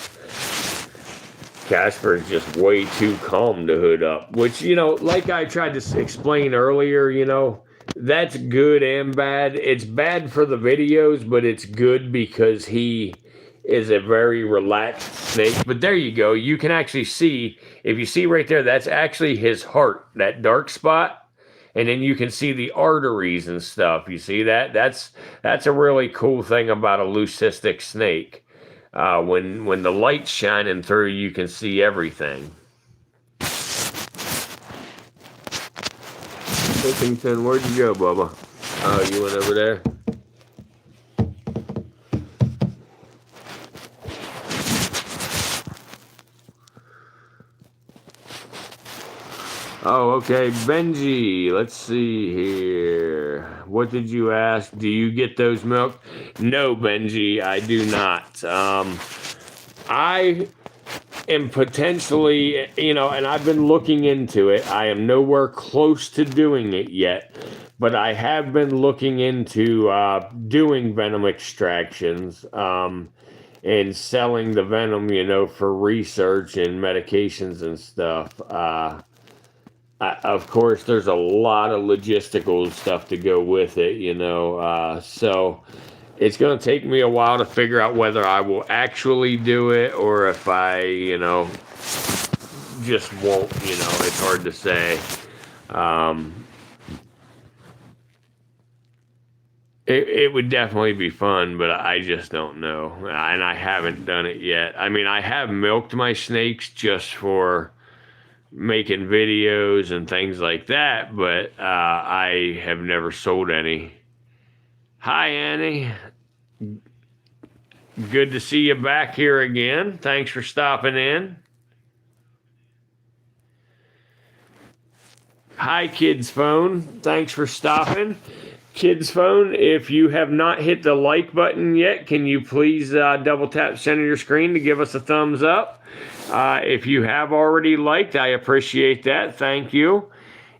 Casper is just way too calm to hood up. Which, you know, like I tried to explain earlier, you know, That's good and bad. It's bad for the videos, but it's good because he is a very relaxed snake. But there you go. You can actually see, if you see right there, that's actually his heart, that dark spot. And then you can see the arteries and stuff. You see that? That's a really cool thing about a leucistic snake. When the light's shining through, you can see everything. Whittington, where'd you go, Bubba? Oh, you went over there? Oh, okay. Benji, let's see here. What did you ask? Do you get those milk? No, Benji, I do not. I am potentially, and I've been looking into it. I am nowhere close to doing it yet, but I have been looking into doing venom extractions and selling the venom, for research and medications and stuff. Of course, there's a lot of logistical stuff to go with it, so it's going to take me a while to figure out whether I will actually do it or if I, just won't, it's hard to say. It would definitely be fun, but I just don't know. And I haven't done it yet. I mean, I have milked my snakes just for making videos and things like that, but I have never sold any. Hi, Annie. Good to see you back here again. Thanks for stopping in. Hi, Kids Phone. Thanks for stopping. Kids Phone, if you have not hit the like button yet, can you please double tap center your screen to give us a thumbs up? If you have already liked, I appreciate that. Thank you.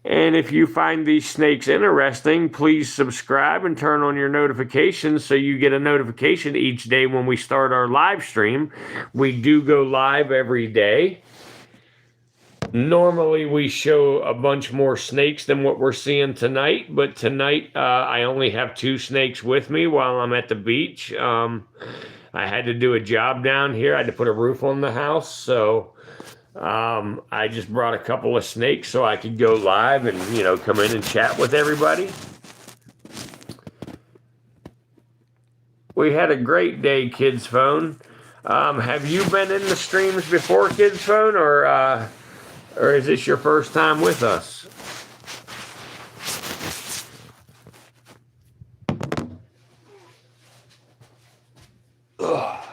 And if you find these snakes interesting, please subscribe and turn on your notifications so you get a notification each day when we start our live stream. We do go live every day. Normally we show a bunch more snakes than what we're seeing tonight, but tonight I only have 2 snakes with me while I'm at the beach. I had to do a job down here. I had to put a roof on the house, so I just brought a couple of snakes so I could go live and, come in and chat with everybody. We had a great day, Kids Phone. Have you been in the streams before, Kids Phone, or is this your first time with us? Ugh.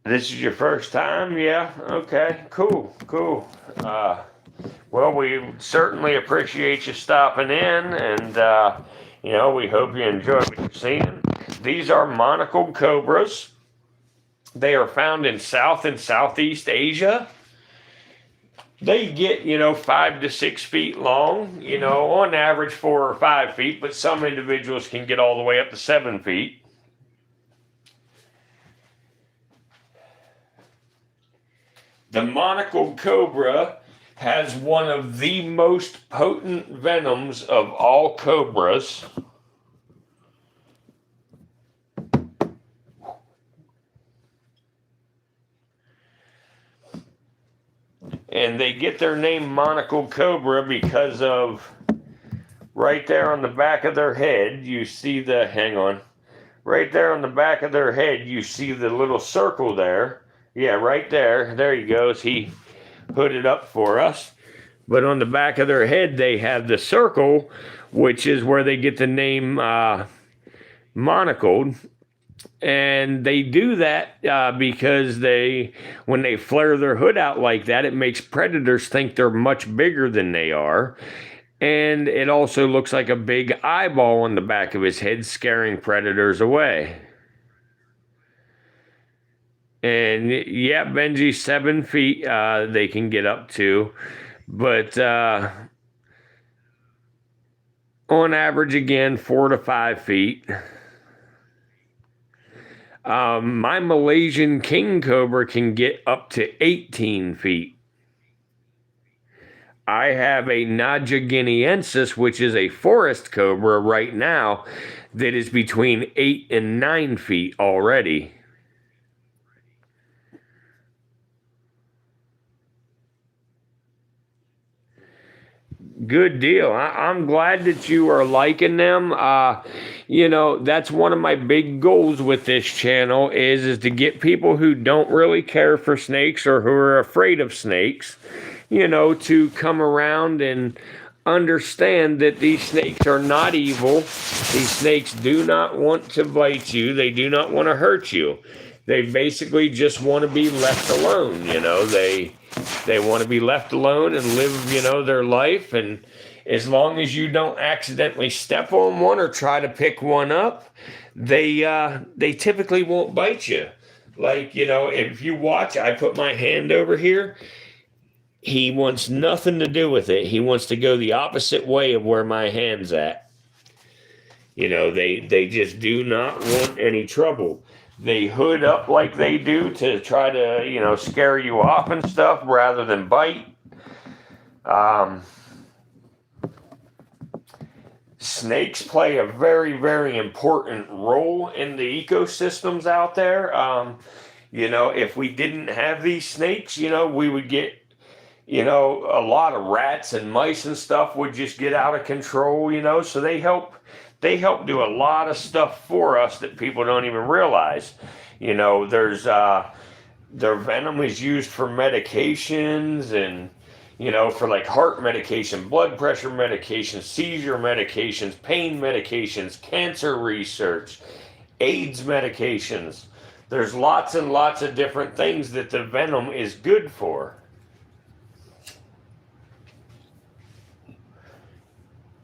This is your first time? Yeah? Okay, cool. Well, we certainly appreciate you stopping in, and, we hope you enjoy what you're seeing. These are monocled cobras. They are found in South and Southeast Asia. They get, 5 to 6 feet long, on average 4 or 5 feet, but some individuals can get all the way up to 7 feet. The monocled cobra has one of the most potent venoms of all cobras. And they get their name monocled cobra because of right there on the back of their head, you see right there on the back of their head, you see the little circle there. Yeah, right there. There he goes. He put it up for us. But on the back of their head, they have the circle, which is where they get the name monocled. And they do that because when they flare their hood out like that, it makes predators think they're much bigger than they are. And it also looks like a big eyeball on the back of his head, scaring predators away. And yeah, Benji, 7 feet they can get up to. But on average, again, 4 to 5 feet. My Malaysian king cobra can get up to 18 feet. I have a Naja guineensis, which is a forest cobra right now, that is between 8 and 9 feet already. Good deal. I'm glad that you are liking them. That's one of my big goals with this channel is to get people who don't really care for snakes or who are afraid of snakes, to come around and understand that these snakes are not evil. These snakes do not want to bite you. They do not want to hurt you. They basically just want to be left alone. They want to be left alone and live, their life. And as long as you don't accidentally step on one or try to pick one up, they typically won't bite you. Like, if you watch, I put my hand over here. He wants nothing to do with it. He wants to go the opposite way of where my hand's at. They just do not want any trouble. They hood up like they do to try to, scare you off and stuff rather than bite. Snakes play a very, very important role in the ecosystems out there. If we didn't have these snakes, we would get, a lot of rats and mice and stuff would just get out of control, so they help do a lot of stuff for us that people don't even realize. Their venom is used for medications and, for like heart medication, blood pressure medication, seizure medications, pain medications, cancer research, AIDS medications. There's lots and lots of different things that the venom is good for.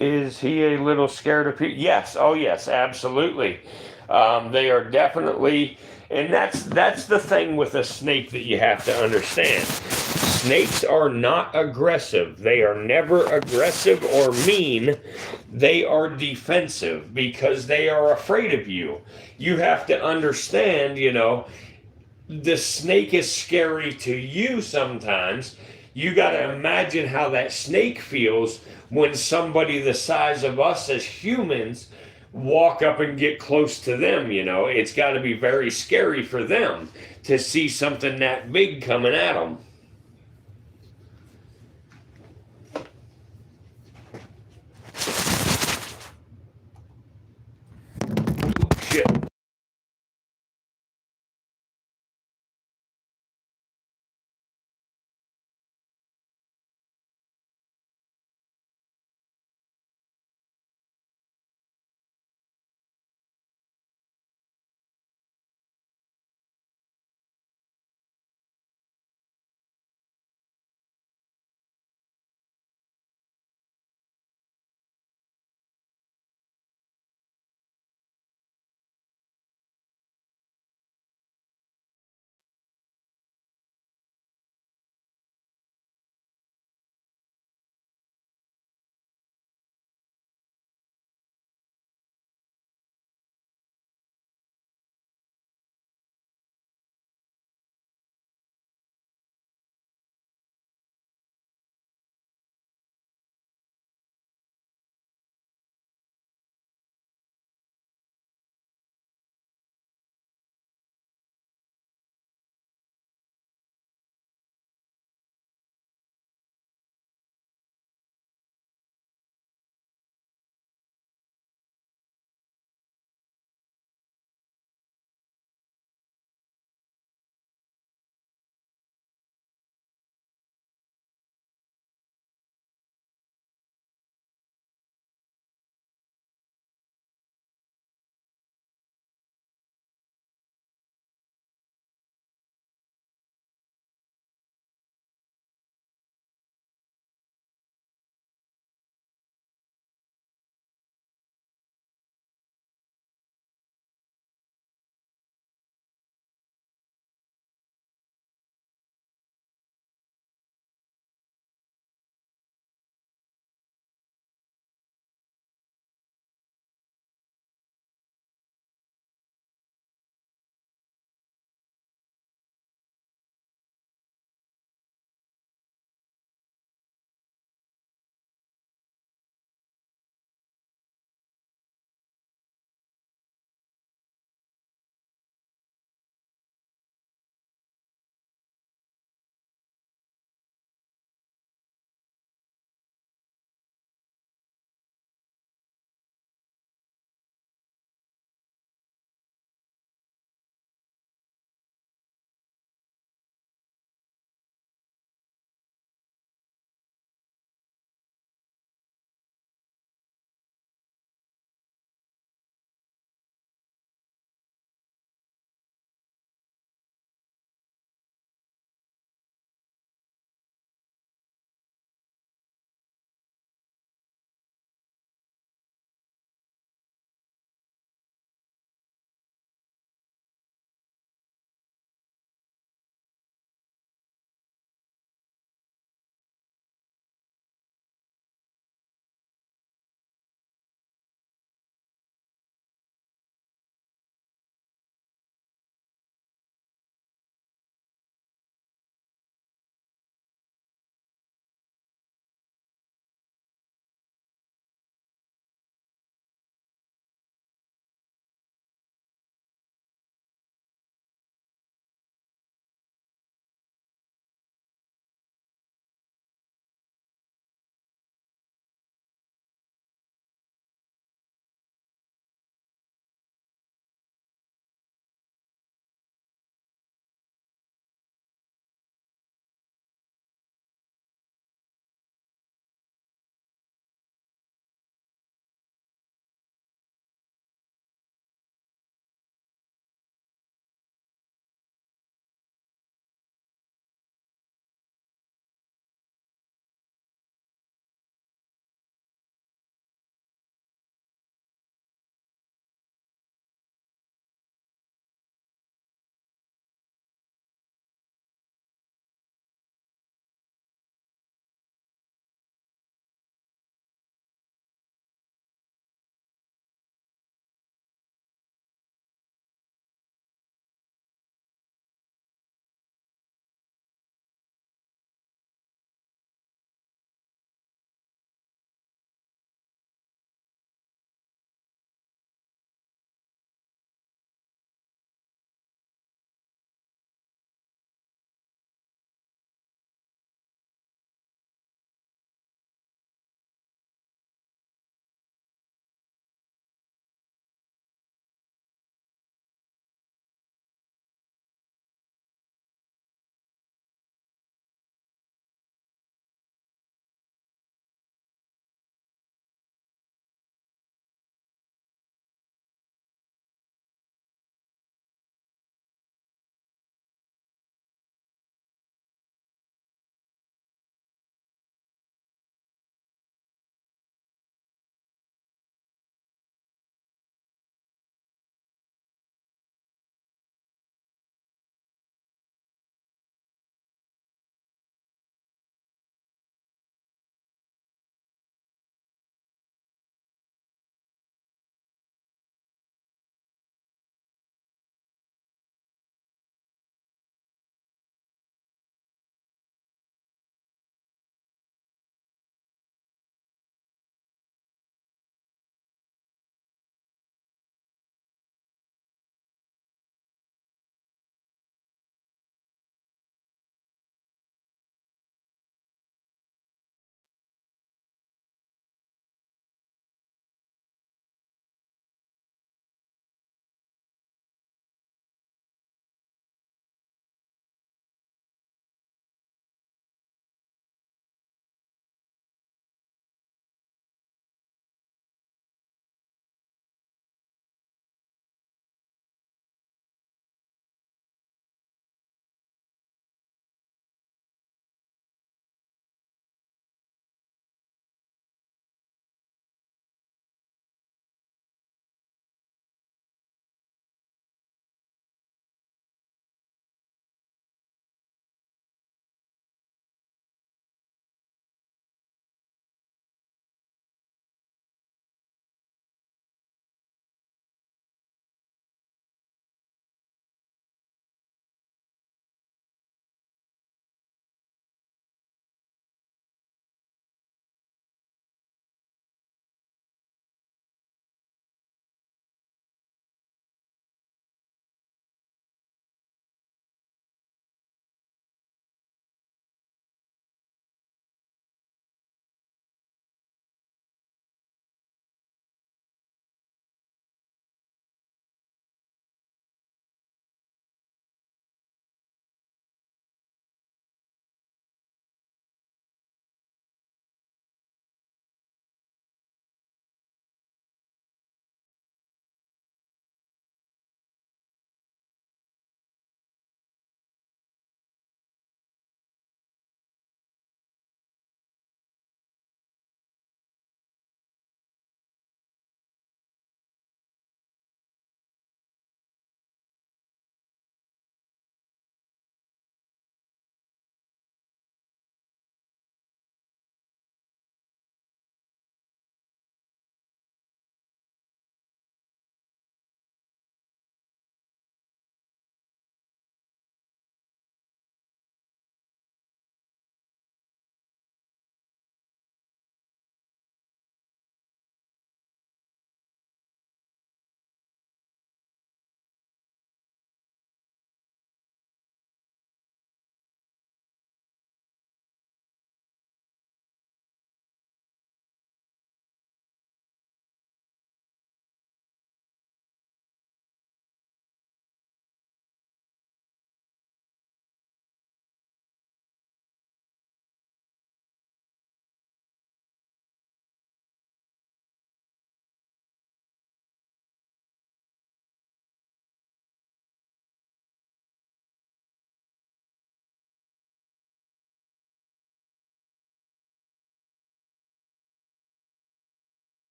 Is he a little scared of people? Yes. Oh, yes, absolutely. They are definitely, and that's the thing with a snake that you have to understand. Snakes are not aggressive. They are never aggressive or mean. They are defensive because they are afraid of you. You have to understand, the snake is scary to you sometimes. You got to imagine how that snake feels when somebody the size of us as humans walk up and get close to them. It's got to be very scary for them to see something that big coming at them. Shit.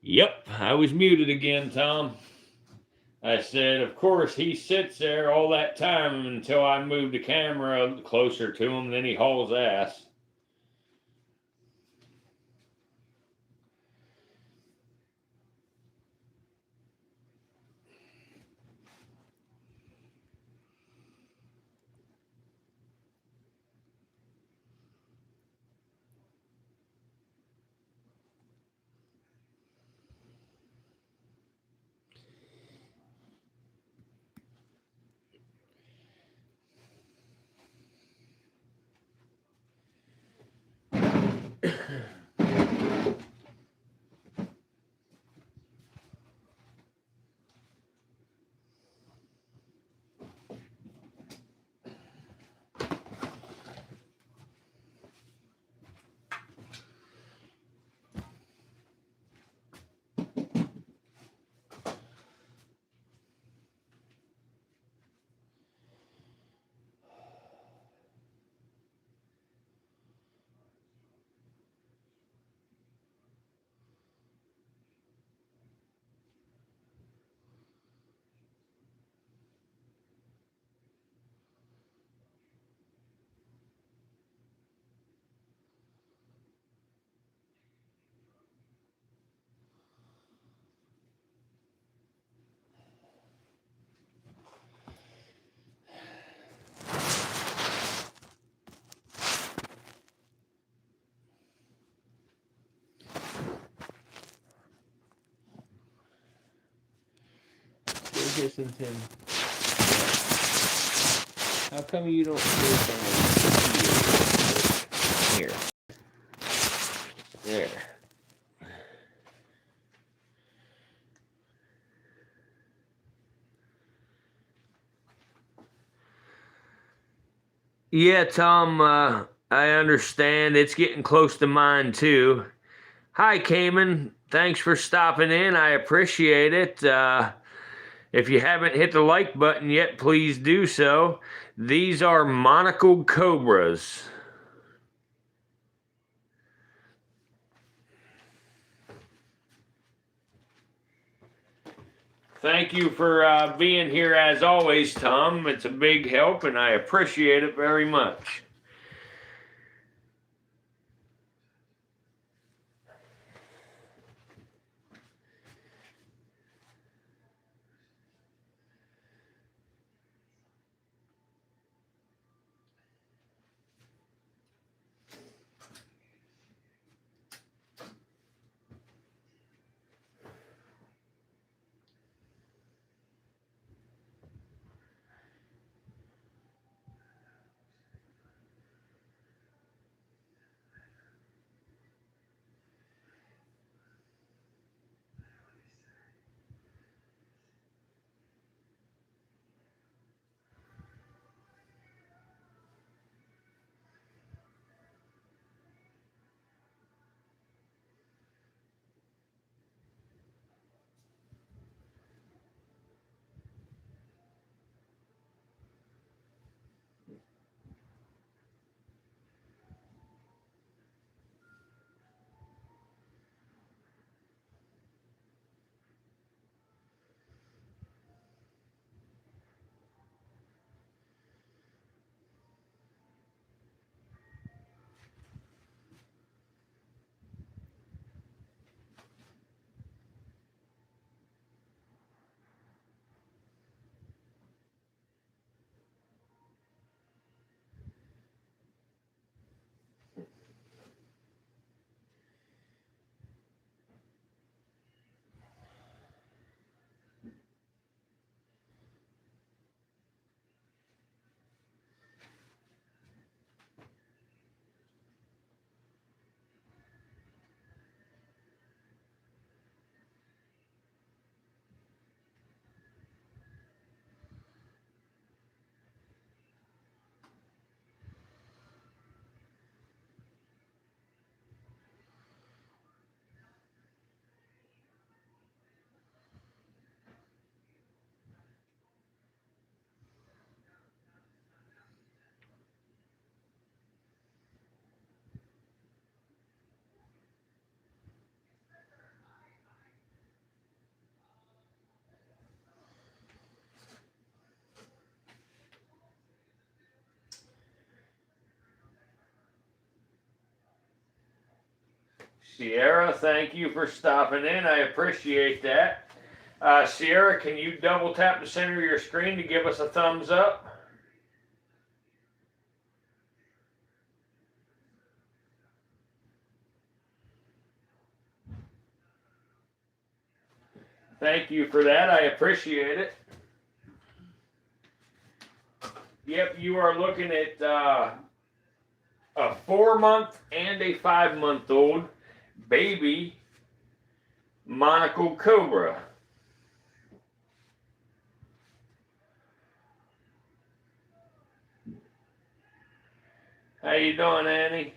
Yep, I was muted again, Tom. I said, of course, he sits there all that time until I move the camera closer to him, then he hauls ass. Listen, Tim. How come you don't do something here? There. Yeah, Tom, I understand. It's getting close to mine, too. Hi, Cayman. Thanks for stopping in. I appreciate it. If you haven't hit the like button yet, please do so. These are monocled cobras. Thank you for being here as always, Tom. It's a big help, and I appreciate it very much. Sierra, thank you for stopping in. I appreciate that. Sierra, can you double tap the center of your screen to give us a thumbs up? Thank you for that. I appreciate it. Yep, you are looking at a 4-month and a 5-month-old baby monocle cobra. How you doing, Annie?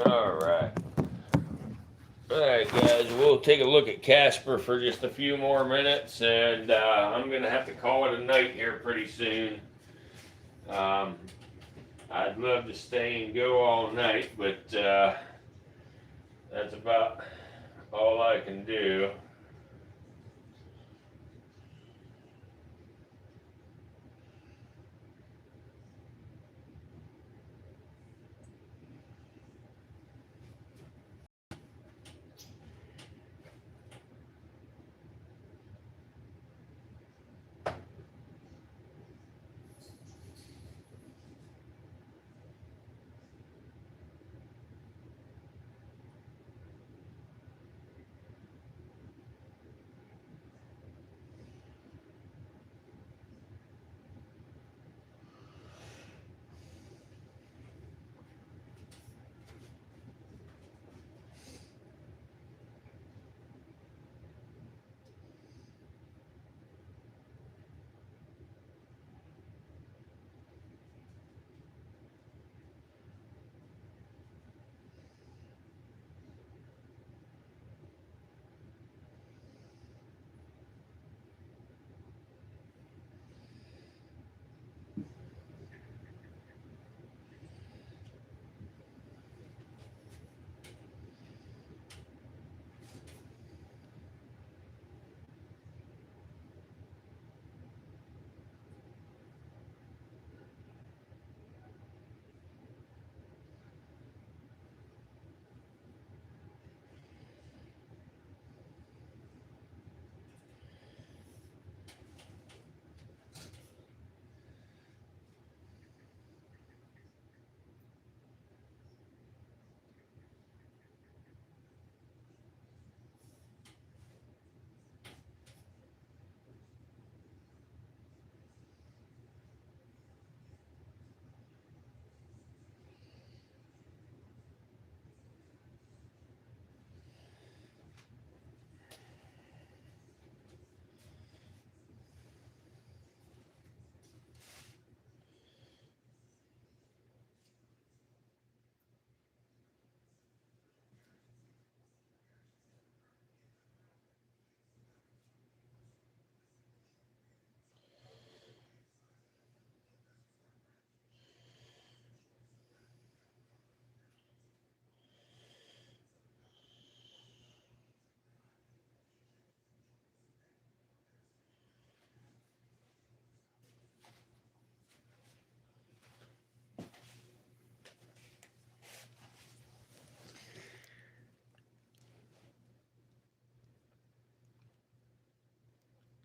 All right. Alright guys, we'll take a look at Casper for just a few more minutes, and I'm going to have to call it a night here pretty soon. I'd love to stay and go all night, but that's about all I can do.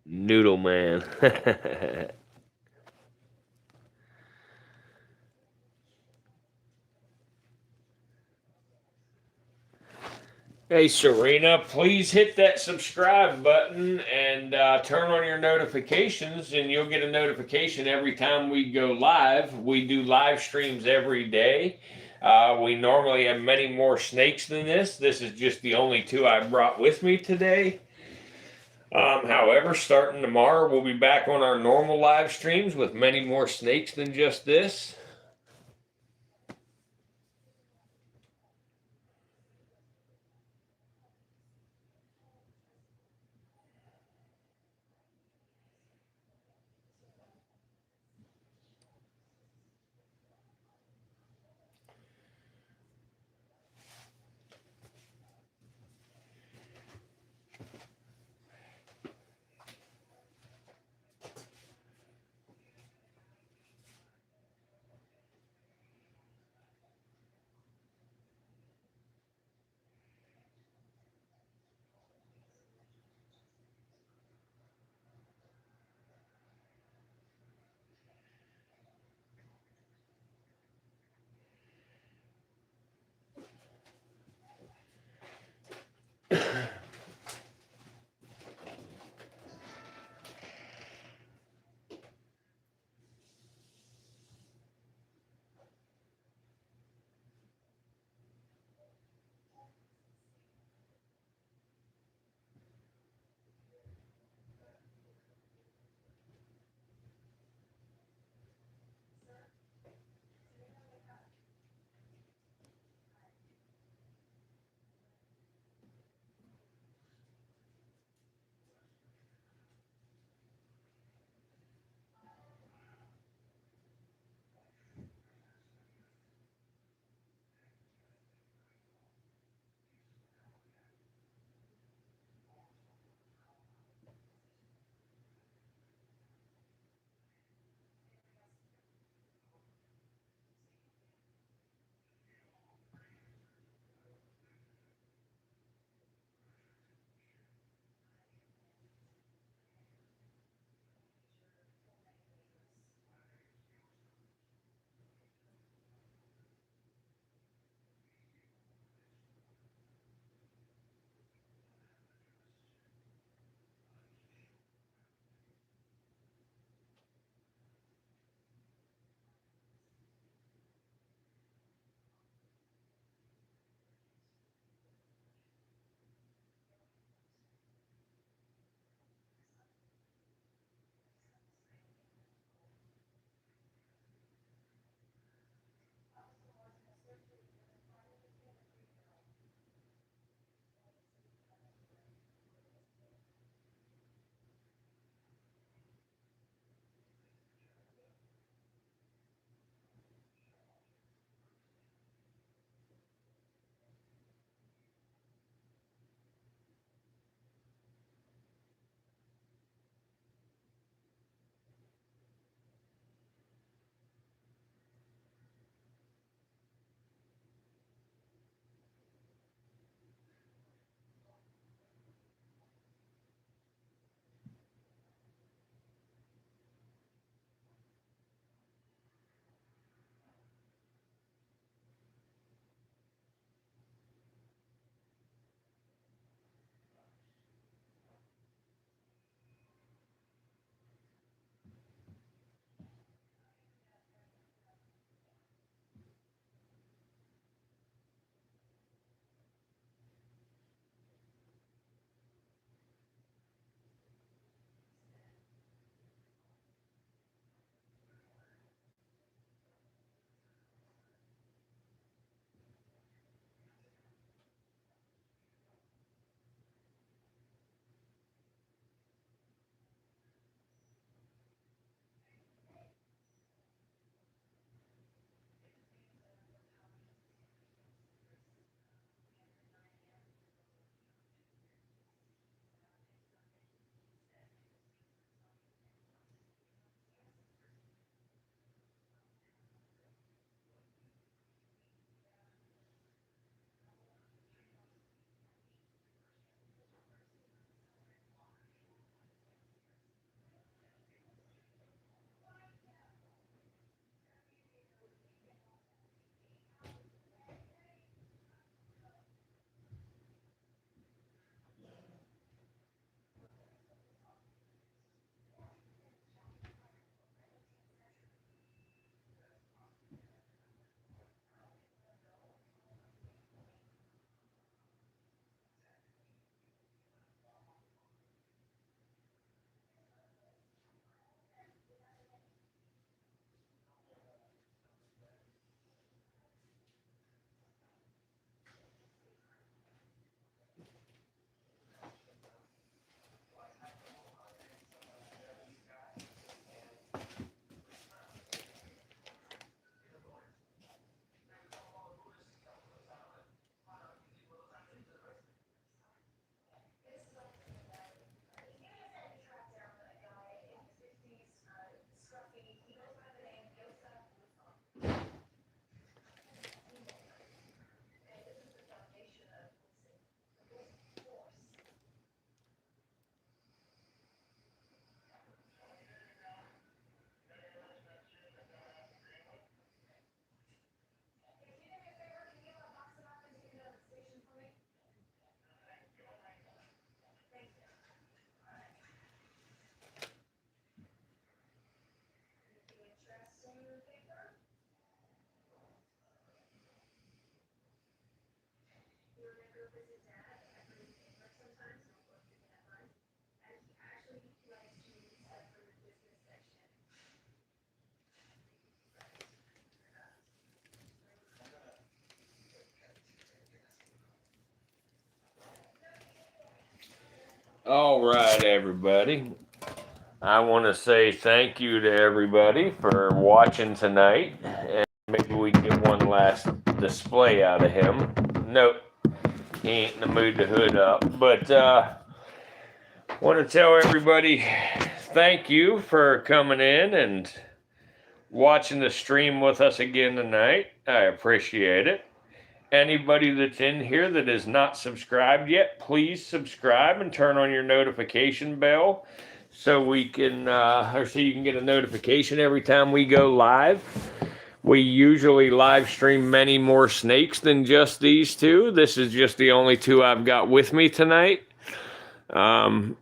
Noodle Man. Hey Serena, please hit that subscribe button and turn on your notifications, and you'll get a notification every time we go live. We do live streams every day. We normally have many more snakes than this. This is just the only two I brought with me today. However, starting tomorrow, we'll be back on our normal live streams with many more snakes than just this. All right, everybody. I want to say thank you to everybody for watching tonight. And maybe we can get one last display out of him. Nope, he ain't in the mood to hood up. But want to tell everybody thank you for coming in and watching the stream with us again tonight. I appreciate it. Anybody that's in here that is not subscribed yet, please subscribe and turn on your notification bell so we can, or so you can get a notification every time we go live. We usually live stream many more snakes than just these two. This is just the only two I've got with me tonight. But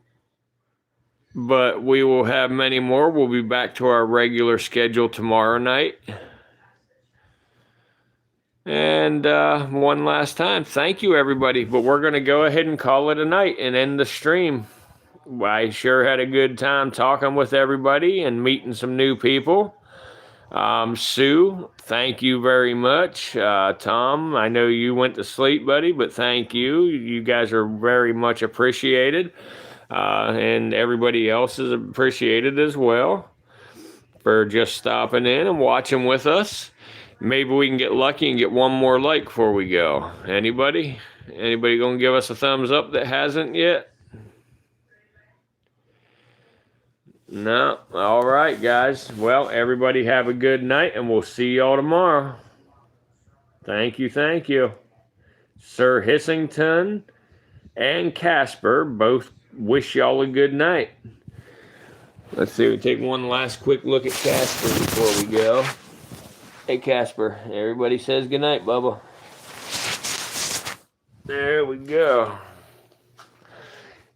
we will have many more. We'll be back to our regular schedule tomorrow night. And one last time, thank you, everybody. But we're going to go ahead and call it a night and end the stream. I sure had a good time talking with everybody and meeting some new people. Sue, thank you very much. Tom, I know you went to sleep, buddy, but thank you. You guys are very much appreciated. And everybody else is appreciated as well for just stopping in and watching with us. Maybe we can get lucky and get one more like before we go. Anybody? Anybody gonna give us a thumbs up that hasn't yet? No? All right, guys. Well, everybody have a good night, and we'll see y'all tomorrow. Thank you, thank you. Sir Hissington and Casper both wish y'all a good night. Let's see, we take one last quick look at Casper before we go. Hey, Casper, everybody says goodnight, Bubba. There we go.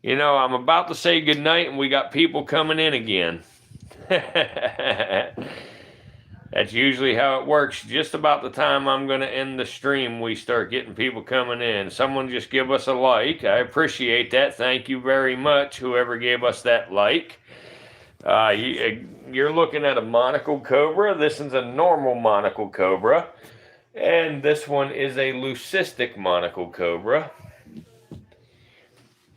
You know, I'm about to say goodnight, and we got people coming in again. That's usually how it works. Just about the time I'm going to end the stream, we start getting people coming in. Someone just give us a like. I appreciate that. Thank you very much, whoever gave us that like. You're looking at a monocle cobra. This is a normal monocle cobra. And this one is a leucistic monocle cobra.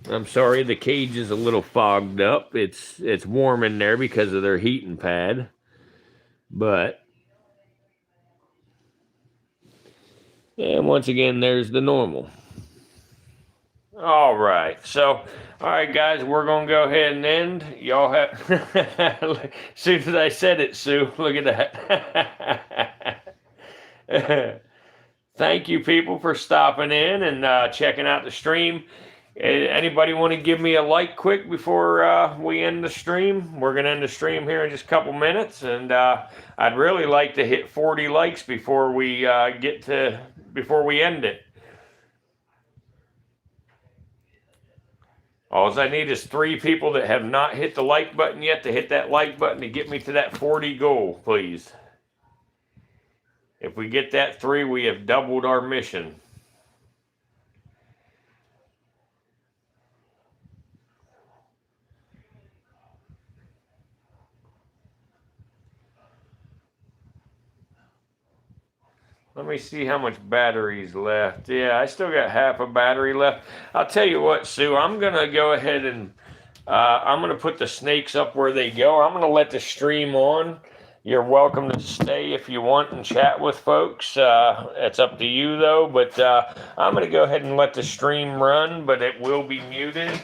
I'm sorry, the cage is a little fogged up. It's warm in there because of their heating pad. But, and once again, there's the normal. All right. So, all right, guys, we're going to go ahead and end. Y'all have, as soon as I said it, Sue, look at that. Thank you, people, for stopping in and checking out the stream. Anybody want to give me a like quick before we end the stream? We're going to end the stream here in just a couple minutes, and I'd really like to hit 40 likes before we before we end it. All I need is 3 people that have not hit the like button yet to hit that like button to get me to that 40 goal, please. If we get that 3, we have doubled our mission. Let me see how much battery's left. Yeah, I still got half a battery left. I'll tell you what, Sue, I'm going to go ahead and I'm going to put the snakes up where they go. I'm going to let the stream on. You're welcome to stay if you want and chat with folks. It's up to you, though. But I'm going to go ahead and let the stream run, but it will be muted.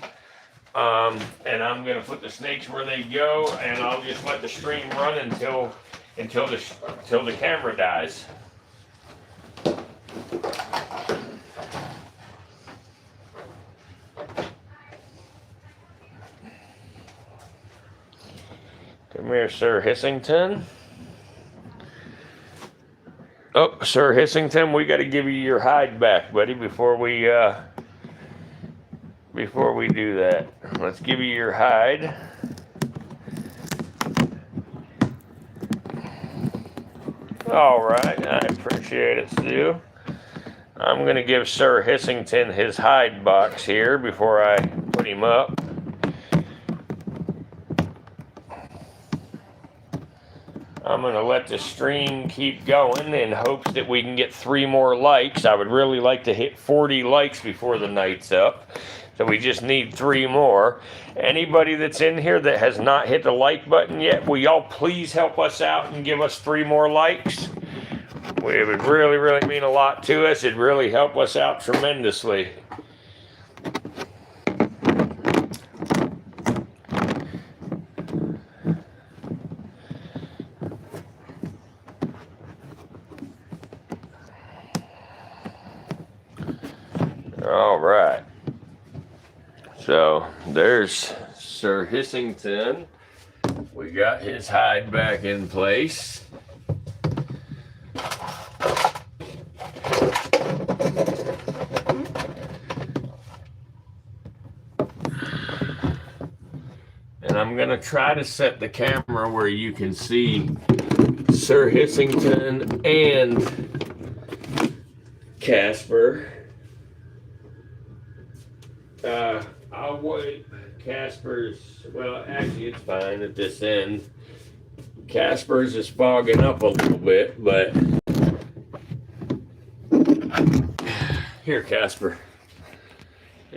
And I'm going to put the snakes where they go, and I'll just let the stream run until the camera dies. Come here, Sir Hissington. Oh, Sir Hissington, we got to give you your hide back, buddy, before we do that. Let's give you your hide. All right, I appreciate it, Sue. I'm going to give Sir Hissington his hide box here before I put him up. I'm going to let the stream keep going in hopes that we can get 3 more likes. I would really like to hit 40 likes before the night's up. So we just need 3 more. Anybody that's in here that has not hit the like button yet, will y'all please help us out and give us 3 more likes? It would really, really mean a lot to us. It'd really help us out tremendously. All right. So there's Sir Hissington. We got his hide back in place. And I'm going to try to set the camera where you can see Sir Hissington and Casper. I'll wait. Casper's, well, actually, it's fine at this end. Casper's is fogging up a little bit, but here, Casper.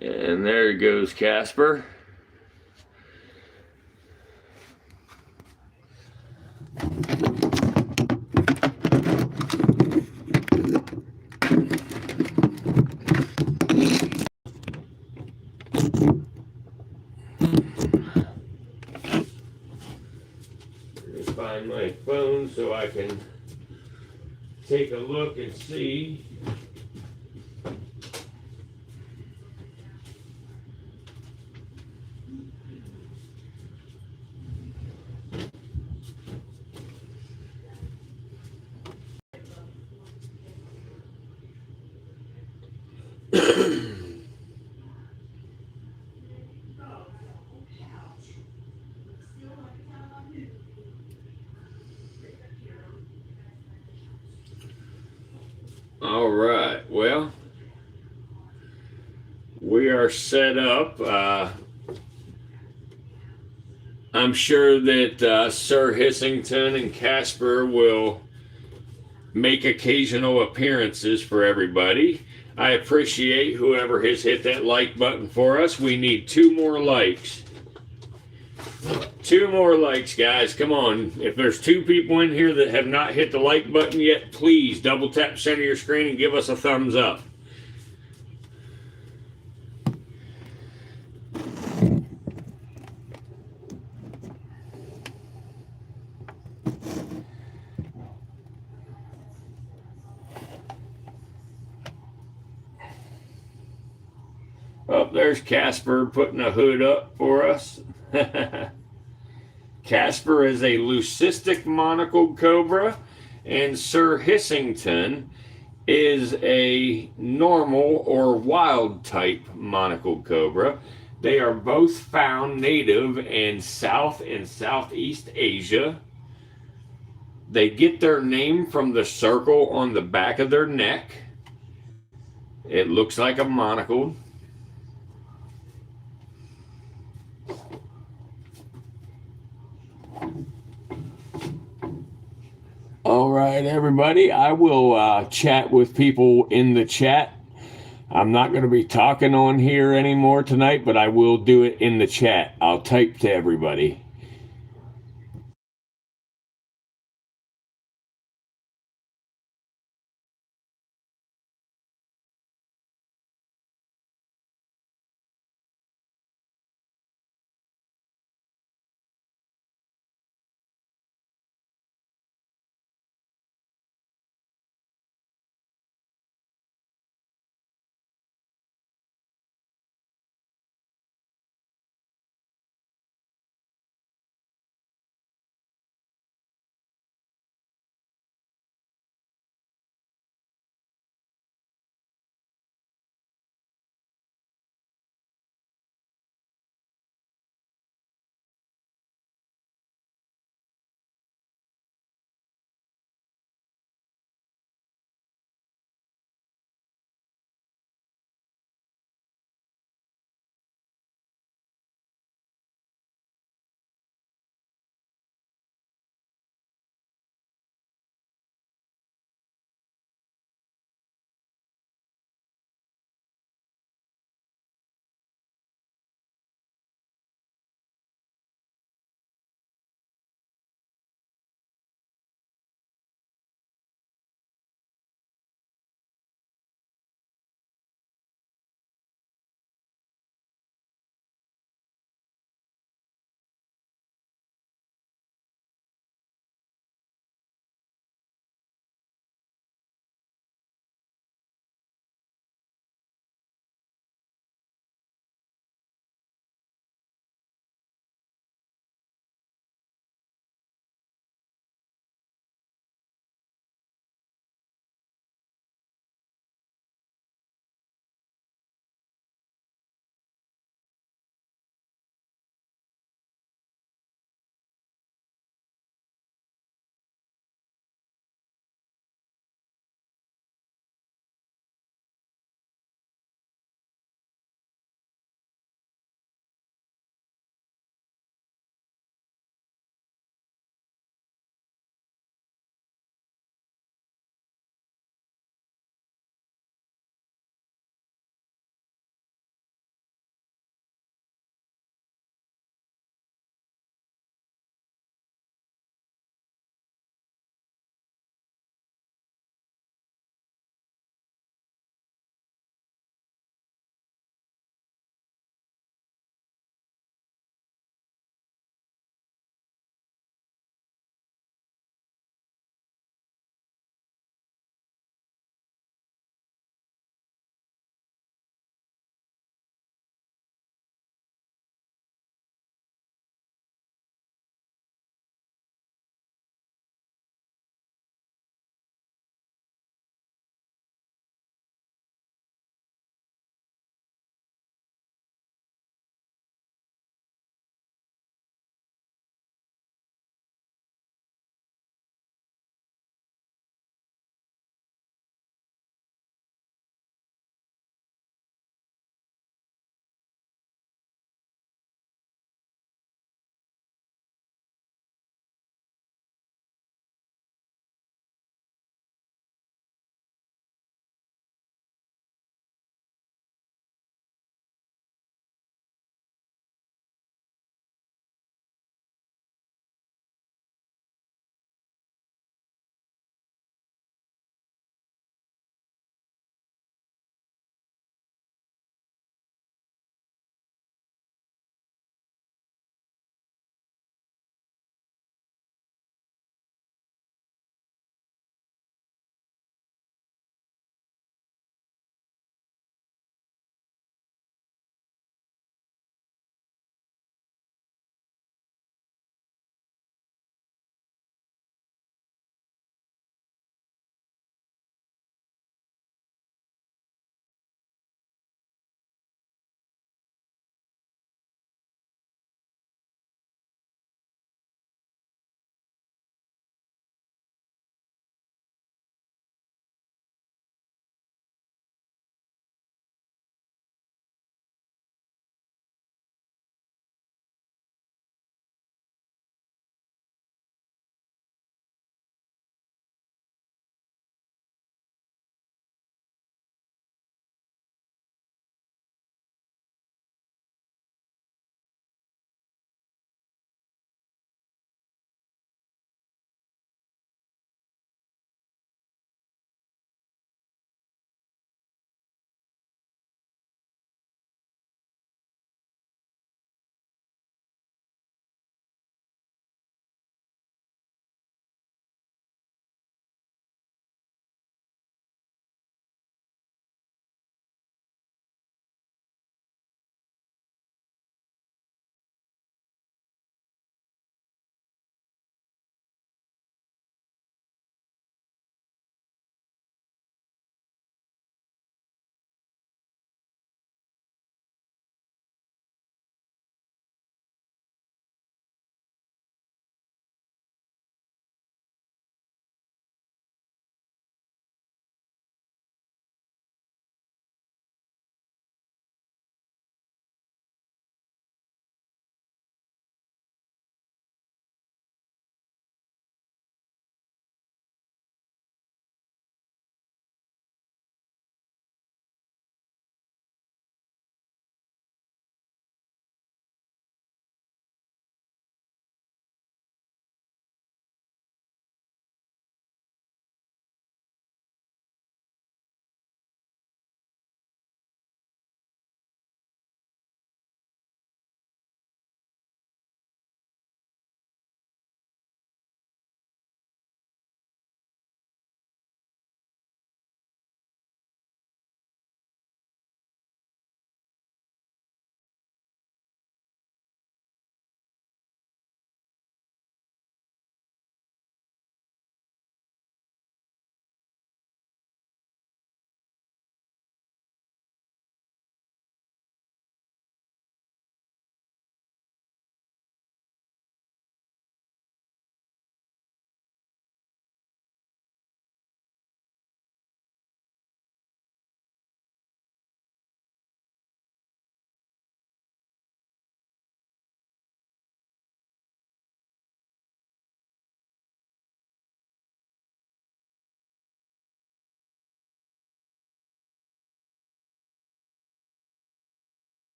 And there goes Casper. Find my phone so I can take a look and see. All right, well, we are set up. I'm sure that Sir Hissington and Casper will make occasional appearances for everybody. I appreciate whoever has hit that like button for us. We need 2 more likes. 2 more likes, guys. Come on. If there's 2 people in here that have not hit the like button yet, please double tap center your screen and give us a thumbs up. Oh, there's Casper putting a hood up for us. Casper is a leucistic monocled cobra, and Sir Hissington is a normal or wild type monocled cobra. They are both found native in South and Southeast Asia. They get their name from the circle on the back of their neck. It looks like a monocle. All right, everybody. I will chat with people in the chat. I'm not going to be talking on here anymore tonight, but I will do it in the chat. I'll type to everybody.